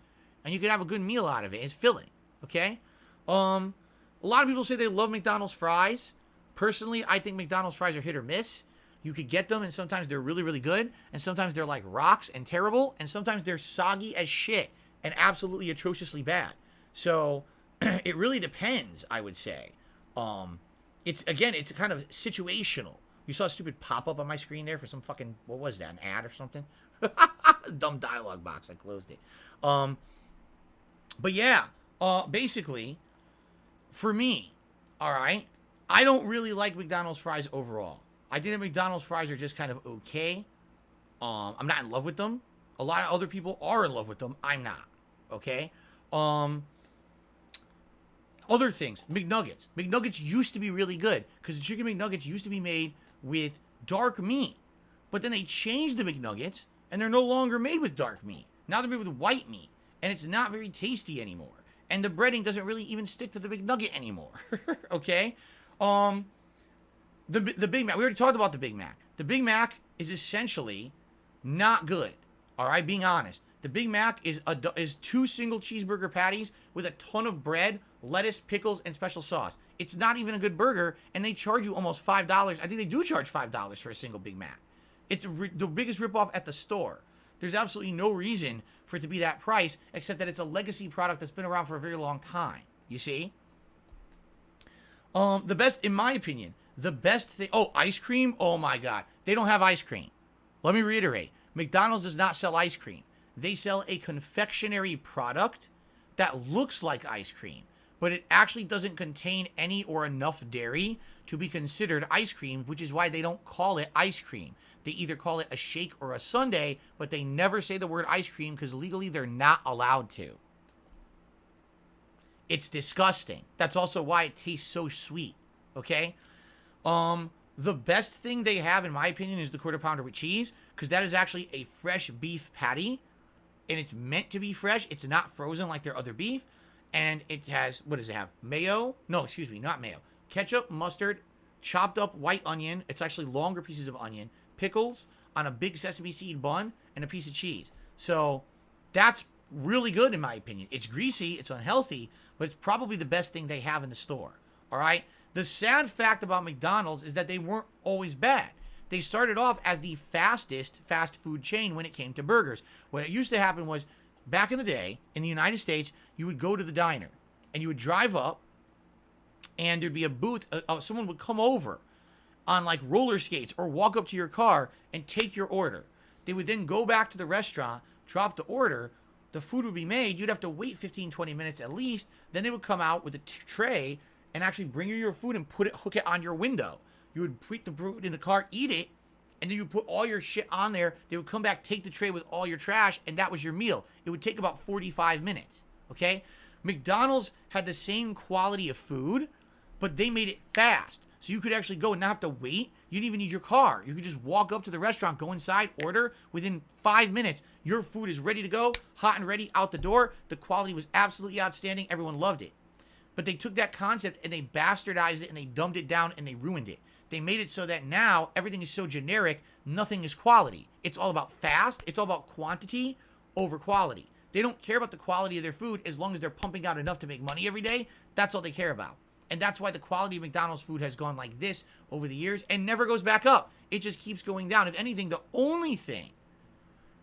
And you can have a good meal out of it. It's filling. Okay? A lot of people say they love McDonald's fries. Personally, I think McDonald's fries are hit or miss. You could get them, and sometimes they're really, really good. And sometimes they're like rocks and terrible. And sometimes they're soggy as shit and absolutely atrociously bad. So, it really depends, I would say. It's kind of situational. You saw a stupid pop-up on my screen there for some fucking, what was that, an ad or something? Dumb dialogue box. I closed it. But yeah, basically, for me, all right, I don't really like McDonald's fries overall. I think that McDonald's fries are just kind of okay. I'm not in love with them. A lot of other people are in love with them. I'm not. Okay? Other things, McNuggets. McNuggets used to be really good because the chicken McNuggets used to be made with dark meat. But then they changed the McNuggets and they're no longer made with dark meat. Now they're made with white meat. And it's not very tasty anymore. And the breading doesn't really even stick to the McNugget anymore. Okay? The Big Mac. We already talked about the Big Mac. The Big Mac is essentially not good. All right? Being honest. The Big Mac is 2 single cheeseburger patties with a ton of bread, lettuce, pickles, and special sauce. It's not even a good burger, and they charge you almost $5. I think they do charge $5 for a single Big Mac. It's the biggest ripoff at the store. There's absolutely no reason for it to be that price, except that it's a legacy product that's been around for a very long time. You see? The best, in my opinion, the best thing... Oh, ice cream? Oh, my God. They don't have ice cream. Let me reiterate. McDonald's does not sell ice cream. They sell a confectionery product that looks like ice cream, but it actually doesn't contain any or enough dairy to be considered ice cream, which is why they don't call it ice cream. They either call it a shake or a sundae, but they never say the word ice cream because legally they're not allowed to. It's disgusting. That's also why it tastes so sweet, okay? The best thing they have, in my opinion, is the quarter pounder with cheese, because that is actually a fresh beef patty, and it's meant to be fresh. It's not frozen like their other beef, and it has, what does it have? Mayo? No, excuse me, not mayo. Ketchup, mustard, chopped up white onion. It's actually longer pieces of onion, pickles on a big sesame seed bun, and a piece of cheese. So that's really good in my opinion. It's greasy, it's unhealthy, but it's probably the best thing they have in the store. All right? The sad fact about McDonald's is that they weren't always bad. They started off as the fastest fast food chain when it came to burgers. What used to happen was, back in the day, in the United States, you would go to the diner, and you would drive up, and there'd be a booth, someone would come over on like roller skates or walk up to your car and take your order. They would then go back to the restaurant, drop the order, the food would be made, you'd have to wait 15, 20 minutes at least, then they would come out with a tray and actually bring you your food and hook it on your window. You would put the food in the car, eat it, and then you put all your shit on there. They would come back, take the tray with all your trash, and that was your meal. It would take about 45 minutes, okay? McDonald's had the same quality of food, but they made it fast. So you could actually go and not have to wait. You didn't even need your car. You could just walk up to the restaurant, go inside, order. Within 5 minutes, your food is ready to go, hot and ready, out the door. The quality was absolutely outstanding. Everyone loved it. But they took that concept and they bastardized it and they dumbed it down and they ruined it. They made it so that now everything is so generic, nothing is quality. It's all about fast. It's all about quantity over quality. They don't care about the quality of their food as long as they're pumping out enough to make money every day. That's all they care about. And that's why the quality of McDonald's food has gone like this over the years and never goes back up. It just keeps going down. If anything, the only thing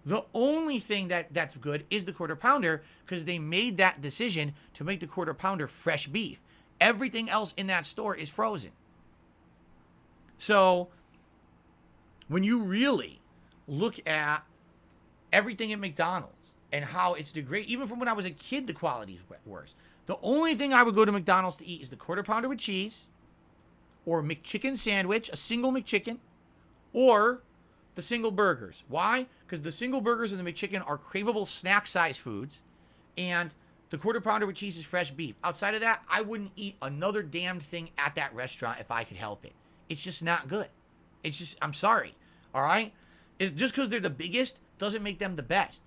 that's good is the quarter pounder, because they made that decision to make the quarter pounder fresh beef. Everything else in that store is frozen. So when you really look at everything at McDonald's and how it's degraded, even from when I was a kid, the quality is worse. The only thing I would go to McDonald's to eat is the quarter pounder with cheese, or McChicken sandwich, a single McChicken, or the single burgers. Why? Because the single burgers and the McChicken are craveable snack-size foods, and the quarter pounder with cheese is fresh beef. Outside of that, I wouldn't eat another damned thing at that restaurant if I could help it. It's just not good. It's just, I'm sorry, all right? Just because they're the biggest doesn't make them the best.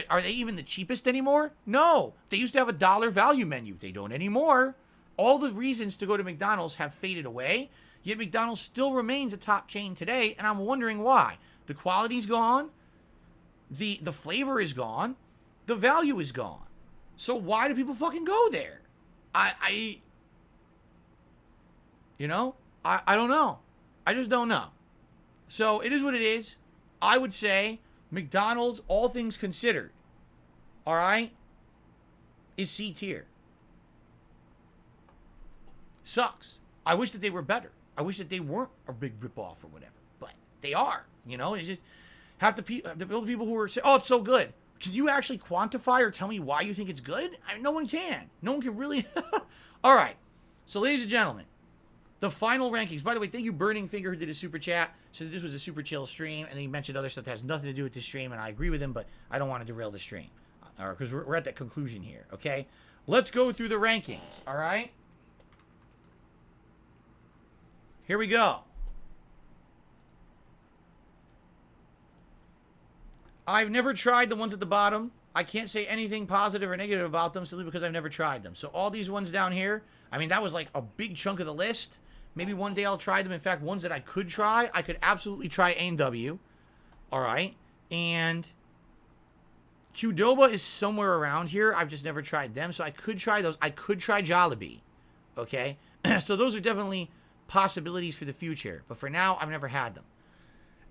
Are they even the cheapest anymore? No. They used to have a $1 value menu. They don't anymore. All the reasons to go to McDonald's have faded away, yet McDonald's still remains a top chain today, and I'm wondering why. The quality's gone. The flavor is gone. The value is gone. So why do people fucking go there? I don't know. I just don't know. So it is what it is. I would say McDonald's, all things considered, all right, is C tier. Sucks. I wish that they were better. I wish that they weren't a big ripoff or whatever. But they are. It's just have the people who are saying, oh, it's so good. Can you actually quantify or tell me why you think it's good? No one can. No one can really. All right. So, ladies and gentlemen, the final rankings. By the way, thank you, Burning Finger, who did a super chat. Says this was a super chill stream, and then he mentioned other stuff that has nothing to do with this stream, and I agree with him, but I don't want to derail the stream, because we're at that conclusion here. Okay, let's go through the rankings. All right. Here we go. I've never tried the ones at the bottom. I can't say anything positive or negative about them simply because I've never tried them. So all these ones down here, I mean, that was like a big chunk of the list. Maybe one day I'll try them. In fact, ones that I could try, I could absolutely try A&W. All right. And Qdoba is somewhere around here. I've just never tried them. So I could try those. I could try Jollibee. Okay. So those are definitely possibilities for the future. But for now, I've never had them.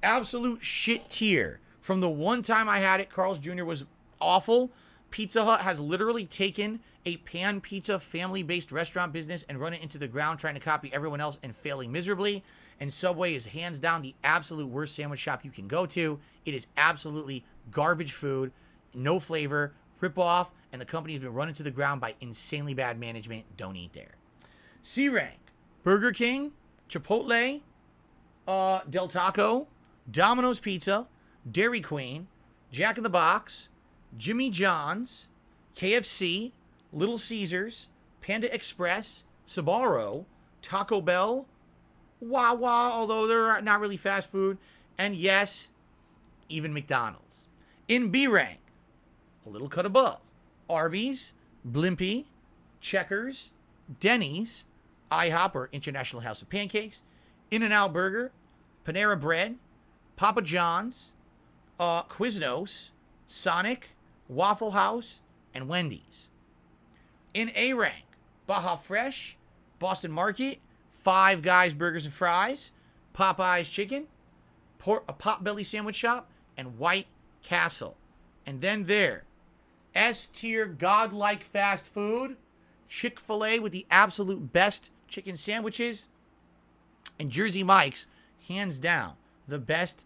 Absolute shit tier. From the one time I had it, Carl's Jr. was awful. Pizza Hut has literally taken a pan pizza family-based restaurant business and run it into the ground, trying to copy everyone else and failing miserably. And Subway is hands down the absolute worst sandwich shop you can go to. It is absolutely garbage food, no flavor, rip-off, and the company has been run into the ground by insanely bad management. Don't eat there. C rank: Burger King, Chipotle, Del Taco, Domino's Pizza, Dairy Queen, Jack in the Box, Jimmy John's, KFC, Little Caesars, Panda Express, Sbarro, Taco Bell, Wawa, although they're not really fast food, and yes, even McDonald's. In B rank, a little cut above, Arbys, Blimpie, Checkers, Denny's, IHOP or International House of Pancakes, In-N-Out Burger, Panera Bread, Papa John's, Quiznos, Sonic, Waffle House, and Wendy's. In A rank, Baja Fresh, Boston Market, Five Guys Burgers and Fries, Popeye's Chicken, a Potbelly Sandwich Shop, and White Castle. And then there, S tier godlike fast food, Chick-fil-A with the absolute best chicken sandwiches, and Jersey Mike's, hands down, the best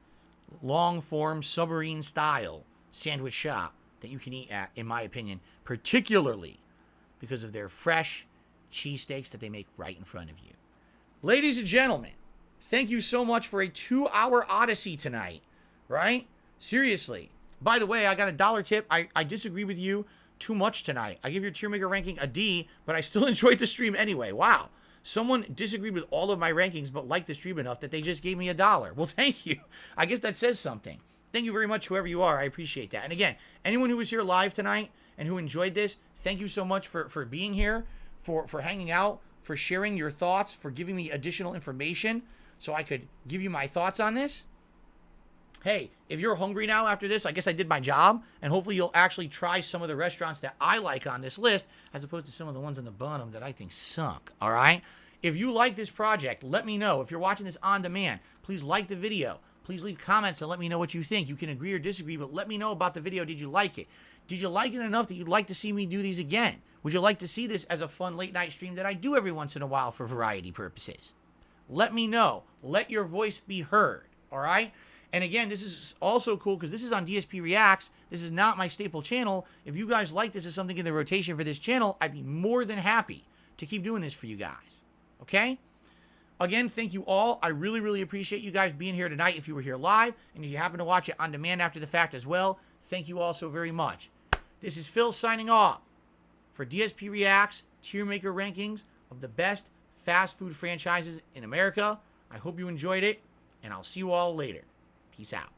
long-form submarine-style sandwich shop that you can eat at, in my opinion, particularly because of their fresh cheesesteaks that they make right in front of you. Ladies and gentlemen, thank you so much for a 2-hour odyssey tonight, right? Seriously. By the way, I got a $1 tip. I disagree with you too much tonight. I give your Tiermaker ranking a D, but I still enjoyed the stream anyway. Wow. Someone disagreed with all of my rankings, but liked the stream enough that they just gave me $1. Well, thank you. I guess that says something. Thank you very much, whoever you are. I appreciate that. And again, anyone who was here live tonight and who enjoyed this, thank you so much for being here, for hanging out, for sharing your thoughts, for giving me additional information so I could give you my thoughts on this. Hey, if you're hungry now after this, I guess I did my job, and hopefully you'll actually try some of the restaurants that I like on this list, as opposed to some of the ones on the bottom that I think suck, all right? If you like this project, let me know. If you're watching this on demand, please like the video. Please leave comments and let me know what you think. You can agree or disagree, but let me know about the video. Did you like it? Did you like it enough that you'd like to see me do these again? Would you like to see this as a fun late night stream that I do every once in a while for variety purposes? Let me know. Let your voice be heard, all right? And again, this is also cool because this is on DSPReacts. This is not my staple channel. If you guys like this as something in the rotation for this channel, I'd be more than happy to keep doing this for you guys. Okay? Again, thank you all. I really, really appreciate you guys being here tonight if you were here live. And if you happen to watch it on demand after the fact as well, thank you all so very much. This is Phil signing off for DSPReacts Tiermaker rankings of the best fast food franchises in America. I hope you enjoyed it, and I'll see you all later. Peace out.